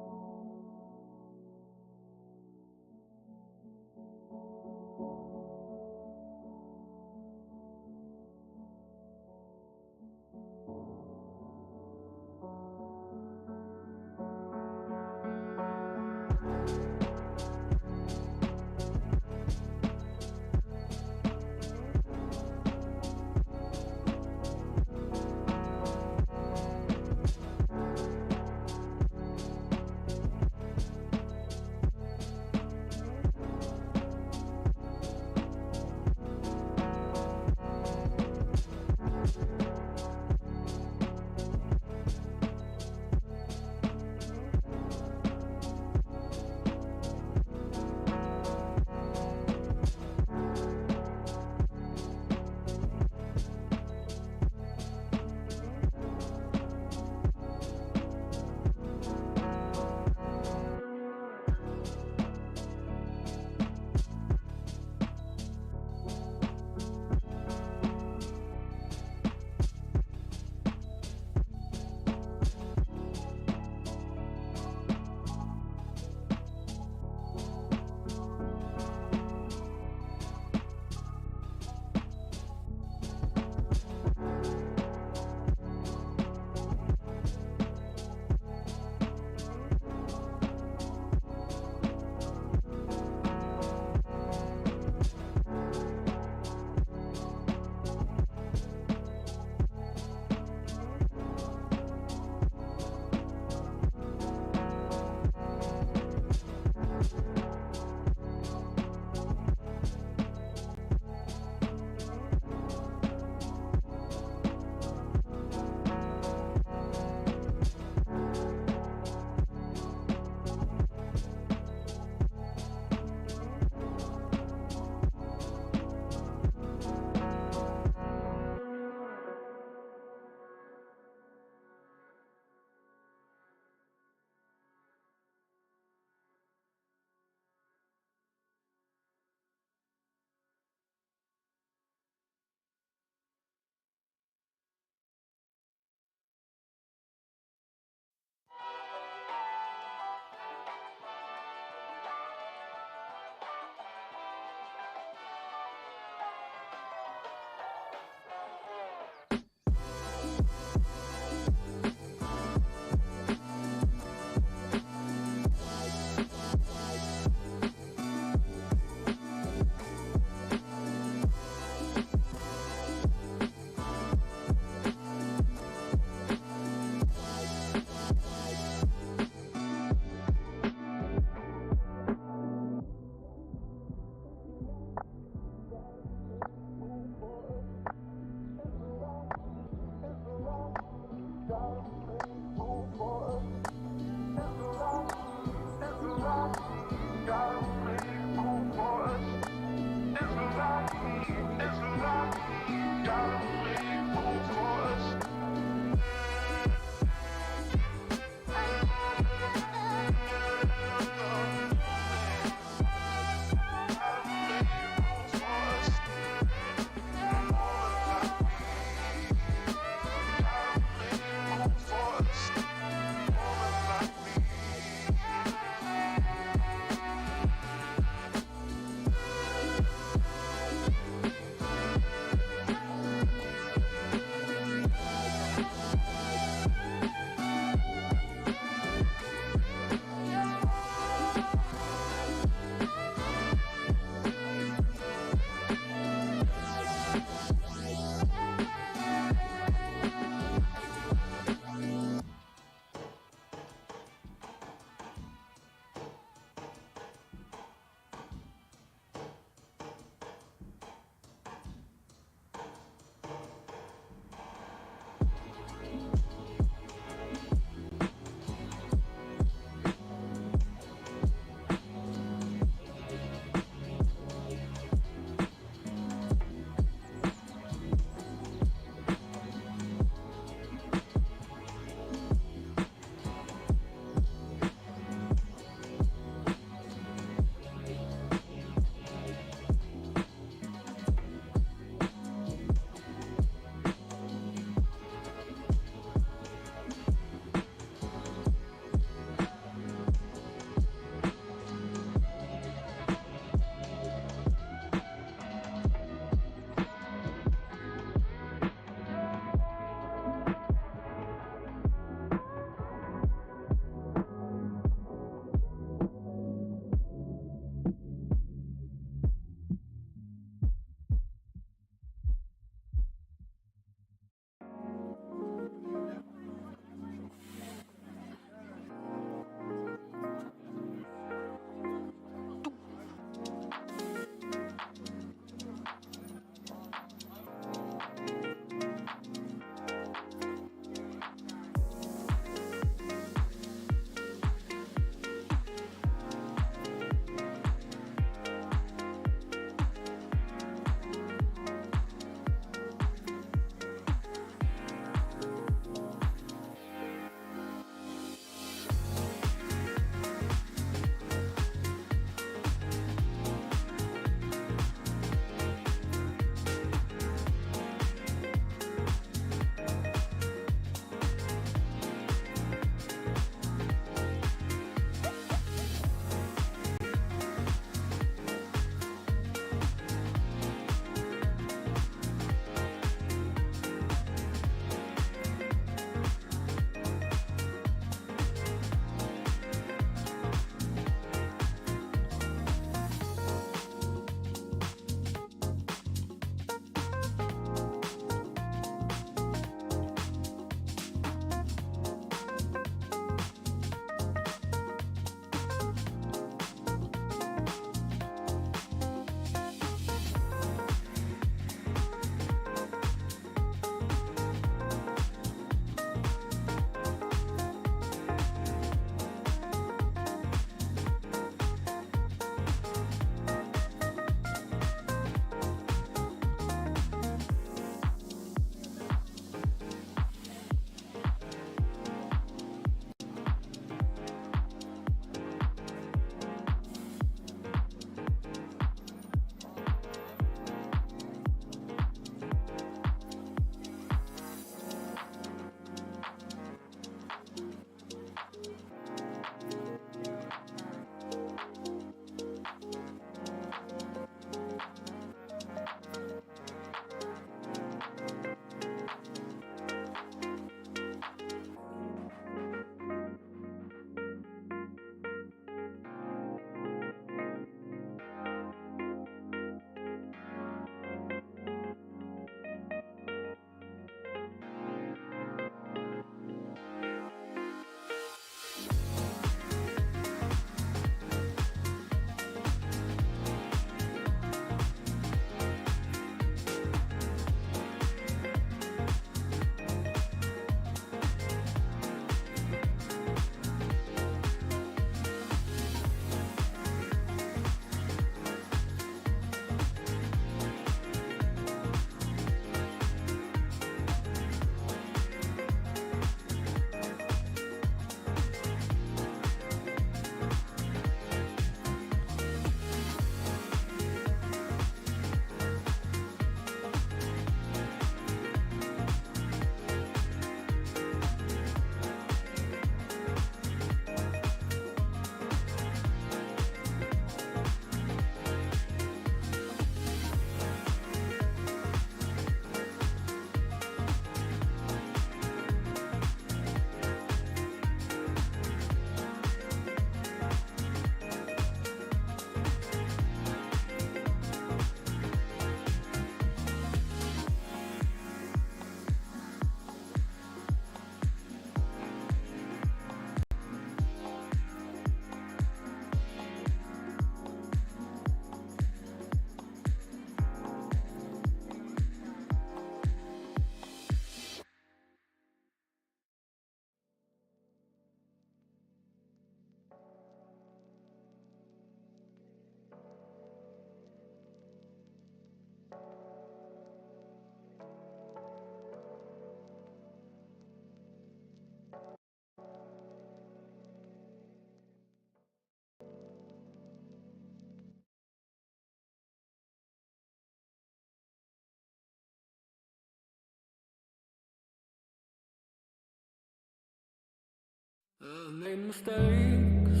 made mistakes.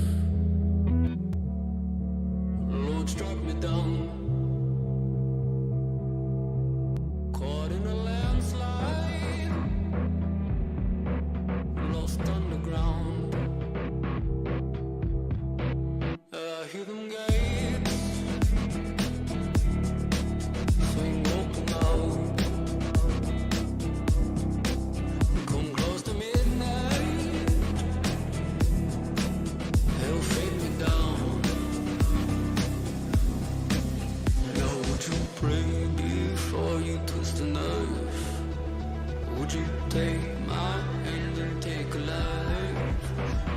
Lord struck me down. Caught in a landslide. Lost underground. I hear them gates swing open out. Come close to midnight. Hell fade me down. Now would you pray before you twist a knife? Would you take my hand and take a life?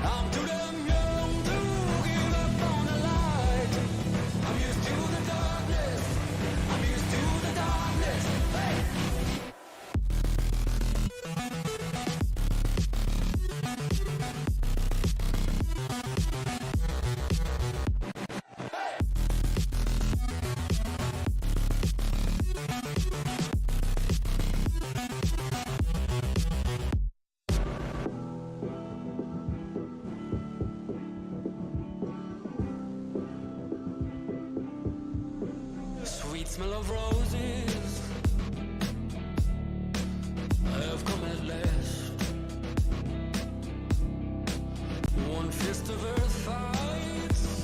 I'm too damn young to give up on the light. I'm used to the darkness. I'm used to the darkness. Hey! Sweet smell of roses. I have come at last. One fist of earth fights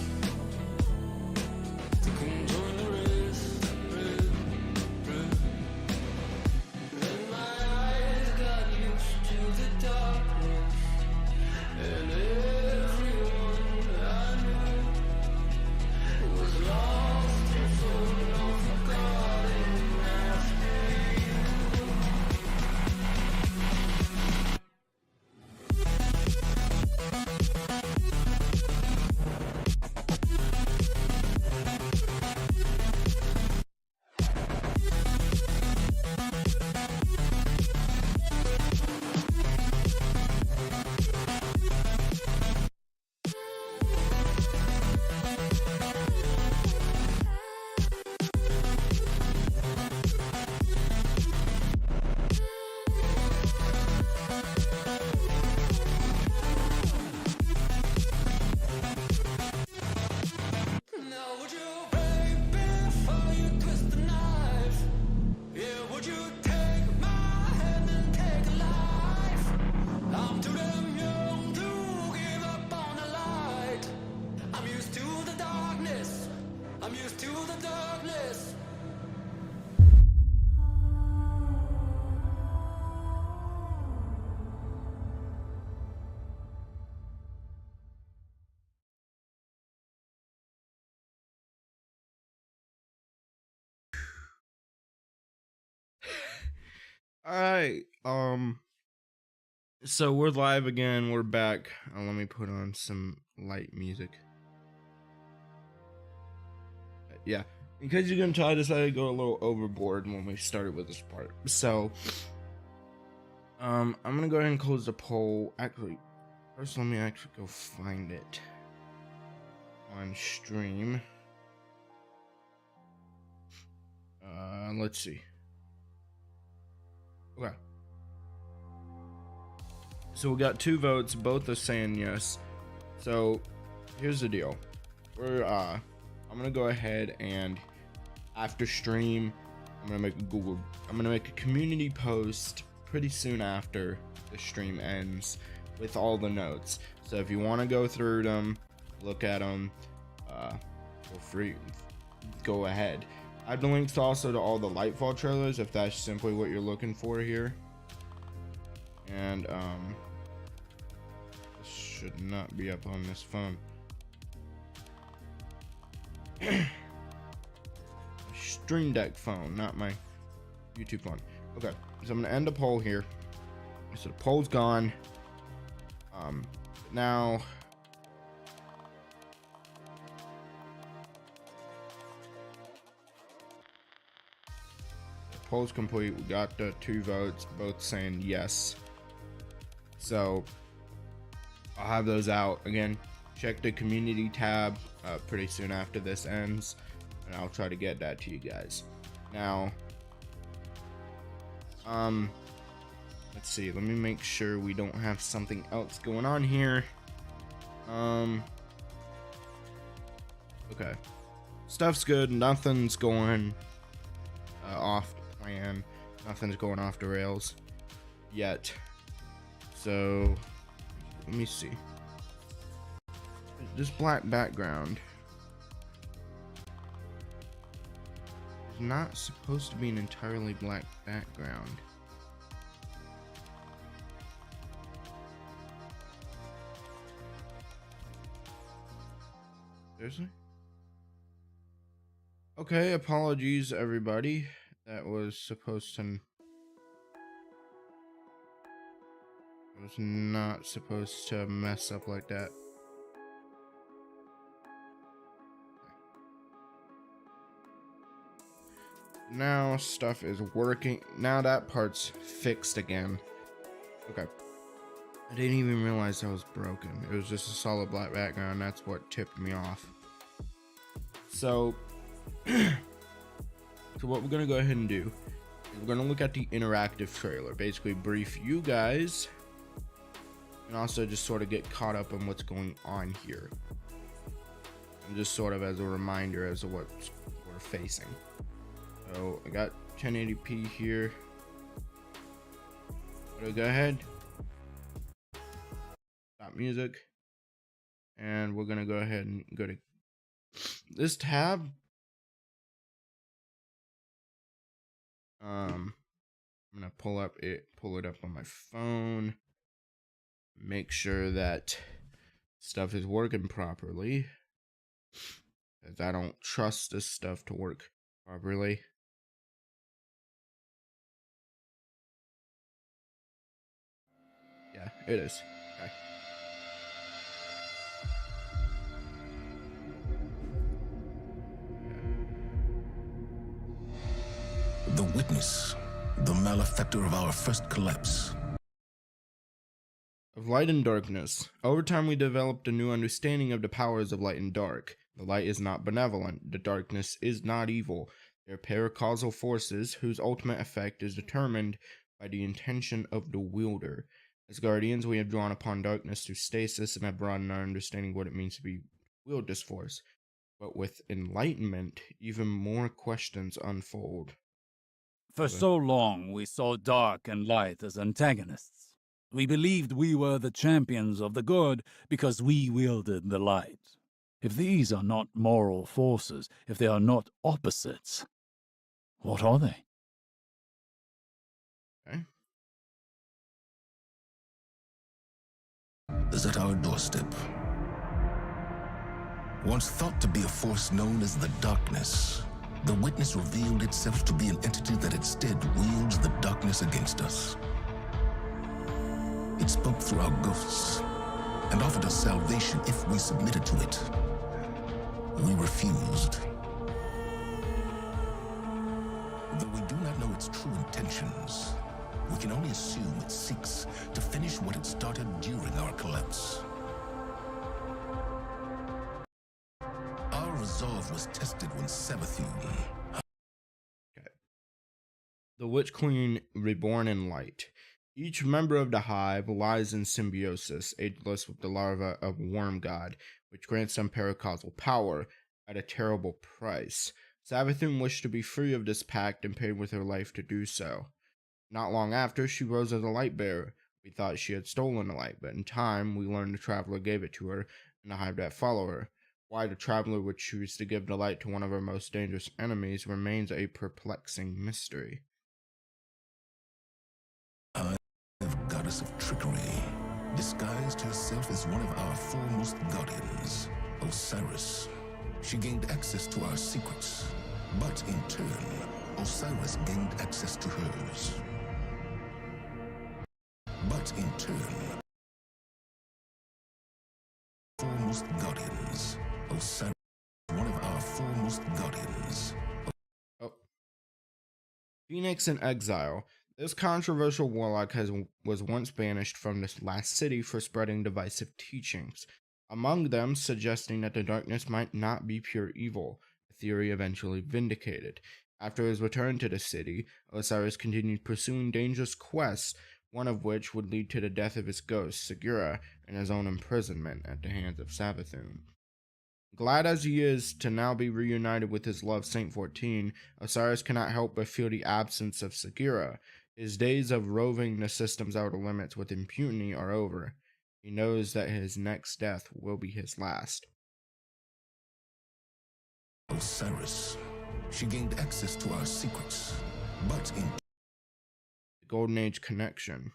to conjoin the rest. Then my eyes got used to the darkness, and everyone I knew was lost and so long forgotten after you. Now would you pray before you twist the knife? Yeah, would you take my hand and take a life? I'm too damn young to give up on the light. I'm used to the darkness. I'm used to the darkness. All right. So we're live again. We're back. Let me put on some light music. Yeah, in case you can tell, I decided to go a little overboard when we started with this part. So, I'm gonna go ahead and close the poll. Actually, first let me actually go find it on stream. Let's see. Okay. So we got 2 votes, both are saying yes. So here's the deal. I'm gonna go ahead and after stream, I'm gonna make a community post pretty soon after the stream ends with all the notes. So if you want to go through them, look at them, feel free, go ahead. I have the links also to all the Lightfall trailers if that's simply what you're looking for here. And this should not be up on this phone. Stream Deck phone, not my YouTube phone. Okay, so I'm gonna end the poll here. So the poll's gone. Now the poll's complete. We got the 2 votes, both saying yes. So I'll have those out again. Check the community tab pretty soon after this ends, and I'll try to get that to you guys. Now, let's see. Let me make sure we don't have something else going on here. Okay. Stuff's good. Nothing's going off plan. Nothing's going off the rails yet. So, let me see. This black background is not supposed to be an entirely black background. Seriously? Okay, apologies everybody. That was supposed to... It was not supposed to mess up like that. Now stuff is working. Now that part's fixed again. Okay. I didn't even realize that was broken. It was just a solid black background. That's what tipped me off. So, what we're going to go ahead and do is we're going to look at the interactive trailer. Basically brief you guys. And also just sort of get caught up on what's going on here. And just sort of as a reminder as to what we're facing. So I got 1080p here. So go ahead. Stop music. And we're gonna go ahead and go to this tab. I'm gonna pull it up on my phone. Make sure that stuff is working properly. Because I don't trust this stuff to work properly. Yeah, it is. Okay. The witness, the malefactor of our first collapse. Of light and darkness. Over time we developed a new understanding of the powers of light and dark. The light is not benevolent. The darkness is not evil. They are paracausal forces whose ultimate effect is determined by the intention of the wielder. As guardians, we have drawn upon darkness through stasis and have broadened our understanding of what it means to wield this force. But with enlightenment, even more questions unfold. For so long, we saw dark and light as antagonists. We believed we were the champions of the good because we wielded the light. If these are not moral forces, if they are not opposites, what are they? Okay. Is at our doorstep. Once thought to be a force known as the darkness, the witness revealed itself to be an entity that instead wields the darkness against us. It spoke through our ghosts and offered us salvation if we submitted to it. We refused. Though we do not know its true intentions, we can only assume it seeks to finish what it started during our collapse. Our resolve was tested when Savathun... Okay. The Witch Queen reborn in light. Each member of the hive lies in symbiosis, ageless with the larva of Worm God, which grants them paracausal power at a terrible price. Savathun wished to be free of this pact and paid with her life to do so. Not long after, she rose as a light bearer. We thought she had stolen the light, but in time, we learned the Traveler gave it to her, and the hive that follow her. Why the Traveler would choose to give the light to one of her most dangerous enemies remains a perplexing mystery. Goddess of trickery, disguised herself as one of our foremost guardians, Osiris. She gained access to our secrets, but in turn, Osiris gained access to hers. But in turn, foremost guardians, Osiris, one of our foremost guardians. Oh. Phoenix in exile. This controversial warlock was once banished from this last city for spreading divisive teachings, among them suggesting that the darkness might not be pure evil, a theory eventually vindicated. After his return to the city, Osiris continued pursuing dangerous quests, one of which would lead to the death of his ghost, Segura, and his own imprisonment at the hands of Savathun. Glad as he is to now be reunited with his love Saint 14, Osiris cannot help but feel the absence of Sagira. His days of roving the system's outer limits with impunity are over. He knows that his next death will be his last. Osiris. She gained access to our secrets, but in The Golden Age connection.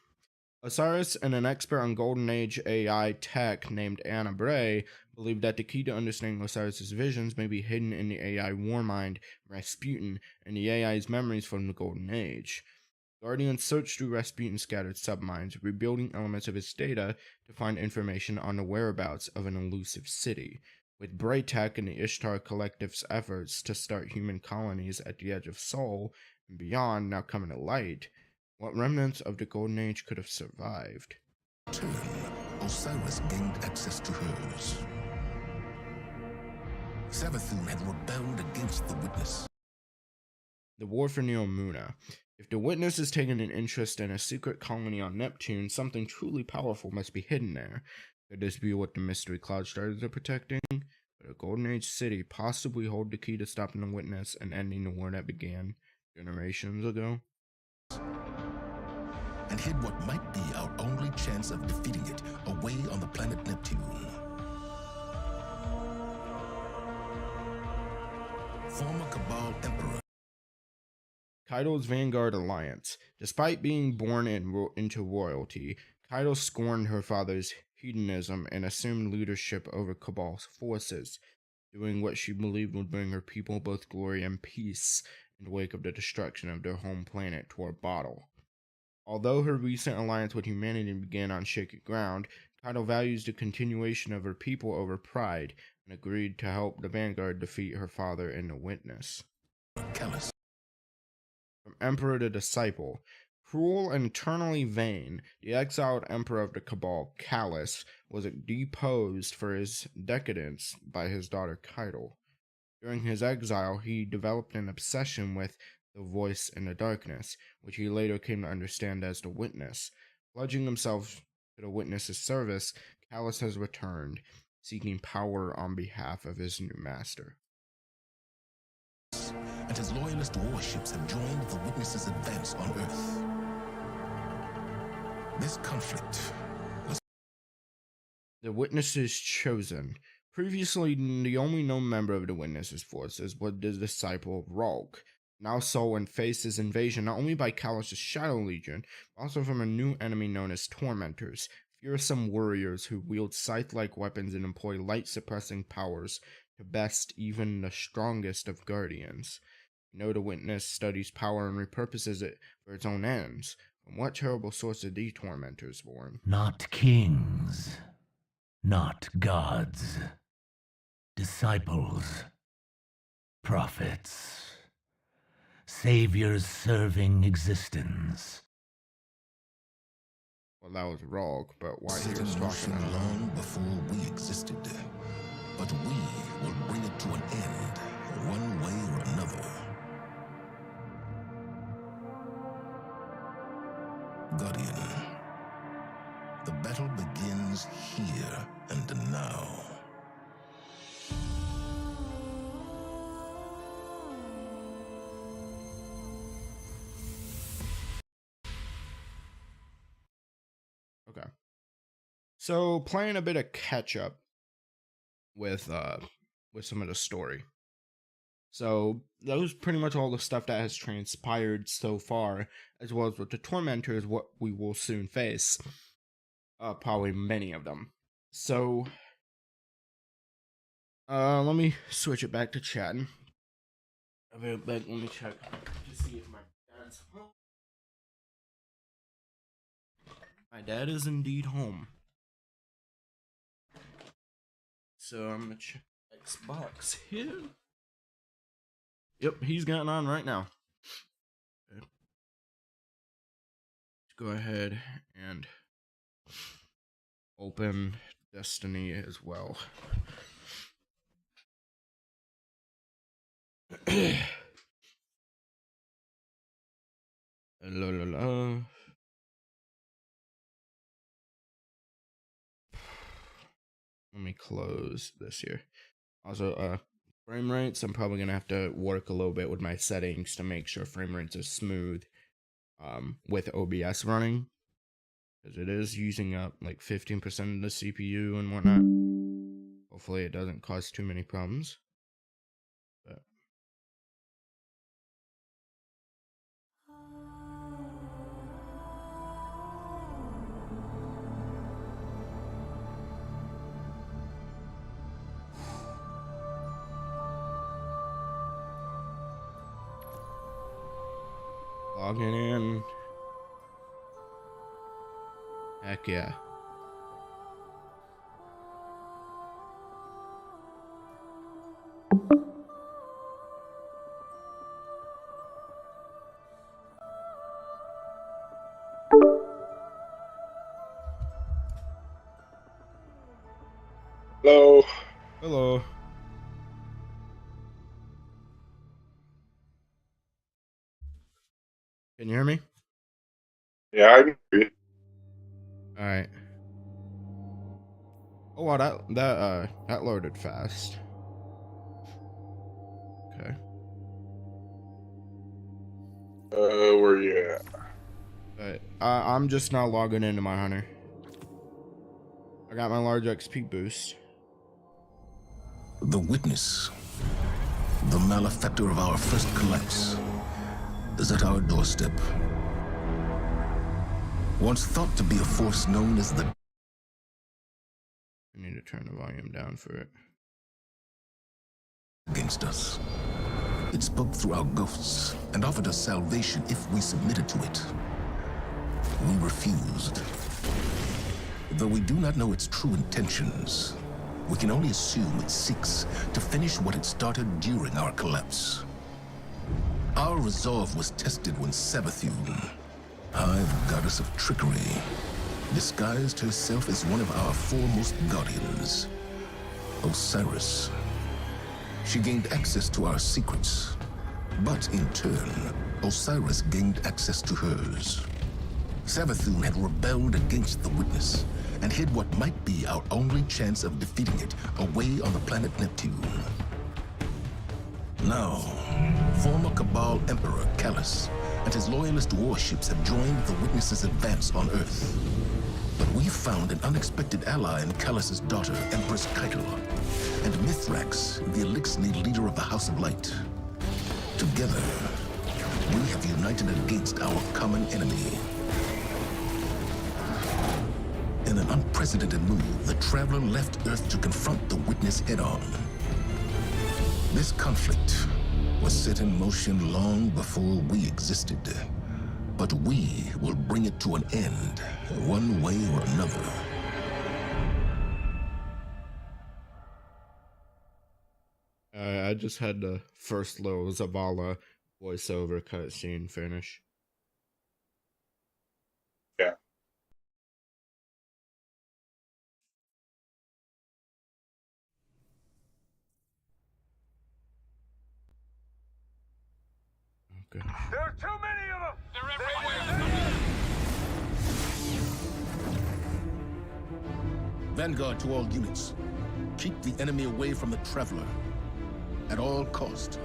Osiris and an expert on Golden Age AI tech named Anna Bray believe that the key to understanding Osiris's visions may be hidden in the AI warmind Rasputin and the AI's memories from the Golden Age. Guardians search through Rasputin's scattered subminds, rebuilding elements of his data to find information on the whereabouts of an elusive city. With Braytech and the Ishtar Collective's efforts to start human colonies at the edge of Sol and beyond now coming to light, what remnants of the Golden Age could have survived? turn, Osiris gained access to hers. Savathun had rebelled against the Witness. The War for Neomuna. If the Witness is taking an interest in a secret colony on Neptune, something truly powerful must be hidden there. Could this be what the Mystery Cloud Stars are protecting? Could a Golden Age city possibly hold the key to stopping the Witness and ending the war that began generations ago? And hid what might be our only chance of defeating it away on the planet Neptune. Former Cabal Emperor. Kaido's Vanguard Alliance. Despite being born into royalty, Kaido scorned her father's hedonism and assumed leadership over Cabal's forces, doing what she believed would bring her people both glory and peace in the wake of the destruction of their home planet Tor Bottle. Although her recent alliance with humanity began on shaky ground, Kaido values the continuation of her people over pride and agreed to help the Vanguard defeat her father and the Witness. Callus. From Emperor to Disciple. Cruel and eternally vain, the exiled emperor of the Cabal, Callus, was deposed for his decadence by his daughter Kaido. During his exile, he developed an obsession with the voice in the darkness, which he later came to understand as the Witness. Pledging himself to the Witness's service, Callus has returned, seeking power on behalf of his new master. And his loyalist warships have joined the Witness's advance on Earth. This conflict was the Witness's chosen. Previously, the only known member of the Witness's forces was the disciple of Ralk. Now Sol faces invasion not only by Callus' Shadow Legion, but also from a new enemy known as Tormentors, fearsome warriors who wield scythe-like weapons and employ light-suppressing powers to best even the strongest of Guardians. The Witness studies power and repurposes it for its own ends. From what terrible source are these Tormentors born? Not kings, not gods, disciples, prophets, saviors serving existence. Well, that was Rog, but why he set was in talking motion about long before we existed. But we will bring it to an end, one way or another. Guardian, the battle begins here and now. Okay. So playing a bit of catch up with some of the story. So that was pretty much all the stuff that has transpired so far, as well as with the Tormentors, what we will soon face. Probably many of them. So let me switch it back to chatting. I'll be back. Let me check to see if my dad's home. My dad is indeed home. So I'm gonna check Xbox here. Yep, he's getting on right now. Okay. Let's go ahead and open Destiny as well. La la la. Let me close this here. Also, frame rates, I'm probably gonna have to work a little bit with my settings to make sure frame rates are smooth with OBS running, because it is using up like 15% of the CPU and whatnot. Hopefully it doesn't cause too many problems. But logging in. Heck yeah. Hello. Hello. Can you hear me? Yeah, I can hear you. All right. Oh wow, that loaded fast. Okay. Where you at? But I'm just now logging into my hunter. I got my large XP boost. The witness, the malefactor of our first collapse, is at our doorstep. Once thought to be a force known as the... I need to turn the volume down for it. Against us. It spoke through our ghosts and offered us salvation if we submitted to it. We refused. Though we do not know its true intentions, we can only assume it seeks to finish what it started during our collapse. Our resolve was tested when Savathun, Hive goddess of trickery, disguised herself as one of our foremost guardians, Osiris. She gained access to our secrets, but in turn, Osiris gained access to hers. Savathun had rebelled against the Witness and hid what might be our only chance of defeating it away on the planet Neptune. Now, former Cabal Emperor Callus and his loyalist warships have joined the Witness's advance on Earth. But we found an unexpected ally in Callus's daughter, Empress Keitel, and Mithrax, the Elixni leader of the House of Light. Together, we have united against our common enemy. In an unprecedented move, the Traveler left Earth to confront the Witness head-on. This conflict was set in motion long before we existed, but we will bring it to an end, one way or another. I just had the first little Zavala voiceover cutscene finish. Yeah. Okay. There are too many of them! They're everywhere! Vanguard to all units. Keep the enemy away from the Traveler. At all cost.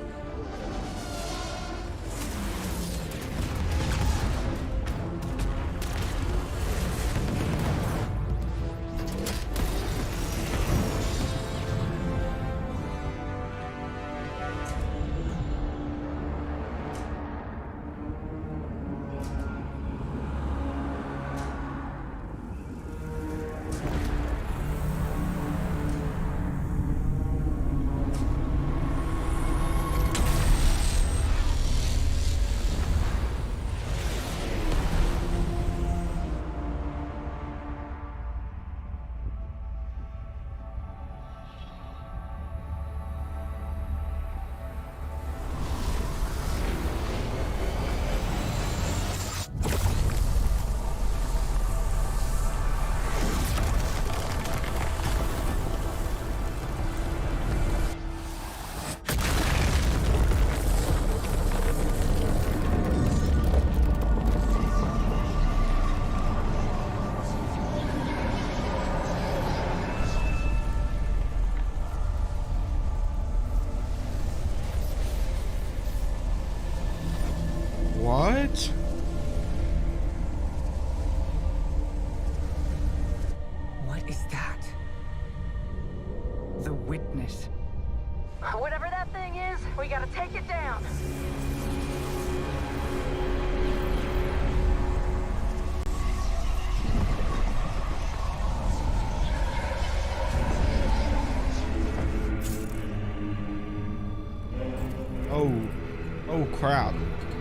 Whatever that thing is, we gotta take it down. Oh crap.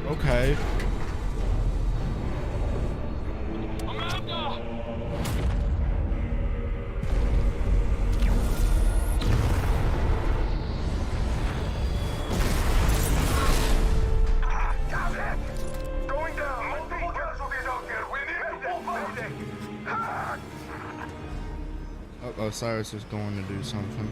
Okay. Going down. Multiple casualties out there. We need to full mayday. Osiris is going to do something.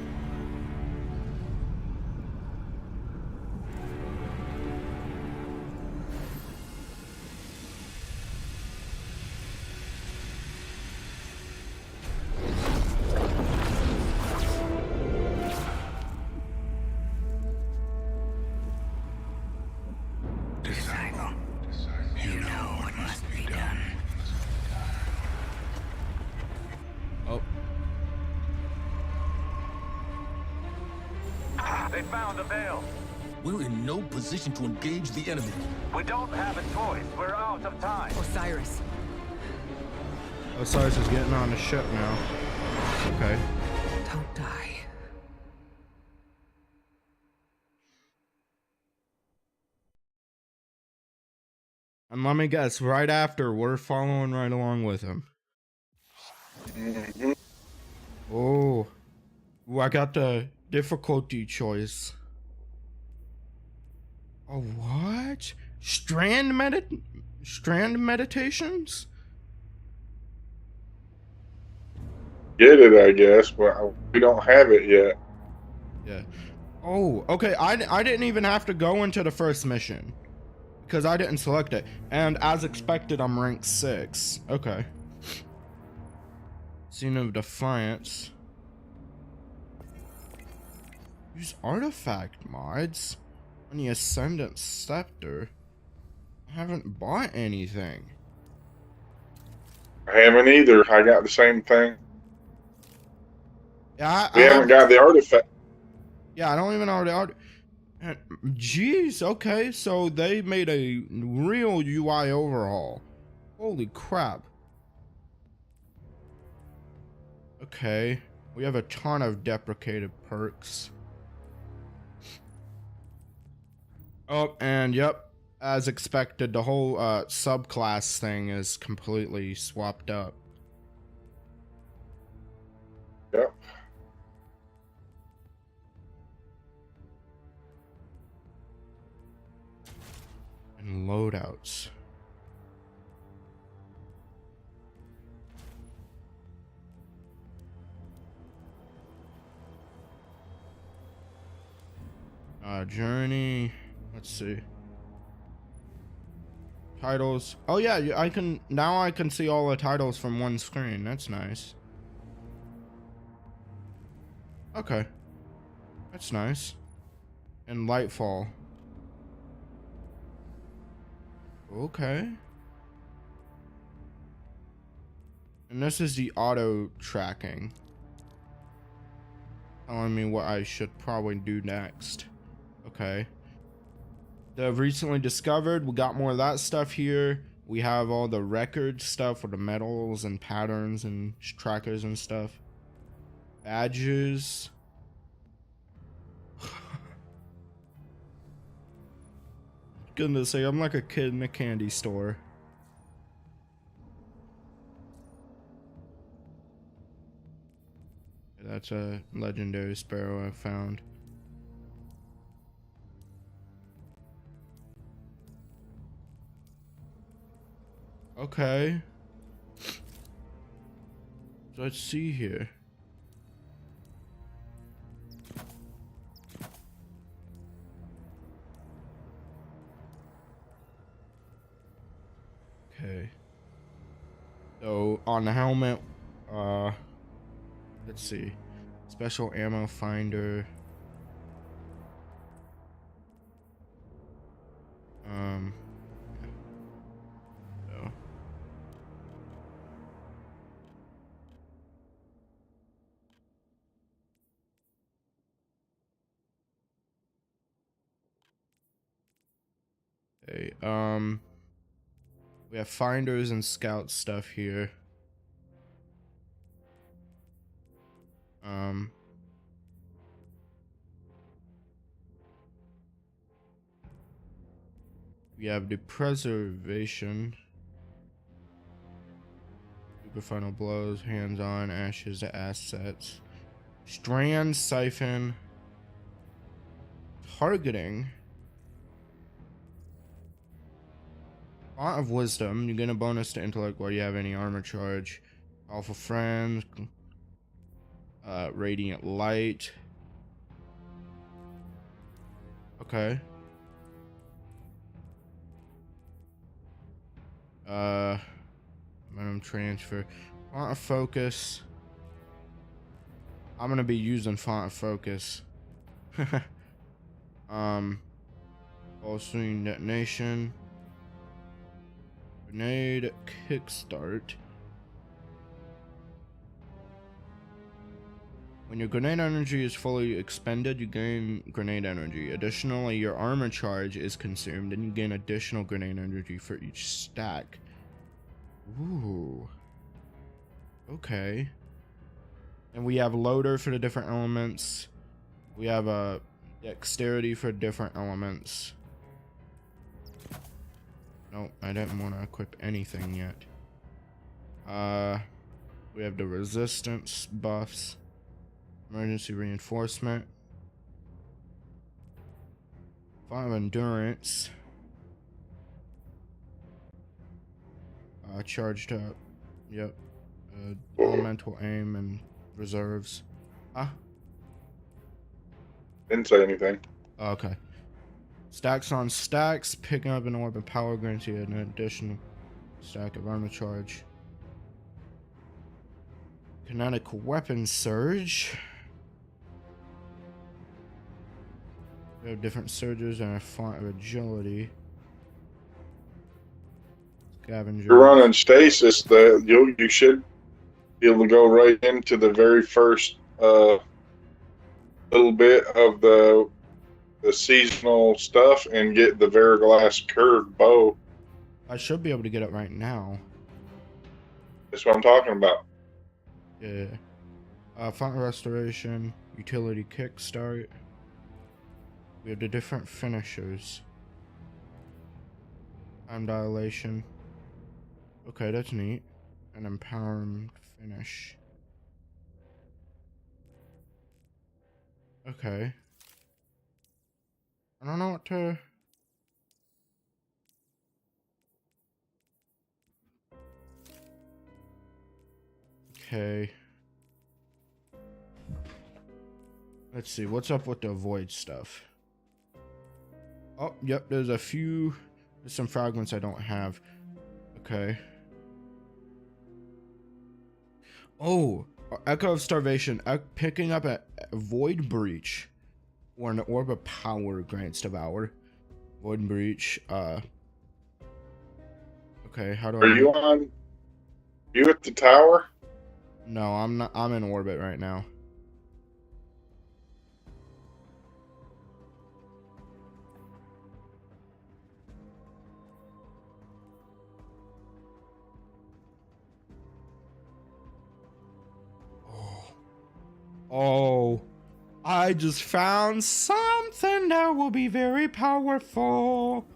Disciple, you know what must be done. Oh. They found the veil. We're in no position to engage the enemy. We don't have a choice. We're out of time. Osiris. Osiris is getting on the ship now. Okay. Don't die. And let me guess, right after, we're following right along with him. Oh. Ooh, I got the difficulty choice. Oh, what? Strand meditations? Get it, I guess, but we don't have it yet. Yeah. Oh, okay. I didn't even have to go into the first mission because I didn't select it. And as expected, I'm rank 6. Okay. Scene of Defiance. Use artifact mods on the Ascendant Scepter. I haven't bought anything. I haven't either. I got the same thing. Yeah, We haven't got the artifact. Yeah, I don't even know the art. Jeez, okay, so they made a real UI overhaul. Holy crap. Okay, we have a ton of deprecated perks. Oh, and yep, as expected, the whole subclass thing is completely swapped up. Yep. And loadouts. Journey. Let's see. Titles. Oh yeah, I can now. I can see all the titles from one screen. That's nice. Okay, that's nice. And Lightfall. Okay. And this is the auto tracking, telling me what I should probably do next. Okay. The recently discovered, we got more of that stuff here. We have all the record stuff with the medals and patterns and trackers and stuff. Badges. Goodness sake, I'm like a kid in a candy store. That's a legendary sparrow I found. Okay. So let's see here. Okay. So on the helmet, let's see. Special ammo finder. So. We have finders and scout stuff here. We have the preservation. Super final blows, hands-on, ashes to assets. Strand, siphon. Targeting. Font of Wisdom. You get a bonus to intellect while you have any armor charge. Alpha Friend. Radiant Light. Okay. Minimum transfer. Font of Focus. I'm gonna be using Font of Focus. All swing detonation. Grenade kickstart. When your grenade energy is fully expended, you gain grenade energy. Additionally, your armor charge is consumed and you gain additional grenade energy for each stack. Ooh. Okay. And we have loader for the different elements. We have a dexterity for different elements. Nope, I didn't want to equip anything yet. We have the resistance buffs. Emergency reinforcement. 5 endurance. Charged up. Yep. Elemental aim and reserves. Didn't say anything. Okay. Stacks on stacks. Picking up an orb of power grants you an additional stack of armor charge. Kinetic weapon surge. We have different surges and a font of agility. Scavenger. You're running stasis. You should be able to go right into the very first little bit of the seasonal stuff and get the Veriglass curved bow. I should be able to get it right now. That's what I'm talking about. Yeah. Font restoration, utility kickstart. We have the different finishers. Time dilation. Okay, that's neat. An empowering finish. Okay. I don't know what to... Okay. Let's see, what's up with the void stuff? Oh, yep, there's some fragments I don't have. Okay. Oh, Echo of Starvation. Picking up a Void Breach or an Orb of Power grants Devour. Void Breach. Okay, how do I... Are you on... You at the tower? No, I'm not. I'm in orbit right now. Oh, I just found something that will be very powerful.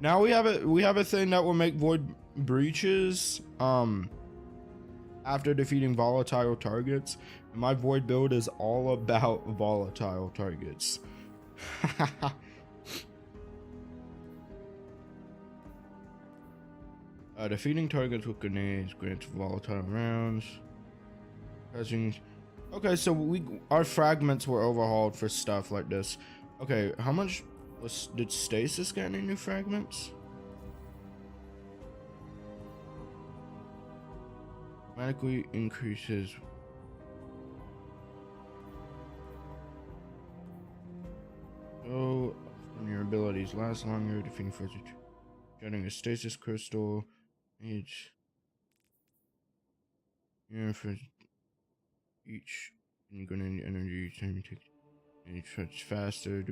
Now we have a thing that will make void breaches after defeating volatile targets. My void build is all about volatile targets. Defeating targets with grenades grants volatile rounds. Okay, so our fragments were overhauled for stuff like this. Okay, how much did stasis get any new fragments? Automatically increases. So from your abilities last longer, defeating forces, getting a stasis crystal. Each. each grenade energy time take any touch faster.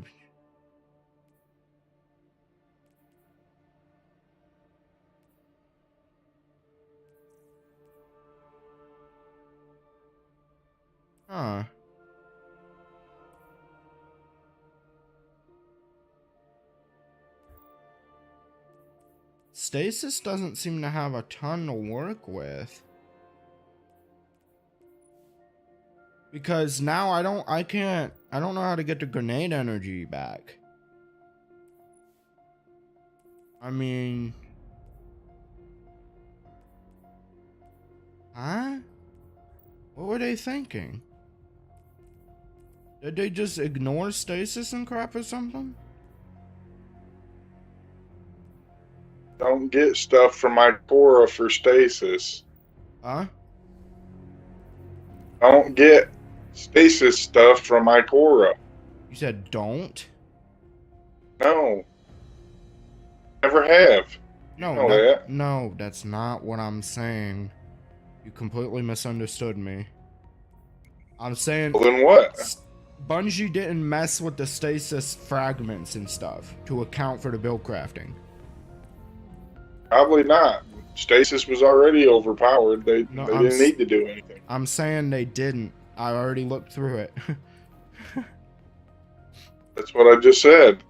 Huh. Stasis doesn't seem to have a ton to work with. Because now I don't know how to get the grenade energy back. I mean, huh? What were they thinking? Did they just ignore stasis and crap or something? Don't get stuff from my Cora for stasis. Huh? Don't get stasis stuff from my Cora. You said don't? No. Never have. No, You know that. no, that's not what I'm saying. You completely misunderstood me. I'm saying... Well, then what? Bungie didn't mess with the stasis fragments and stuff to account for the build crafting. Probably not. Stasis was already overpowered. They didn't need to do anything. I'm saying they didn't. I already looked through it. That's what I just said.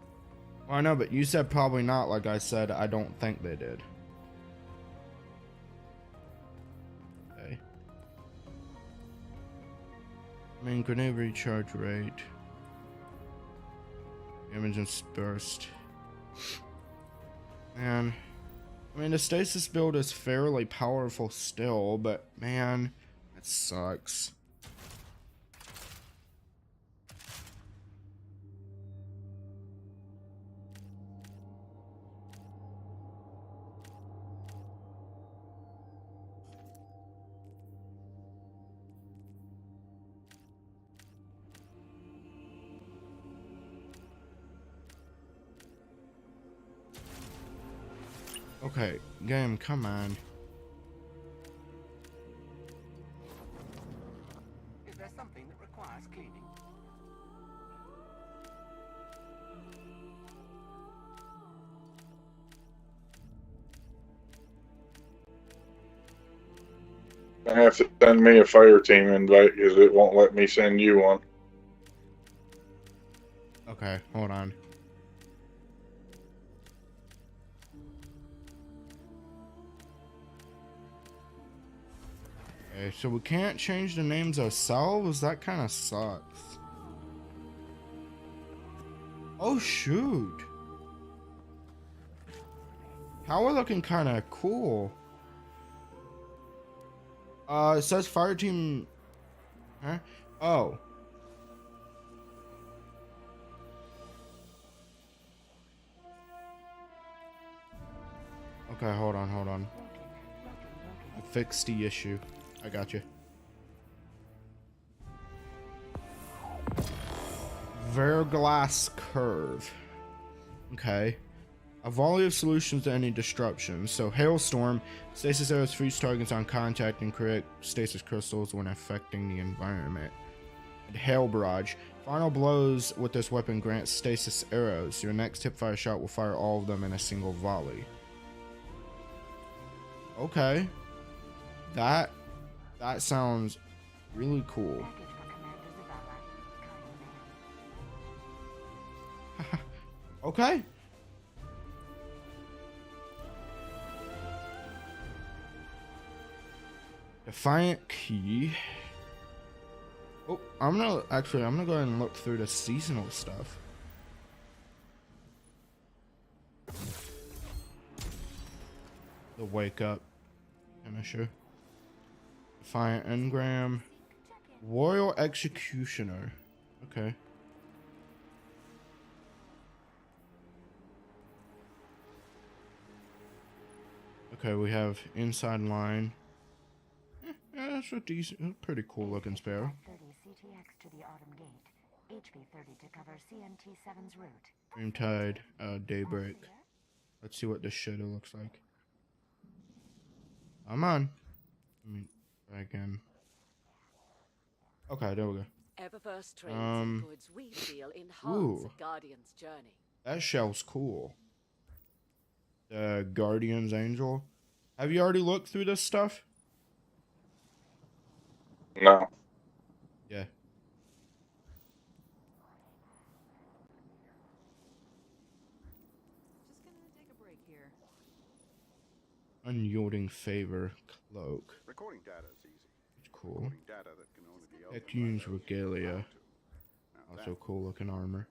Well, I know, but you said probably not. Like I said, I don't think they did. Okay. I mean, grenade recharge rate. Damage and burst. Man. I mean, the stasis build is fairly powerful still, but man, that sucks. Okay, game, come on. Is there something that requires cleaning? I have to send me a fire team invite because it won't let me send you one. Okay, hold on. Okay, so we can't change the names ourselves? That kind of sucks. Oh, shoot. How we're looking kind of cool. It says fire team... Huh? Oh. Okay, hold on. I fixed the issue. I got you. Verglass curve. Okay. A volley of solutions to any disruption. So hailstorm, stasis arrows freeze targets on contact and create stasis crystals when affecting the environment. And hail barrage. Final blows with this weapon grant stasis arrows. Your next hipfire shot will fire all of them in a single volley. Okay. That sounds really cool. Okay. Defiant key. Oh, I'm gonna go ahead and look through the seasonal stuff. The wake up finisher. Defiant engram. Royal executioner. Okay. Okay, we have inside line. Yeah, that's a decent, pretty cool looking sparrow. 30 CTX to the Autumn Gate. HP 30 to cover CMT7's route. Dreamtide, Daybreak. Let's see what this shadow looks like. Come on. Let me try again. Okay, there we go. Eververse trades in goods we feel enhance a Guardian's journey. That shell's cool. The Guardian's Angel. Have you already looked through this stuff? No. Yeah. Just gonna take a break here. Unyielding Favor Cloak. Recording data is easy. It's cool. Recording data that can only be opened Ecune's by those Regalia. allowed to. Also cool looking armor.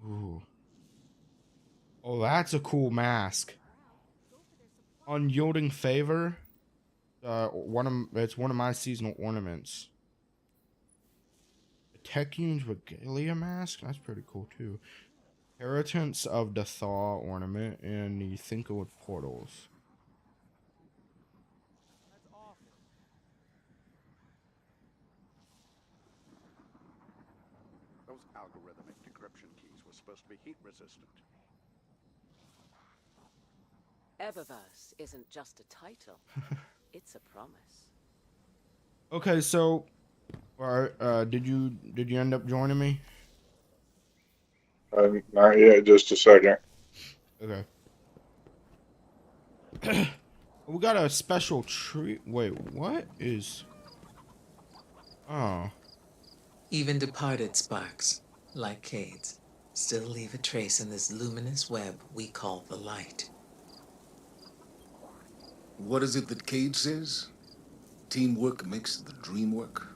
Ooh. Oh, that's a cool mask. Unyielding Favor. It's one of my seasonal ornaments. Techuan's Regalia mask. That's pretty cool too. Inheritance of the Thaw ornament and the Thinker with Portals. Those algorithmic decryption keys were supposed to be heat resistant. Eververse isn't just a title. It's a promise. Okay, so did you end up joining me? Not yet, just a second. Okay. We got a special treat. Wait, what is... Oh. Even departed sparks, like Cade's, still leave a trace in this luminous web we call the light. What is it that Cade says? Teamwork makes the dream work?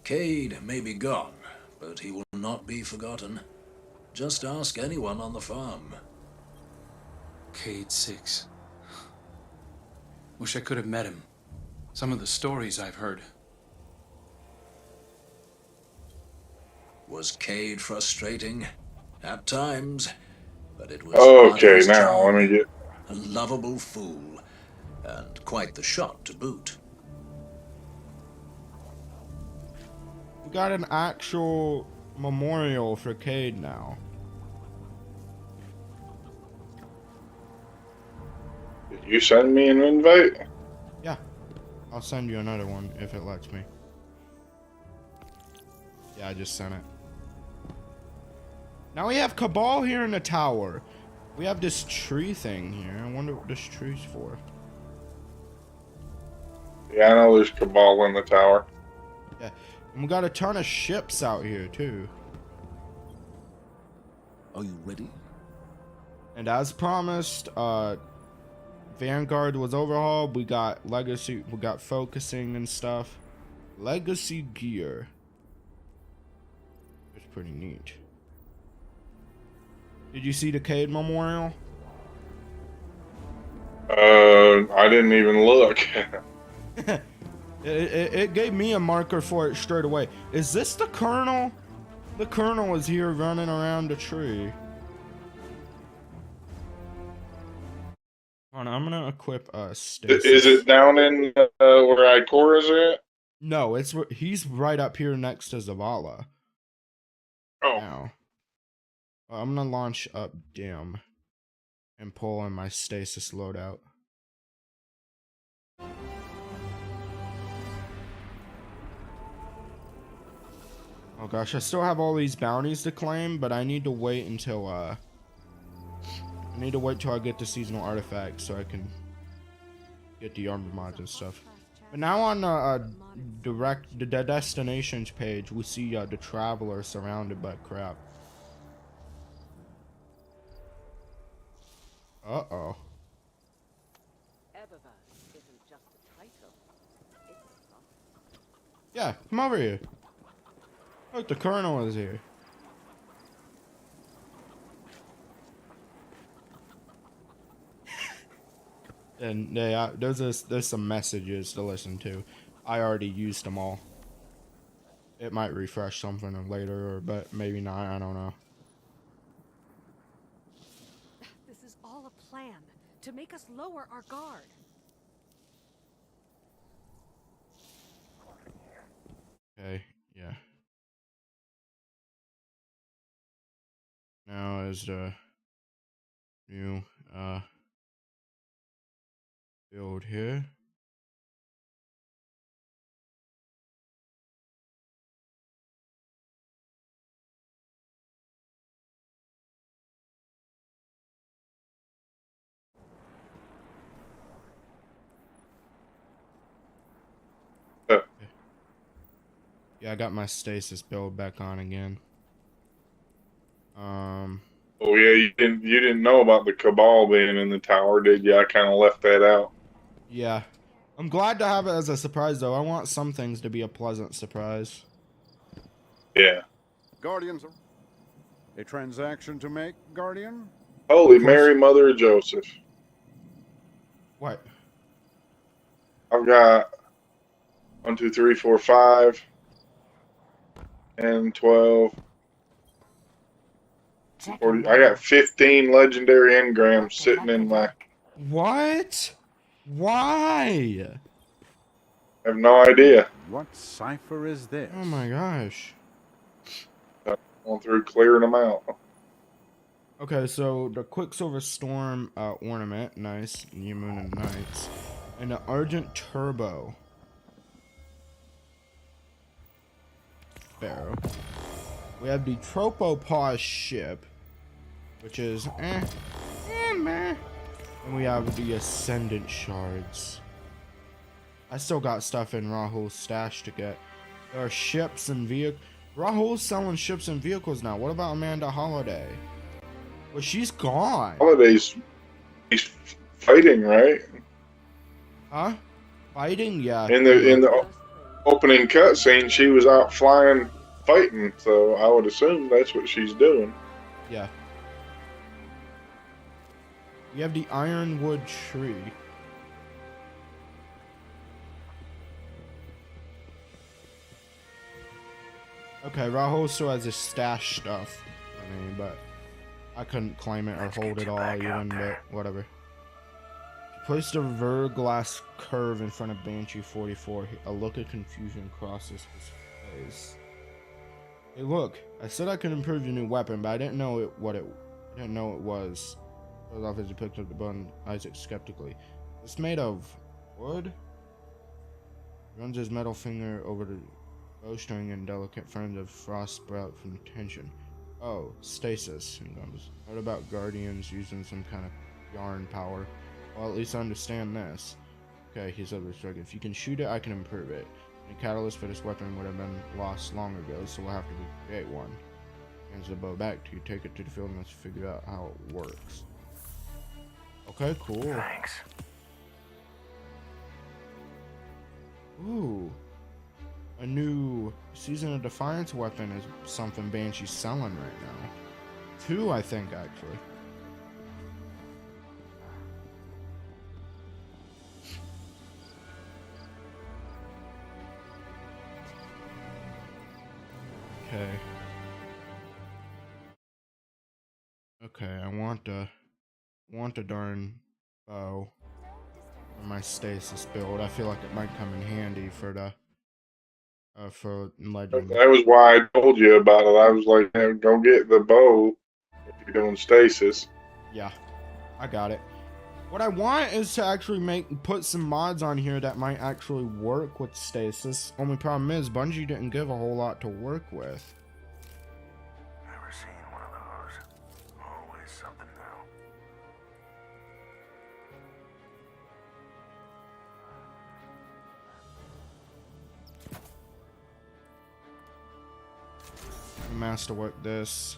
Cade may be gone, but he will not be forgotten. Just ask anyone on the farm. Cade 6. Wish I could have met him. Some of the stories I've heard. Was Cade frustrating? At times, but it was Okay, now let me get... a lovable fool, and quite the shot to boot. We got an actual memorial for Cade now. Did you send me an invite? Yeah. I'll send you another one if it lets me. Yeah, I just sent it. Now we have Cabal here in the tower. We have this tree thing here. I wonder what this tree's for. Yeah, I know there's Cabal in the tower. Yeah. And we got a ton of ships out here too. Are you ready? And as promised, Vanguard was overhauled. We got Legacy, we got focusing and stuff. Legacy gear. It's pretty neat. Did you see the Cade Memorial? I didn't even look. It gave me a marker for it straight away. Is this the Colonel? The Colonel is here running around the tree. Hold on, I'm gonna equip Stasis. Is it down in where Ikora's at? No, he's right up here next to Zavala. Oh. Now. I'm gonna launch up Dim and pull in my Stasis loadout. Oh gosh, I still have all these bounties to claim, but I need to wait until I get the seasonal artifacts so I can get the armor mods and stuff. But now on the destinations page, we see the traveler surrounded by crap. Uh-oh. Eververse isn't just a title. It's a promise. Yeah, come over here. Look, the Colonel is here. And there's some messages to listen to. I already used them all. It might refresh something later, but maybe not. I don't know. This is all a plan to make us lower our guard. Okay, yeah. is the new build here. Yeah, I got my stasis build back on again. Oh yeah, you didn't know about the Cabal being in the tower, did you? I kind of left that out. Yeah. I'm glad to have it as a surprise, though. I want some things to be a pleasant surprise. Yeah. Guardians, a transaction to make, Guardian? Holy Mary, Mother of Joseph. What? I've got 1, 2, 3, 4, 5, and 12. 40. I got 15 legendary engrams sitting in my. What? Why? I have no idea. What cipher is this? Oh my gosh. Going through clearing them out. Okay, so the Quicksilver Storm ornament, nice. New Moon and Nights. And the Argent Turbo. Pharaoh. We have the Tropopause ship, which is meh. And we have the Ascendant Shards. I still got stuff in Rahul's stash to get. There are ships and vehicles. Rahul's selling ships and vehicles now. What about Amanda Holiday? Well, she's gone. Holiday's he's fighting, right? Huh? Fighting? Yeah. In the opening cutscene, she was out flying, fighting. So I would assume that's what she's doing. Yeah. We have the Ironwood Tree. Okay, Rahul still has his stash stuff. I mean, but I couldn't claim it or hold it all even, but whatever. Place the Verglass curve in front of Banshee 44. A look of confusion crosses his face. Hey, look! I said I could improve your new weapon, but I didn't know it was. Shows off as he picked up the button, Isaac skeptically. It's made of wood? Runs his metal finger over the bowstring and delicate friend of frost sprout from tension. Oh, stasis. He goes. What about guardians using some kind of yarn power? Well, at least I understand this. Okay, he's overstruck. If you can shoot it, I can improve it. The catalyst for this weapon would have been lost long ago, so we'll have to recreate one. Hands the bow back to you. Take it to the field and let's figure out how it works. Okay, cool. Thanks. Ooh. A new Season of Defiance weapon is something Banshee's selling right now. 2, I think, actually. Okay. Okay, I want a darn bow for my stasis build. I feel like it might come in handy for the for Legend. That was why I told you about it. I was like, hey, go get the bow if you're doing stasis. Yeah, I got it. What I want is to actually put some mods on here that might actually work with stasis. Only problem is Bungie didn't give a whole lot to work with. Never seen one of those. Always something new. Masterwork this.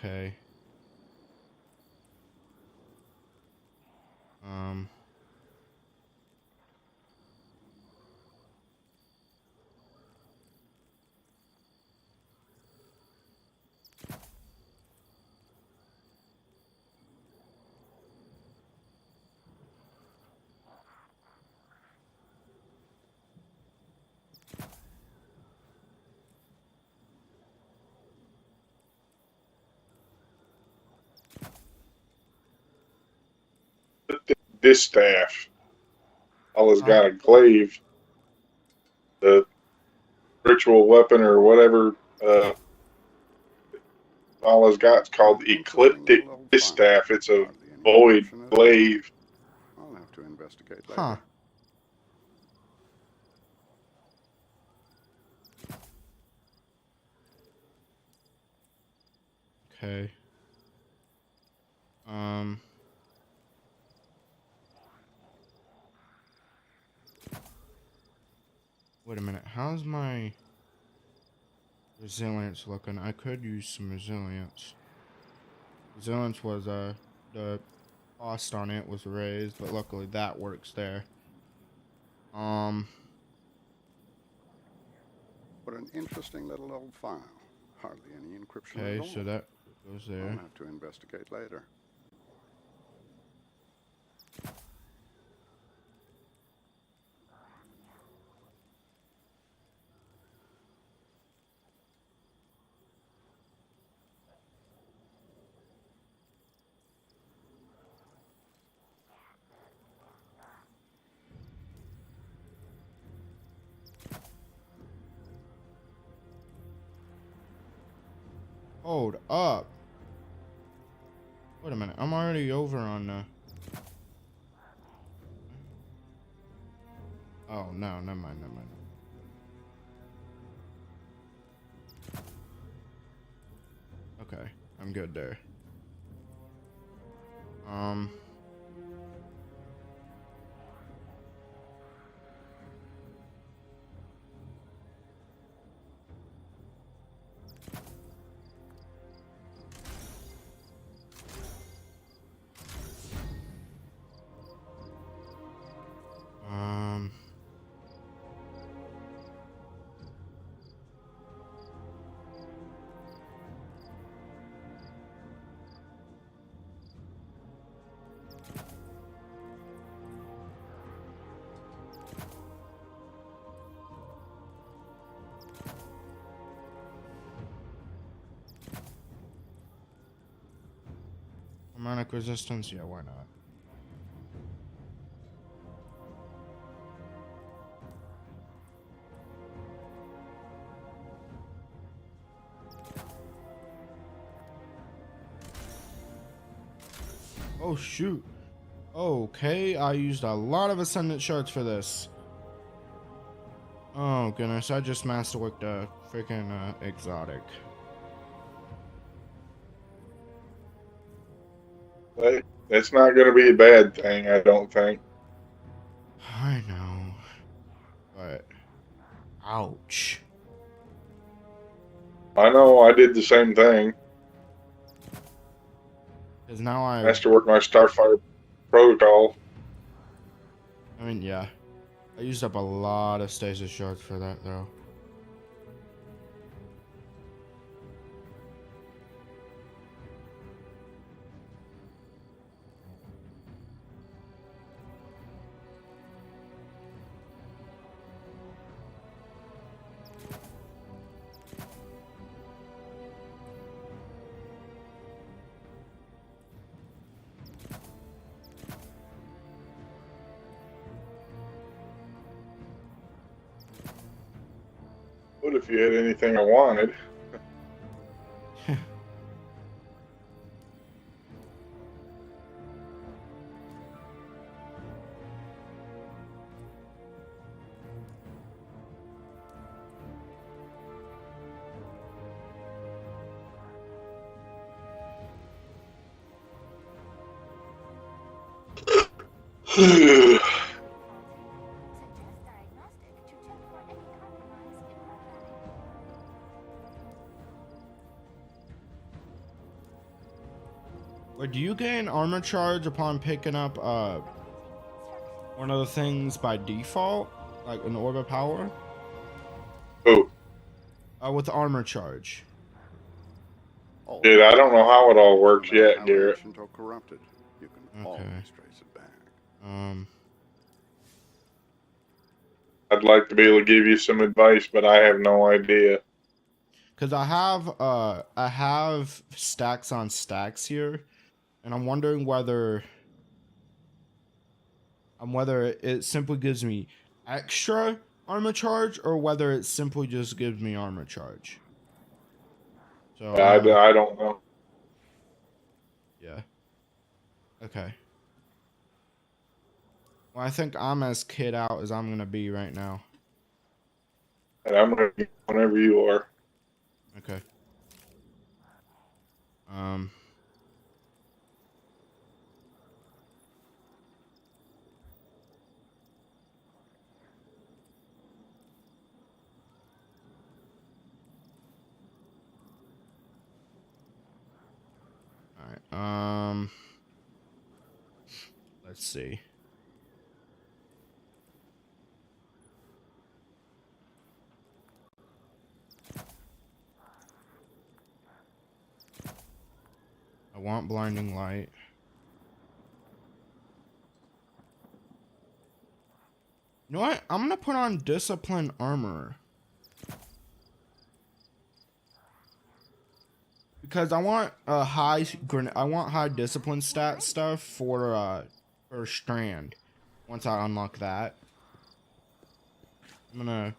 Okay. distaff. All has got a glaive. The ritual weapon or whatever all has got is called ecliptic distaff. It's a void glaive. I'll have to investigate later. Huh. Okay. Wait a minute. How's my resilience looking? I could use some resilience. Resilience was the cost on it was raised, but luckily that works there. What an interesting little old file. Hardly any encryption at Okay, all. so that goes there. I'll have to investigate later. Hold up. Wait a minute. I'm already over on Oh, no. Never mind. Okay. I'm good there. Harmonic resistance? Yeah, why not? Oh, shoot. Okay, I used a lot of Ascendant shards for this. Oh, goodness. I just masterworked a freaking exotic. But it's not going to be a bad thing, I don't think. I know. But, ouch. I know, I did the same thing. Because now I have to work my Starfire protocol. I mean, yeah. I used up a lot of stasis shards for that, though. What if you had anything I wanted? Wait, do you gain armor charge upon picking up one of the things by default? Like an orb of power? Who? With armor charge. Dude, I don't know how it all works yet, Garrett. Or corrupted, you can always trace it back. I'd like to be able to give you some advice, but I have no idea. Because I have stacks on stacks here, and I'm wondering whether whether it simply gives me extra armor charge or whether it simply just gives me armor charge. So I don't know. yeah. Okay. Well, I think I'm as kid out as I'm gonna be right now. And I'm ready whenever you are. Okay. All right. Let's see. I want blinding light. You know what? I'm gonna put on discipline armor. Because I want high discipline stat stuff for strand. Once I unlock that, I'm gonna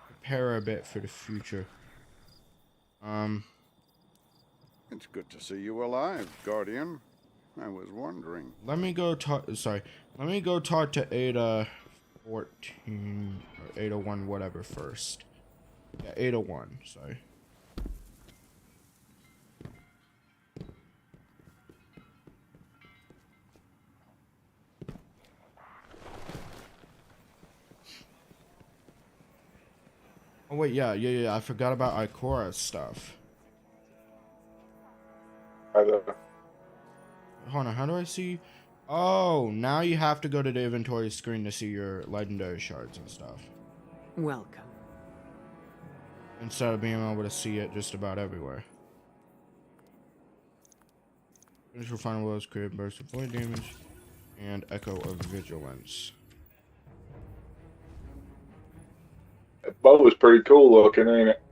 prepare a bit for the future. It's good to see you alive, Guardian. I was wondering. Let me go talk. Sorry, let me go talk to Ada 14 or 801, whatever first. Yeah, 801. Sorry. Oh wait, yeah. I forgot about Ikora's stuff. Hold on, how do I see? Oh, now you have to go to the inventory screen to see your legendary shards and stuff. Welcome. Instead of being able to see it just about everywhere. Finish refining wells, create burst of void damage, and echo of vigilance. That bow is pretty cool looking, ain't it?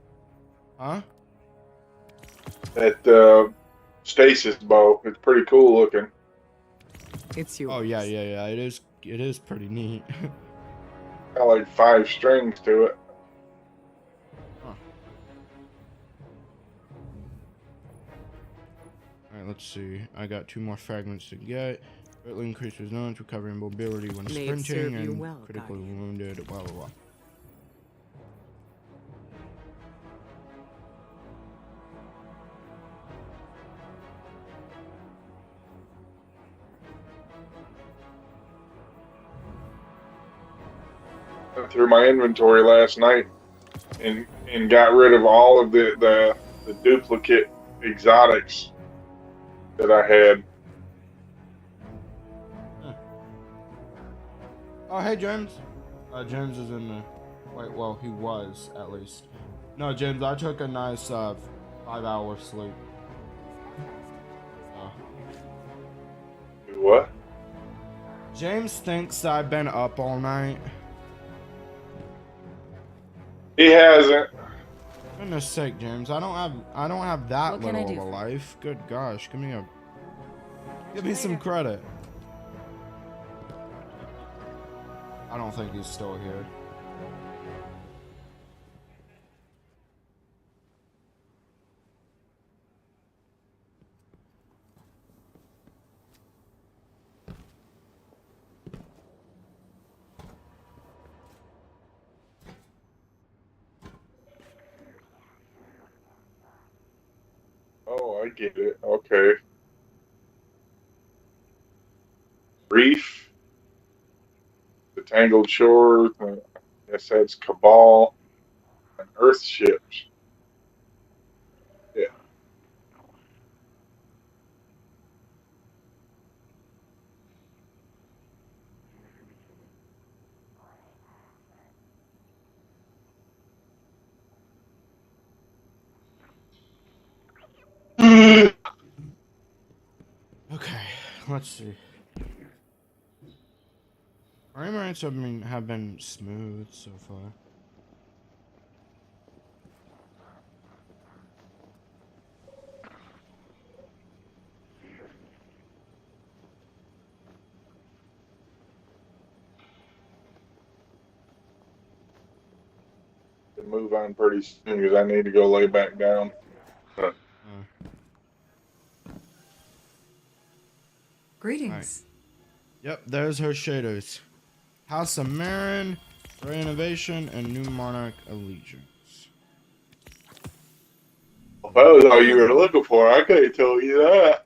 Huh? That stasis bow is pretty cool looking. It's yours. Oh yeah. It is pretty neat. Got like 5 strings to it. Huh. Alright, let's see. I got 2 more fragments to get. Greatly increased resilience, recovering mobility when sprinting, and well, critically Guardian. wounded, blah blah blah. Went through my inventory last night and got rid of all of the duplicate exotics that I had. Oh hey James. James is in the well, he was at least. No, James, I took a nice 5-hour sleep. What? James thinks I've been up all night. He hasn't. For goodness sake, James, I don't have that little of a life. Good gosh, give me some credit. I don't think he's still here. Oh, I get it. Okay. Reef, the Tangled Shore, I guess that's Cabal, and Earth ships. Yeah. Okay, let's see. Frame rates have been smooth so far. move on pretty soon because I need to go lay back down. Greetings. Yep, there's her shaders. House of Marin, Grey Innovation, and New Monarch Allegiance. If that was all you were looking for, I could have told you that.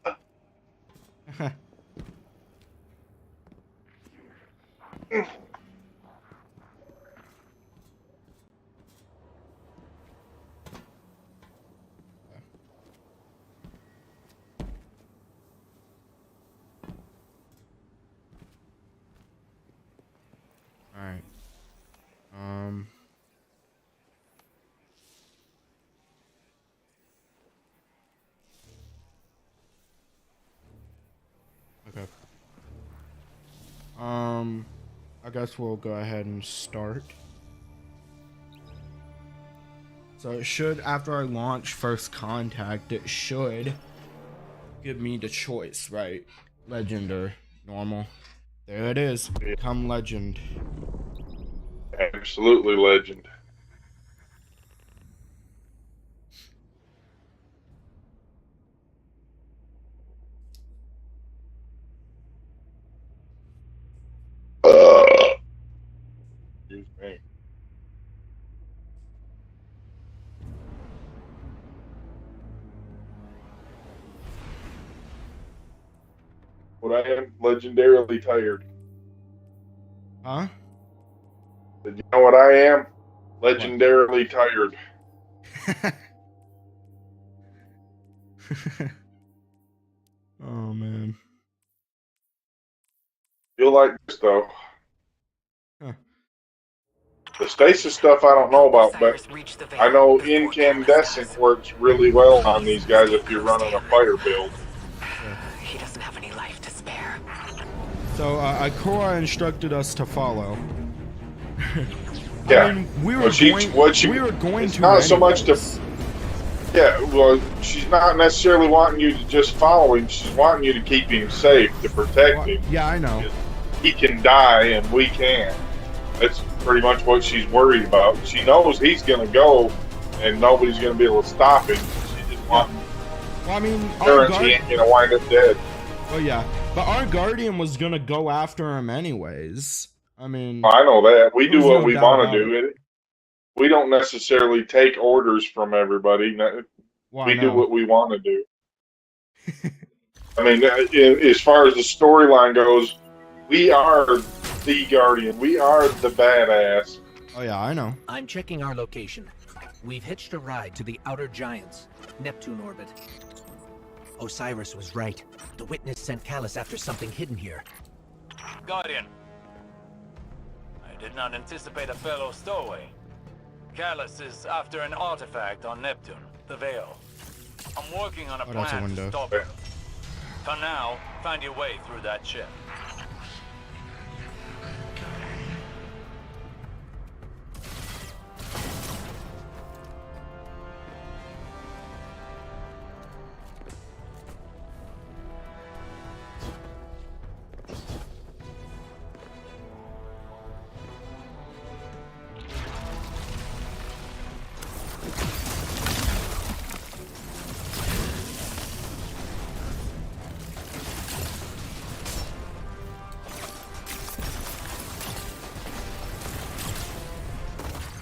Alright. Okay. I guess we'll go ahead and start. So it should, after I launch First Contact, it should give me the choice, right? Legend or normal. There it is. Become legend. Absolutely legend. Excuse me. But I am legendarily tired. Huh? Did you know what I am? Legendarily tired. Oh man. Feel like this though. Huh. The stasis stuff I don't know about, but I know incandescent works really well on these guys if you're running a fire build. He doesn't have any life to spare. So Ikora instructed us to follow. Yeah. I mean, we were It's going not to so much to. Yeah, well, she's not necessarily wanting you to just follow him. She's wanting you to keep him safe, to protect him. Yeah, I know. He can die and we can't. That's pretty much what she's worried about. She knows he's going to go and nobody's going to be able to stop him. She just wants. Well, I mean, He ain't going to wind up dead. Oh yeah, but our Guardian was gonna go after him anyways. I mean, I know that. We do there's what no we doubt want about to do. We don't necessarily take orders from everybody. Well, We I do know. what we want to do. I mean, as far as the storyline goes, we are the Guardian. We are the badass. Oh yeah, I know. I'm checking our location. We've hitched a ride to the Outer Giants, Neptune orbit. Osiris was right. The Witness sent Callus after something hidden here. Guardian. I did not anticipate a fellow stowaway. Callus is after an artifact on Neptune, the Veil. I'm working on a Oh, that's a plan to window. stop it. For now, find your way through that ship.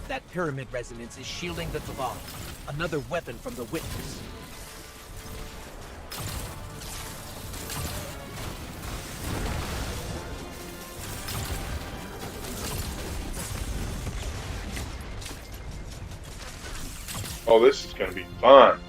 That pyramid resonance is shielding the Cabal. Another weapon from the Witness. Oh, this is going to be fun.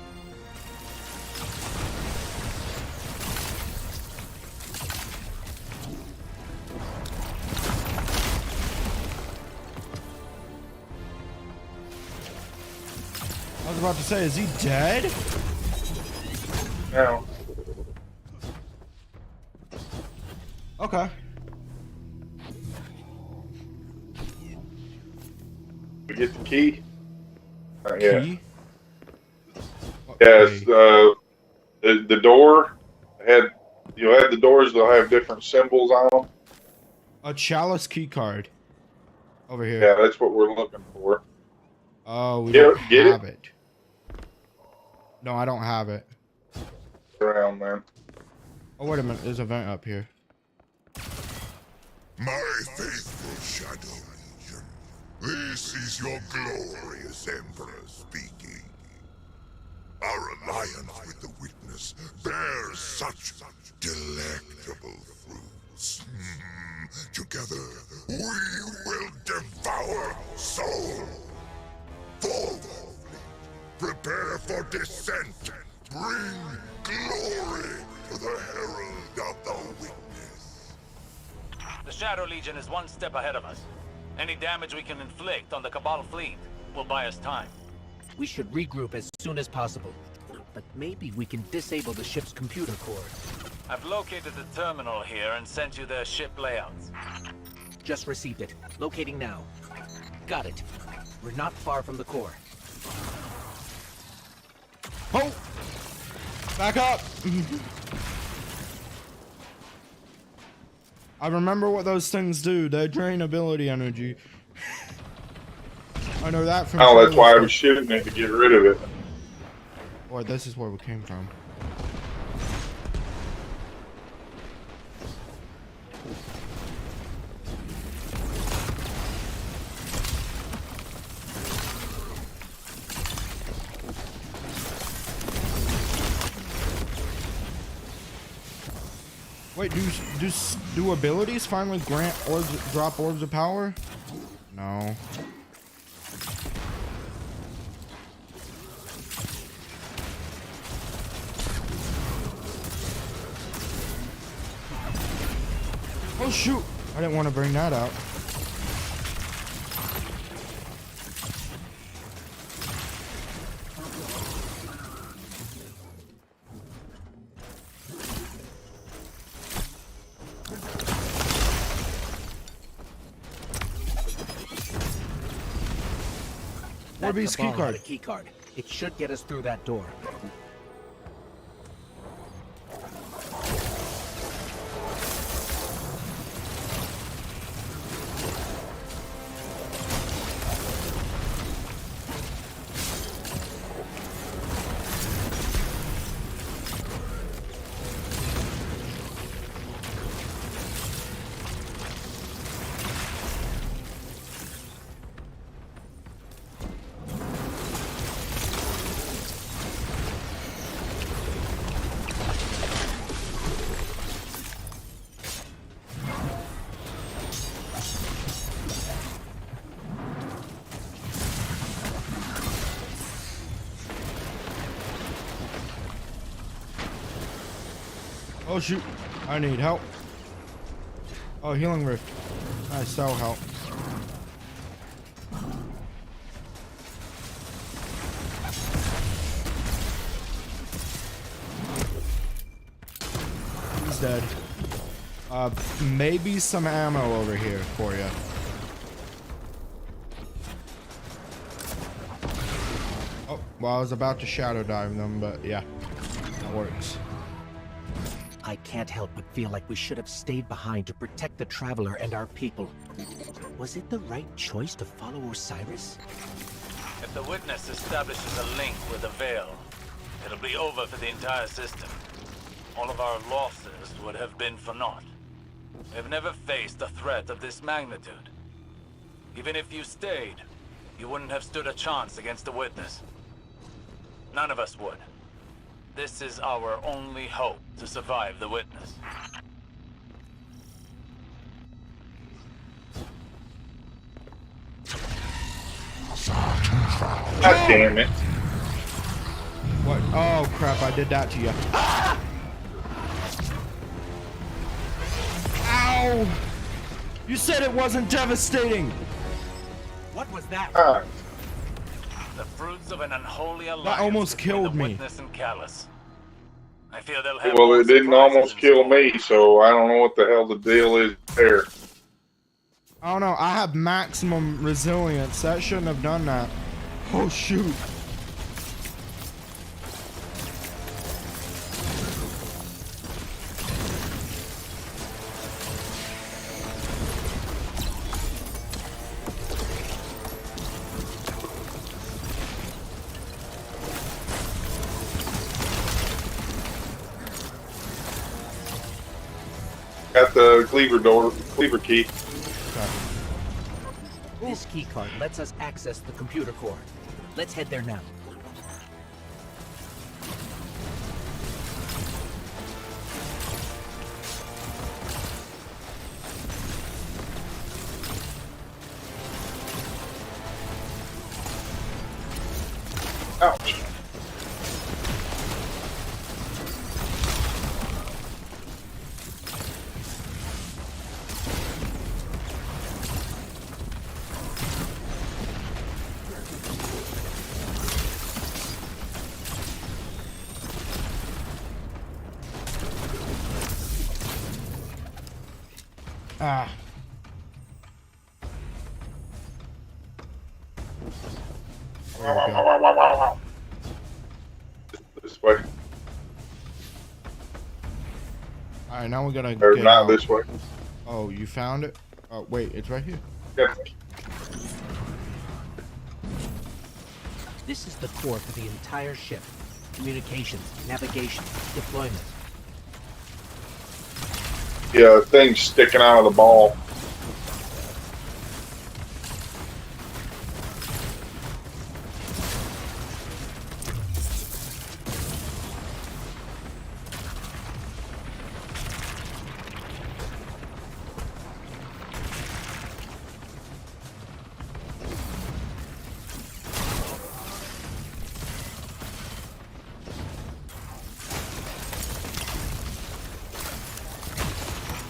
I was about to say, is he dead? No. Okay. We get the key. Yeah. Key? Yes. The door had the doors. They'll have different symbols on them. A chalice key card. Over here. Yeah, that's what we're looking for. Oh, we Get don't it? have it. No, I don't have it. Around, man. Oh, wait a minute. There's a vent up here. My faithful Shadow Legion, this is your glorious Emperor speaking. Our alliance with the Witness bears such delectable fruits. Together, we will devour soul. Forward, prepare for descent. Bring glory to the Herald of the Witness. The Shadow Legion is one step ahead of us. Any damage we can inflict on the Cabal fleet will buy us time. We should regroup as soon as possible. But maybe we can disable the ship's computer core. I've located the terminal here and sent you their ship layouts. Just received it. Locating now. Got it. We're not far from the core. Oh! Back up! I remember what those things do. They drain ability energy. I know that from... Oh, that's why I was shooting it to get rid of it. Boy, this is where we came from. Wait, do abilities finally grant orbs, drop orbs of power? No. Oh shoot! I didn't want to bring that out. Orbeez key card. It should get us through that door. Oh shoot, I need help. Oh, healing rift. Nice, that'll help. He's dead. Maybe some ammo over here for you. Oh, well, I was about to shadow dive them, but yeah, that works. I can't help but feel like we should have stayed behind to protect the Traveler and our people. Was it the right choice to follow Osiris? If the Witness establishes a link with the Veil, it'll be over for the entire system. All of our losses would have been for naught. We've never faced a threat of this magnitude. Even if you stayed, you wouldn't have stood a chance against the Witness. None of us would. This is our only hope to survive the Witness. God damn it. What? Oh crap, I did that to you. Ah! Ow! You said it wasn't devastating! What was that? The fruits of an unholy alliance. That almost between killed the me. Witness and Callus. I feel they'll have Well, more it didn't surprises almost in kill store. me, so I don't know what the hell the deal is there. I don't know, I have maximum resilience. That shouldn't have done that. Oh shoot. Got the cleaver key. This keycard lets us access the computer core. Let's head there now. Ouch. Ah. This way. Alright, now we're gonna Or get not out. this way. Oh, you found it? Oh, wait, it's right here. Yeah. This is the core for the entire ship. Communications, navigation, deployment. Yeah, the thing's sticking out of the ball.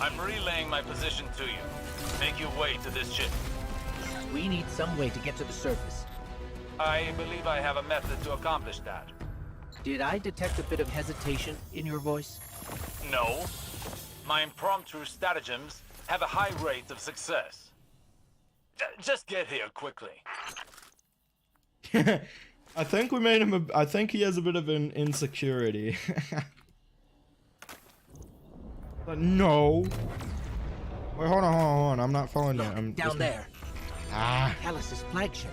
I'm relaying my position to you. Make your way to this ship. We need some way to get to the surface. I believe I have a method to accomplish that. Did I detect a bit of hesitation in your voice? No. My impromptu stratagems have a high rate of success. Just get here quickly. I think we made him I think he has a bit of an insecurity. But no. Wait, hold on. I'm not falling down. I'm Down there. Ah. Callus's flagship.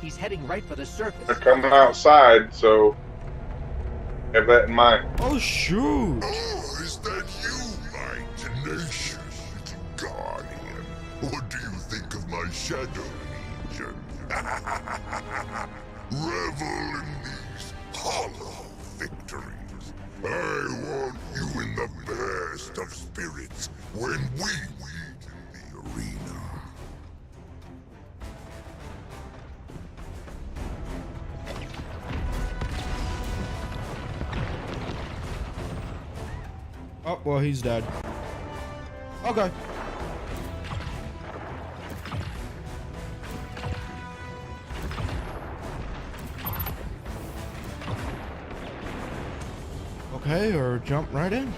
He's heading right for the surface. They're coming outside, so have that in mind. Oh, shoot. Oh, is that you, my tenacious little guardian? What do you think of my shadow legion? Revel in these hollow victories. I want you in the best of spirits when we meet in the arena. Oh, well, he's dead. Okay. Okay, or jump right in.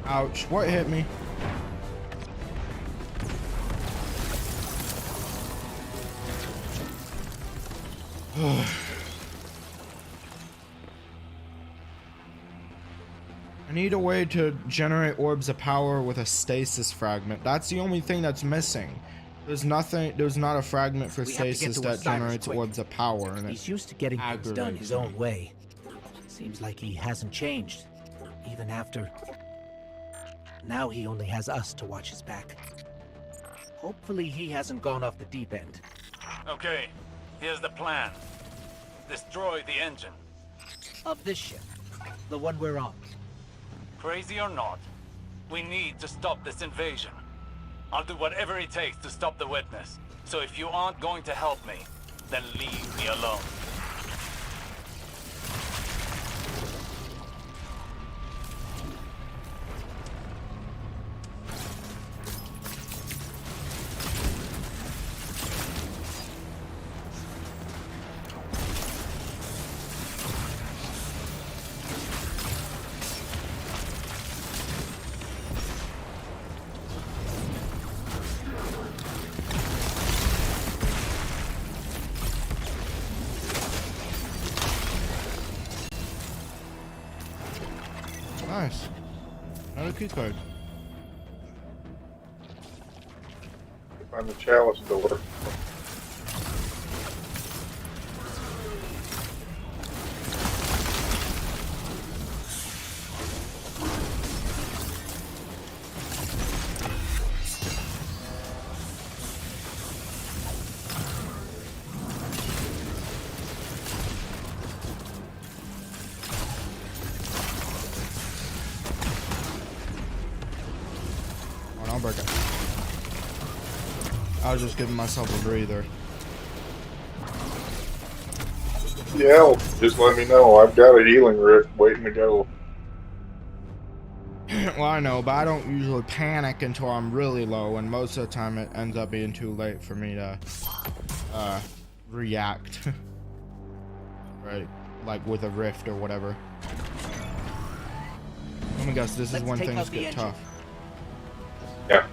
Ouch, what hit me? I need a way to generate orbs of power with a stasis fragment. That's the only thing that's missing. There's not a fragment for stasis that generates orbs of power. And he's used to getting things done his own way. Seems like he hasn't changed, even after. Now he only has us to watch his back. Hopefully he hasn't gone off the deep end. Okay, here's the plan. Destroy the engine. Of this ship, the one we're on. Crazy or not, we need to stop this invasion. I'll do whatever it takes to stop the witness. So if you aren't going to help me, then leave me alone. Nice. Another key card. Find the chalice door. break it. I was just giving myself a breather. Yeah, just let me know. I've got a healing rift waiting to go. Well, I know, but I don't usually panic until I'm really low, and most of the time it ends up being too late for me to react. Right, like with a rift or whatever. Let me guess, this is when things get tough. Yeah.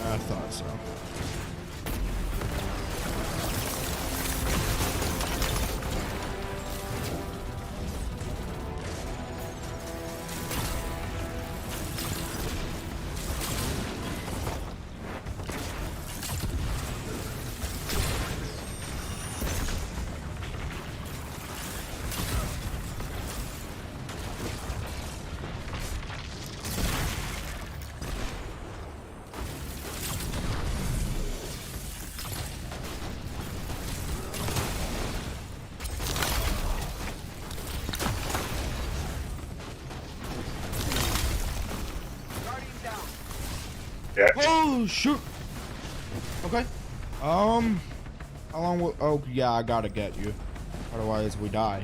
I thought so. Yeah. Oh shoot. Okay. How long will? Oh yeah, I gotta get you. Otherwise we die.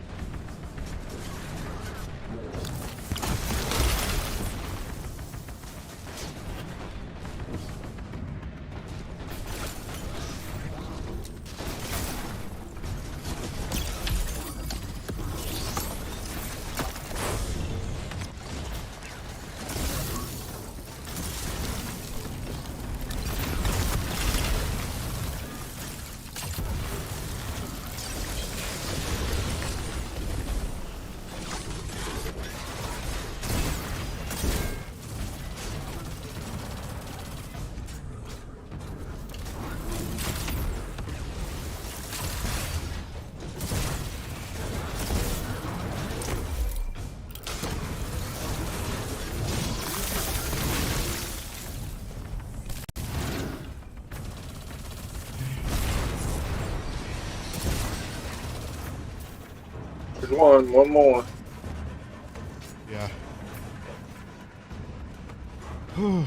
There's one more. Yeah. Whew.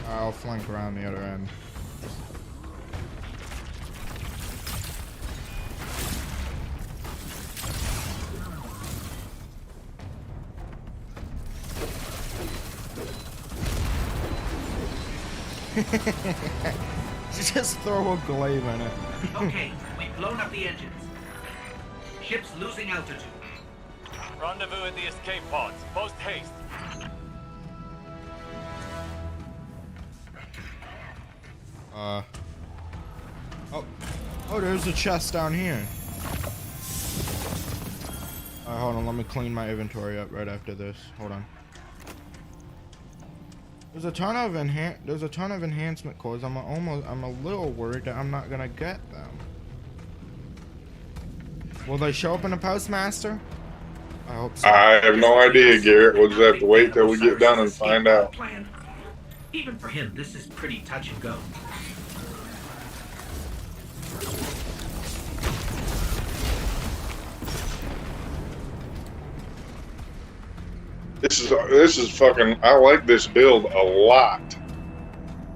I'll flank around the other end. Just throw a glaive in it. Okay, we've blown up the engines. Ship's losing altitude. Rendezvous at the escape pods. Post haste. Oh, there's a chest down here. Alright, hold on, let me clean my inventory up right after this. Hold on. There's a ton of enhancement cores. I'm a little worried that I'm not gonna get them. Will they show up in the postmaster? I hope so. I have no idea, Garrett. We'll just have to wait till we get done and find out. Even for him, this is pretty touch and go. This is fucking. I like this build a lot.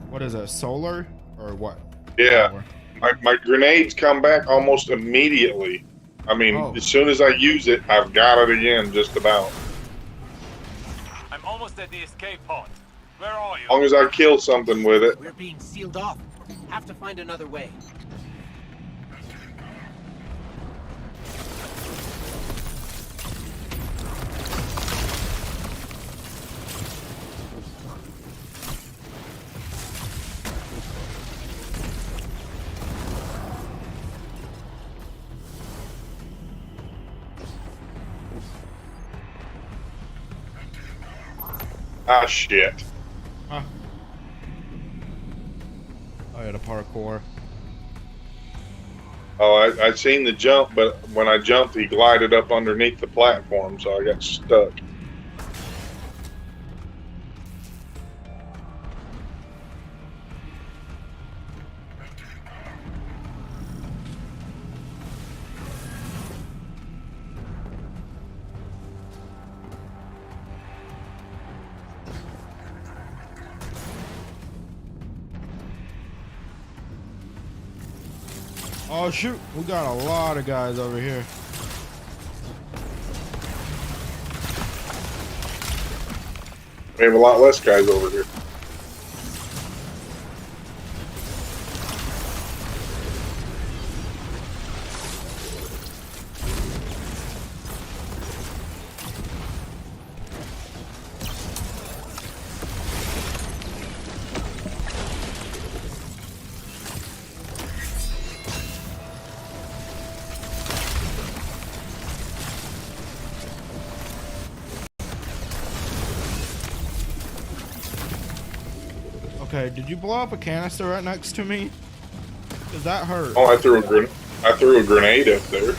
What is it? Solar or what? Yeah, my grenades come back almost immediately. I mean, as soon as I use it, I've got it again, just about. I'm almost at the escape pod. Where are you? As long as I kill something with it. We're being sealed off. Have to find another way. Ah, shit. Huh. I had a parkour. Oh, I'd seen the jump, but when I jumped, he glided up underneath the platform, so I got stuck. Oh shoot, we got a lot of guys over here. We have a lot less guys over here. Okay, did you blow up a canister right next to me? Cause that hurt. Oh, I threw a grenade up there.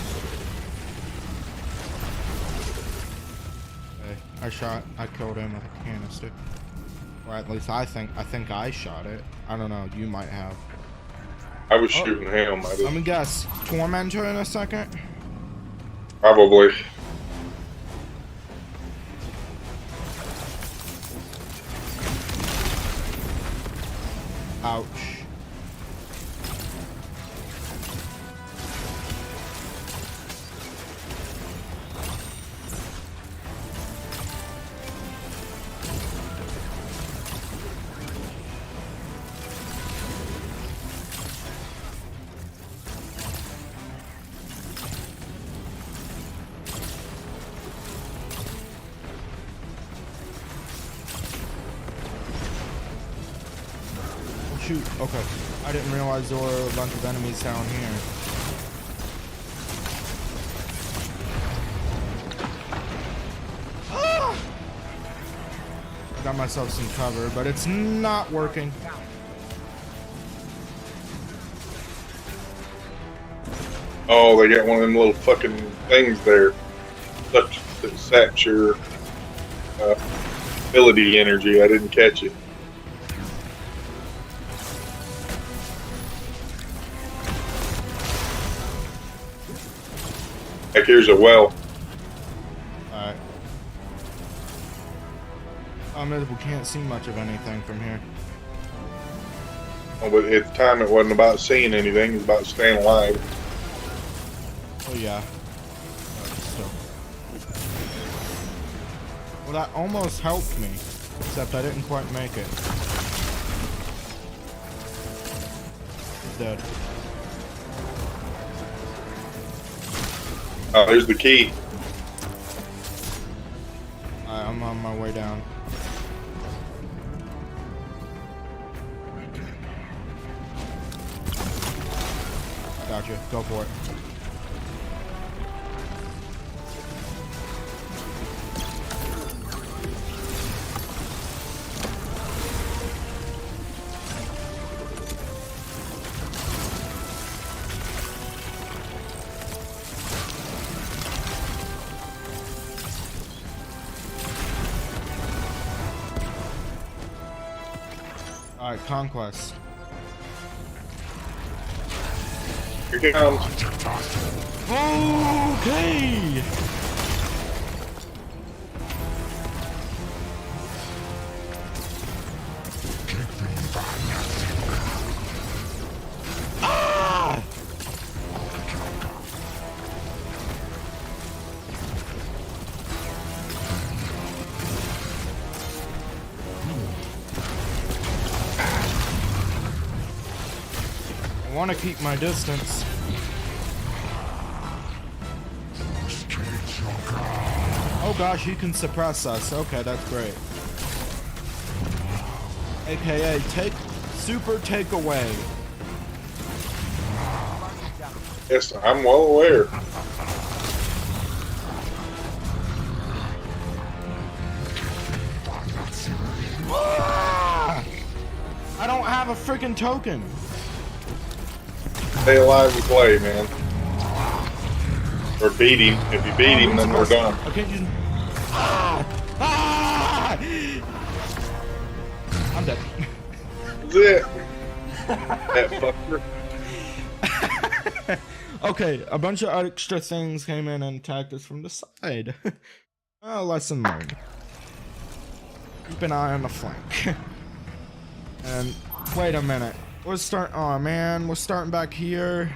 Okay, I killed him with a canister. Or at least I think I shot it. I don't know, you might have. I was shooting him. Let me guess, Tormentor in a second? Probably. Ouch. Shoot, okay. I didn't realize there were a bunch of enemies down here. Ah! I got myself some cover, but it's not working. Oh, they got one of them little fucking things there. That saps your ability energy. I didn't catch it. Like, here's a well. Alright. We can't see much of anything from here. Oh, but at the time it wasn't about seeing anything, it was about staying alive. Oh yeah. Well, that almost helped me, except I didn't quite make it. He's dead. Oh, there's the key. I'm on my way down. Gotcha. Go for it. Alright, conquest. Here it comes. Okay. Ah! I want to keep my distance. Oh gosh, he can suppress us. Okay, that's great. AKA super takeaway. Yes, I'm well aware. don't have a freaking token. Stay alive and play, man. Or beat him. If you beat him, then we're done. I can't use. Ah! I'm dead. That's it. That fucker. Okay, a bunch of extra things came in and attacked us from the side. Oh, lesson learned. Keep an eye on the flank. And wait a minute. We're starting. Oh man, we're starting back here.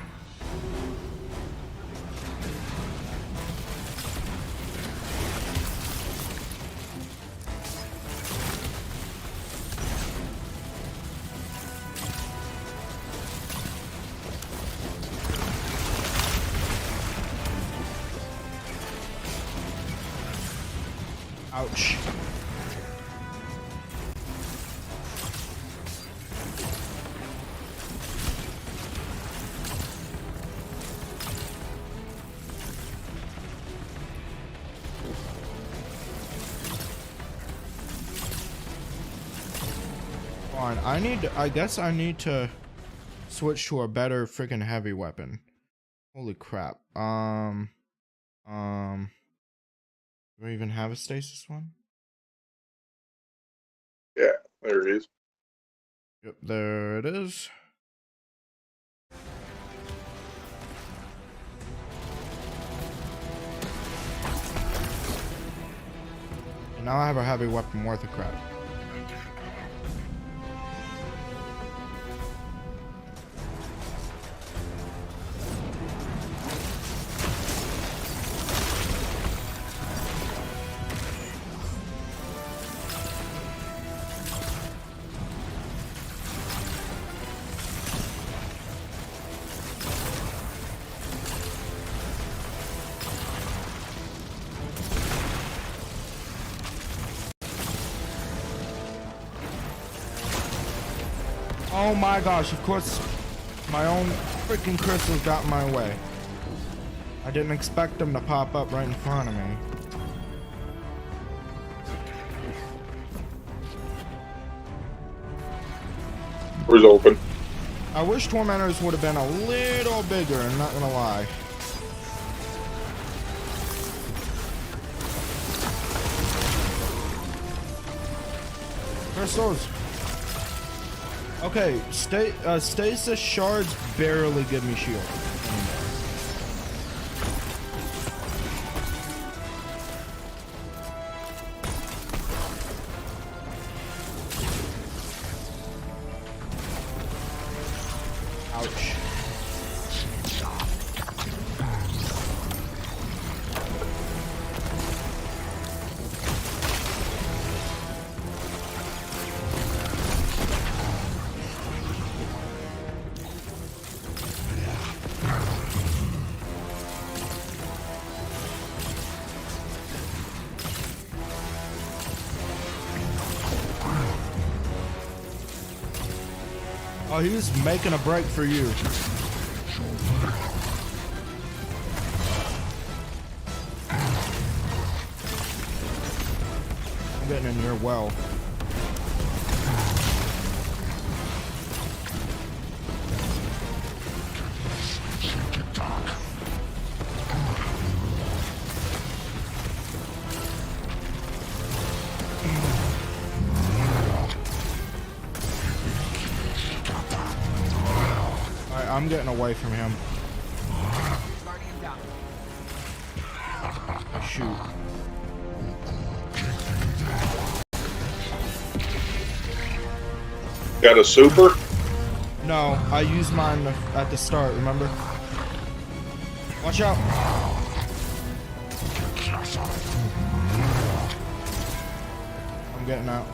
Ouch. Fine, I guess I need to switch to a better freaking heavy weapon. Holy crap. Do we even have a stasis one? Yeah, there it is. Yep, there it is. And now I have a heavy weapon worth of crap. Oh my gosh, of course my own freaking crystals got in my way. I didn't expect them to pop up right in front of me. Door's open. I wish Tormentors would have been a little bigger, I'm not gonna lie. Crystals. Okay, stasis shards barely give me shield anymore. Ouch. Oh, he's making a break for you. I'm getting in your well. I'm getting away from him. Shoot. Got a super? No, I used mine at the start, remember? Watch out. I'm getting out.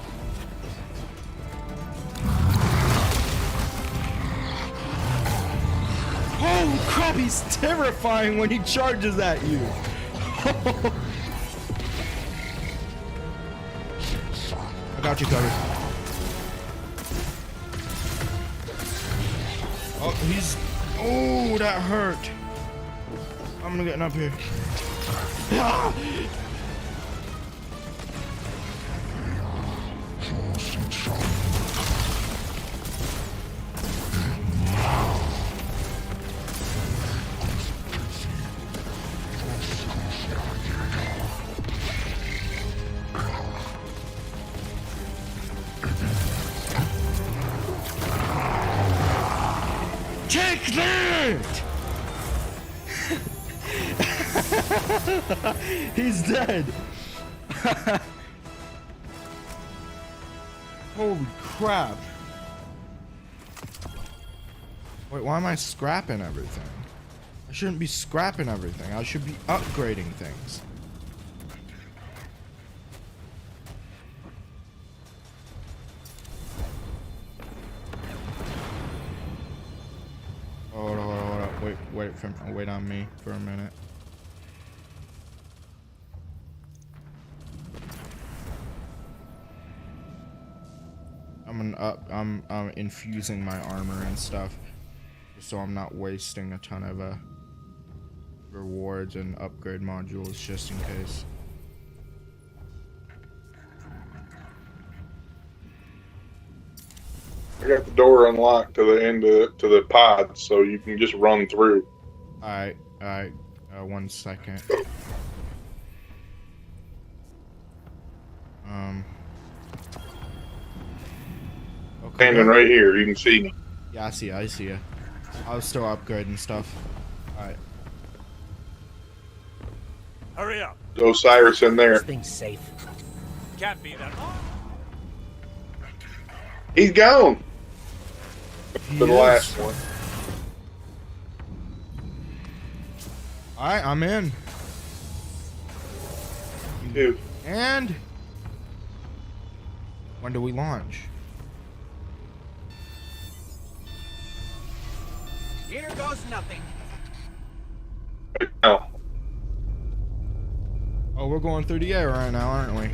Holy crap, he's terrifying when he charges at you. I got you covered. Oh, he's... Oh, that hurt. I'm gonna get up here. Ah! like that! He's dead. Holy crap. Wait, why am I scrapping everything? I shouldn't be scrapping everything. I should be upgrading things. Hold on. Wait on me for a minute. I'm infusing my armor and stuff, so I'm not wasting a ton of rewards and upgrade modules just in case. I got the door unlocked to the end of to the pod, so you can just run through. All right. 1 second. Okay. Standing right here, you can see me. Yeah, I see you. I was still upgrading stuff. All right. Hurry up. Osiris in there. This thing's safe. Can't be that. He's gone. He The is. last one. All right, I'm in. Dude. And when do we launch? Here goes nothing. No. Oh, we're going through the air right now, aren't we?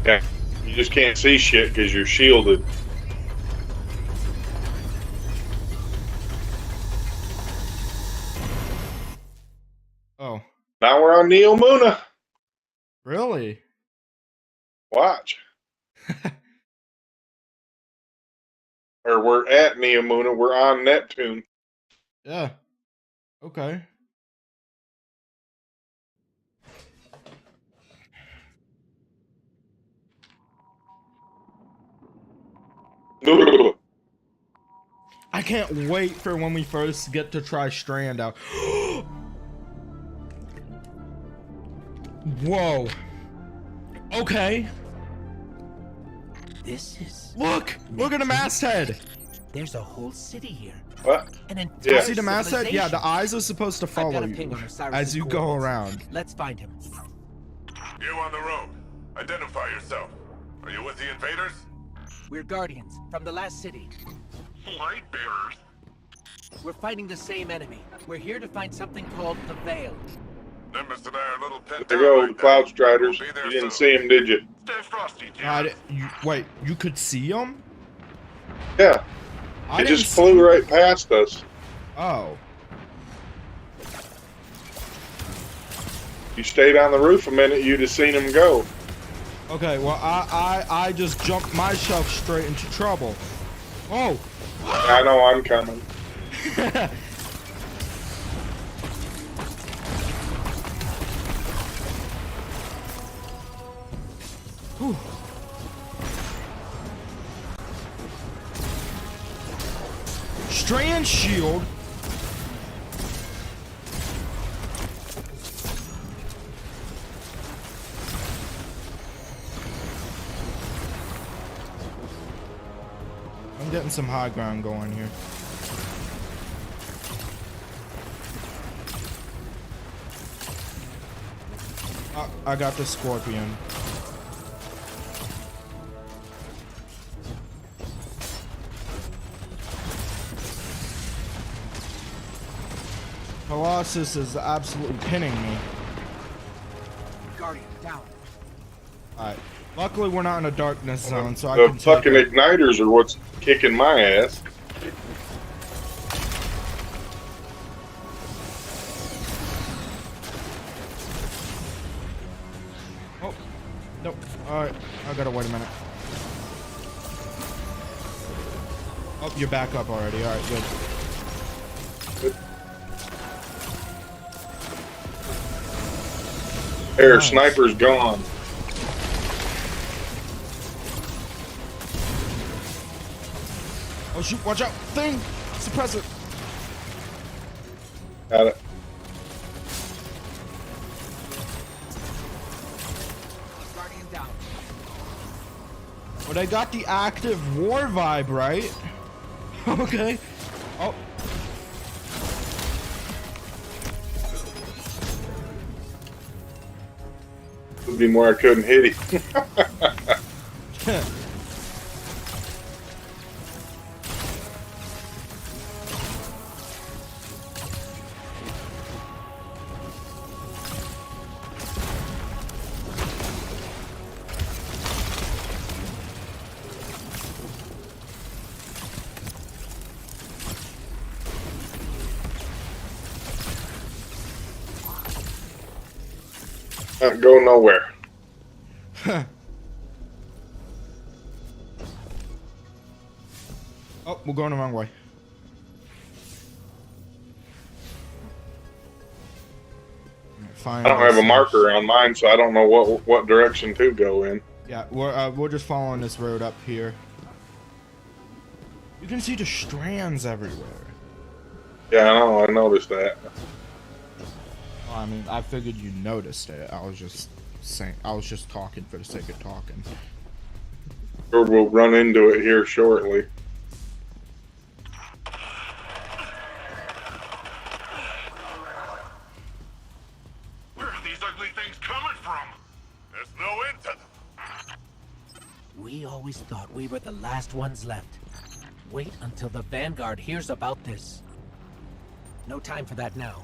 Yeah. You just can't see shit because you're shielded. Oh. Now we're on Neomuna. Really? Watch. Or we're at Neomuna. We're on Neptune. Yeah. Okay. I can't wait for when we first get to try Strand out. Whoa. Okay. This is... Look at the masthead. There's a whole city here. What? An You entire see the masthead? Yeah, the eyes are supposed to I've follow got a you ping on Osiris' as you go coordinates. around. Let's find him. You on the road. Identify yourself. Are you with the invaders? We're Guardians from the last city. Light bearers. We're fighting the same enemy. We're here to find something called the Veil. Nimbus and I are a little pinned There down go right the now. Cloud Striders. We'll be there You didn't soon. see him, did you? Stay frosty, Jim. Wait, you could see him? Yeah. I He didn't just see flew him. right past us. Oh. You stayed on the roof a minute, you'd have seen him go. Okay, well, I just jumped myself straight into trouble. Oh. I know I'm coming. Whew. Strand shield. I'm getting some high ground going here. I got the Scorpion. Colossus is absolutely pinning me. Guardian, down. Alright. Luckily, we're not in a darkness zone, so I The can fucking take it. igniters are what's kicking my ass. Oh, nope. Alright, I gotta wait a minute. Oh, you're back up already. Alright, good. There, Nice. sniper's gone. Oh shoot, watch out! Thing! Suppress it! Got it. Guardian down. Well, they got the active war vibe, right? Okay. Oh. Would be more I couldn't hit it. Not go nowhere. Oh, we're going the wrong way. I don't have a marker on mine, so I don't know what direction to go in. Yeah, we're just following this road up here. You can see the strands everywhere. Yeah, I know. I noticed that. Well, I mean, I figured you noticed it. I was just saying. I was just talking for the sake of talking. Or we'll run into it here shortly. Where are these ugly things coming from? There's no end to them. We always thought we were the last ones left. Wait until the Vanguard hears about this. No time for that now.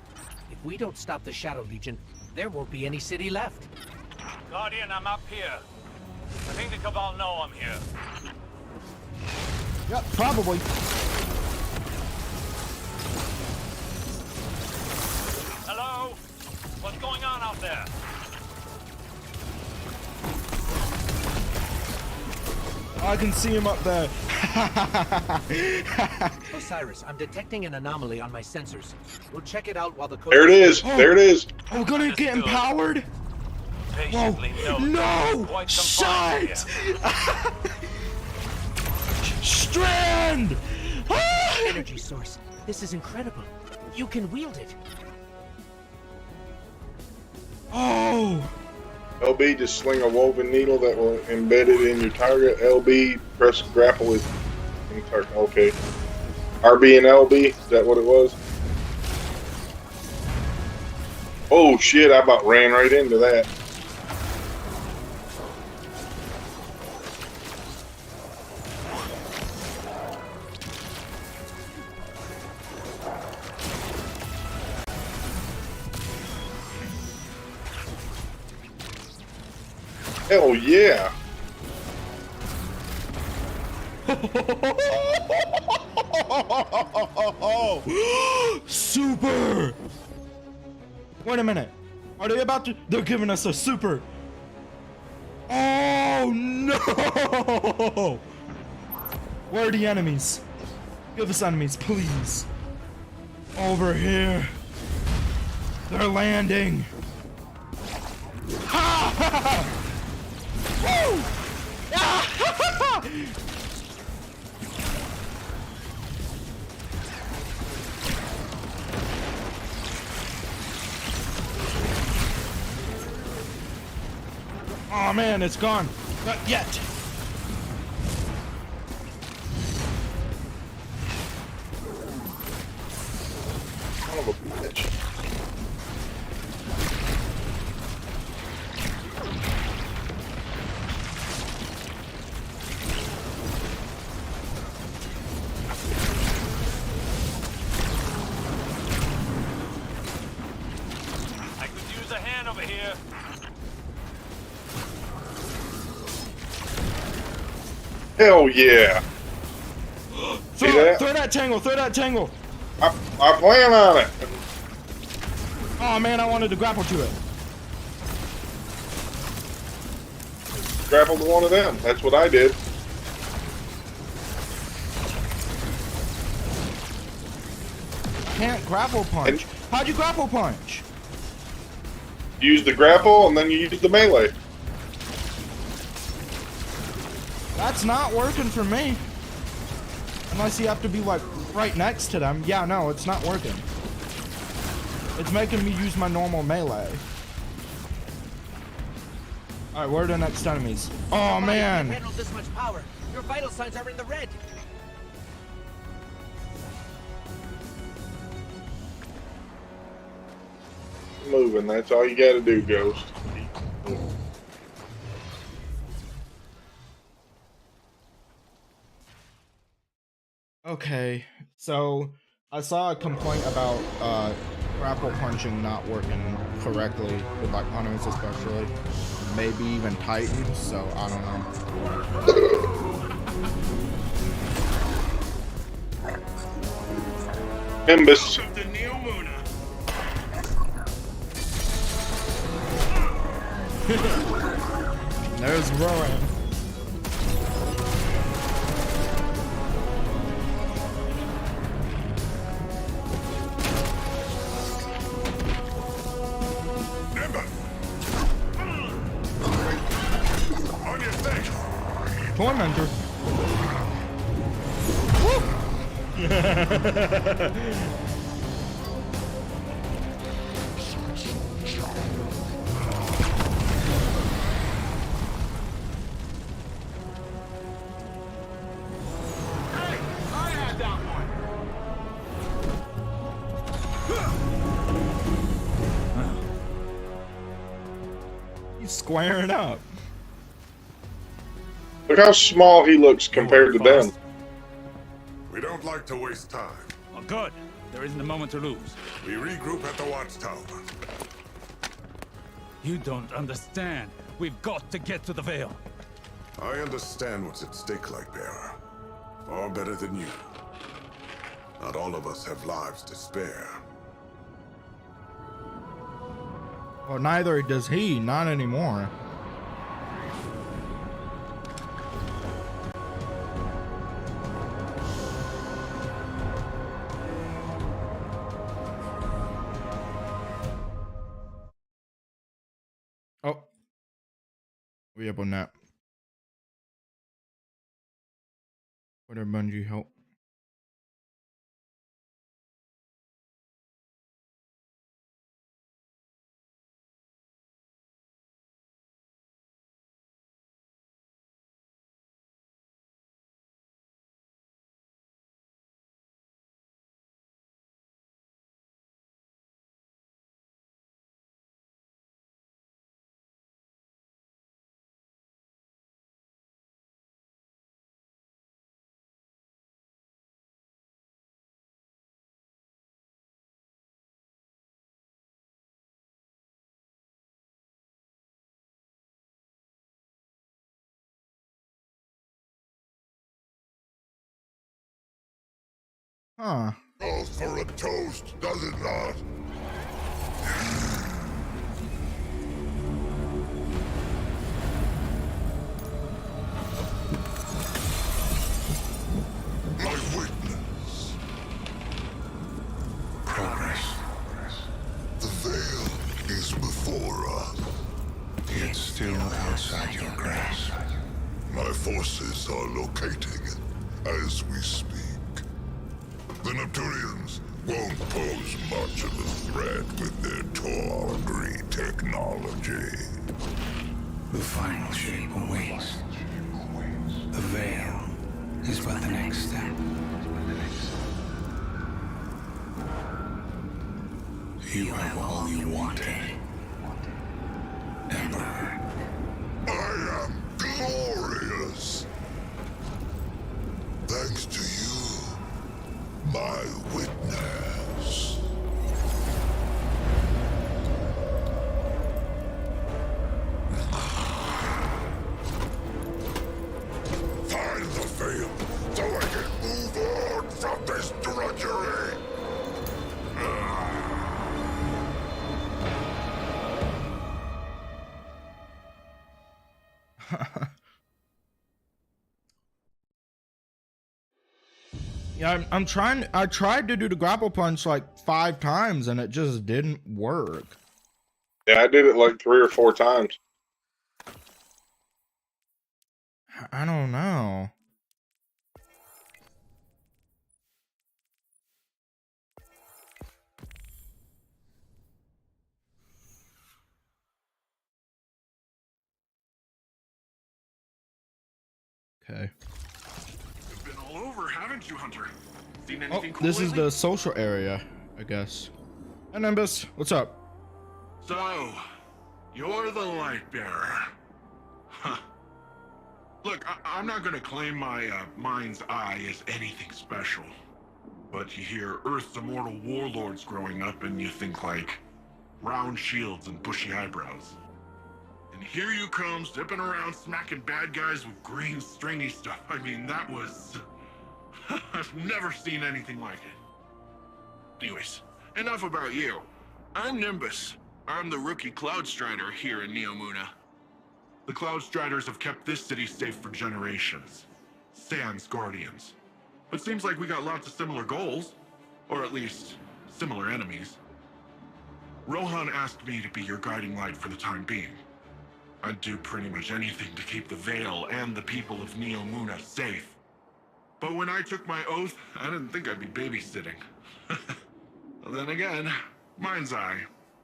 If we don't stop the Shadow Legion, there won't be any city left. Guardian, I'm up here. I think the Cabal know I'm here. Yep, probably. Hello? What's going on out there? I can see him up there. Osiris, I'm detecting an anomaly on my sensors. We'll check it out while the code... There it is. There it is. Oh, we're gonna get empowered? Whoa. No! Shut! Strand! Energy source. This is incredible. You can wield it. Oh! LB, just sling a woven needle that will embed it in your target. LB, press grapple with target. Okay. RB and LB, is that what it was? Oh shit, I about ran right into that. Hell yeah! Super! Wait a minute. Are they about to... They're giving us a super. Oh no! Where are the enemies? Give us enemies, please. Over here. They're landing. Ha! Woo! Ah! Oh man, it's gone. Not yet. Son of a bitch. I could use a hand over here. Hell yeah! See that? Throw that tangle, throw that tangle. I plan on it. Oh man, I wanted to grapple to it. Grapple to one of them. That's what I did. Can't grapple punch. How'd you grapple punch? Use the grapple and then you use the melee. That's not working for me. Unless you have to be like right next to them. Yeah, no, it's not working. It's making me use my normal melee. Alright, where are the next enemies? Oh man! Can't handle this much power. Your vital signs are in the red. Moving, that's all you gotta do, Ghost. Keep moving. Okay, so I saw a complaint about grapple punching not working correctly with like hunters especially. Maybe even Titans, so I don't know. Nimbus. There's Rowan. On your face. Tormentor. He's squaring up. Look how small he looks compared to them. We don't like to waste time. Oh, good. There isn't a moment to lose. We regroup at the watchtower. You don't understand. We've got to get to the Veil. I understand what's at stake, Lightbearer. Far better than you. Not all of us have lives to spare. Well, neither does he. Not anymore. Oh. We up on that. Whatever, Bungie, help. Huh. Calls for a toast, does it not? My witness. Progress. The veil is before us. It's still outside your grasp. My forces are locating it as we speak. The Neptunians won't pose much of a threat with their tawdry technology. The final shape awaits. The veil is but the next step. You have all you wanted, Emperor. I am glorious. Thanks to you, my witness. Find the veil so I can move on from this drudgery. Yeah, I'm trying. I tried to do the grapple punch like 5 times and it just didn't work. Yeah, I did it like 3 or 4 times. I don't know. Okay. You've been all over, haven't you, Hunter? Seen Oh, anything cool this is lately? the social area, I guess. Hey, Nimbus, what's up? So, you're the light bearer. Huh. Look, I'm not gonna claim my mind's eye is anything special. But you hear Earth's immortal warlords growing up and you think like round shields and bushy eyebrows. And here you come, zipping around smacking bad guys with green stringy stuff. I mean, that was... I've never seen anything like it. Anyways, enough about you. I'm Nimbus. I'm the rookie Cloud Strider here in Neomuna. The Cloud Striders have kept this city safe for generations. Sans Guardians. But seems like we got lots of similar goals. Or at least, similar enemies. Rohan asked me to be your guiding light for the time being. I'd do pretty much anything to keep the Vale and the people of Neomuna safe. But when I took my oath, I didn't think I'd be babysitting. Then again, mind's eye,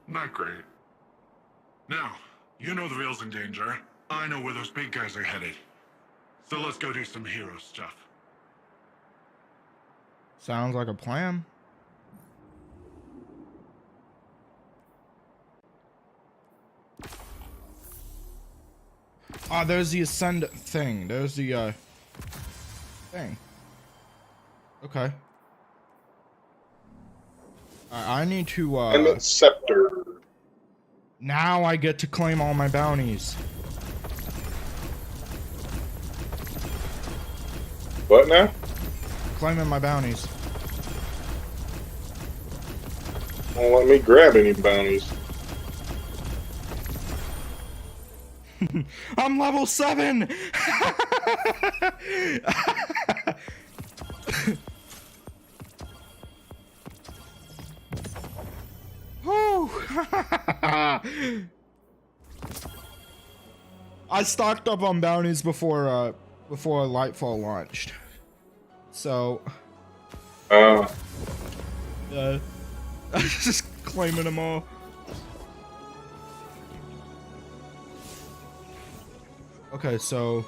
not great. Now, you know the Vale's in danger. I know where those big guys are headed. So let's go do some hero stuff. Sounds like a plan. Ah, there's the ascend thing. There's the thing. Okay. I need to And the scepter. now I get to claim all my bounties. What now? Claiming my bounties. Won't let me grab any bounties. I'm level 7. Whew. I stocked up on bounties before Lightfall launched. So I just claiming them all. Okay, so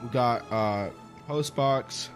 we got post box,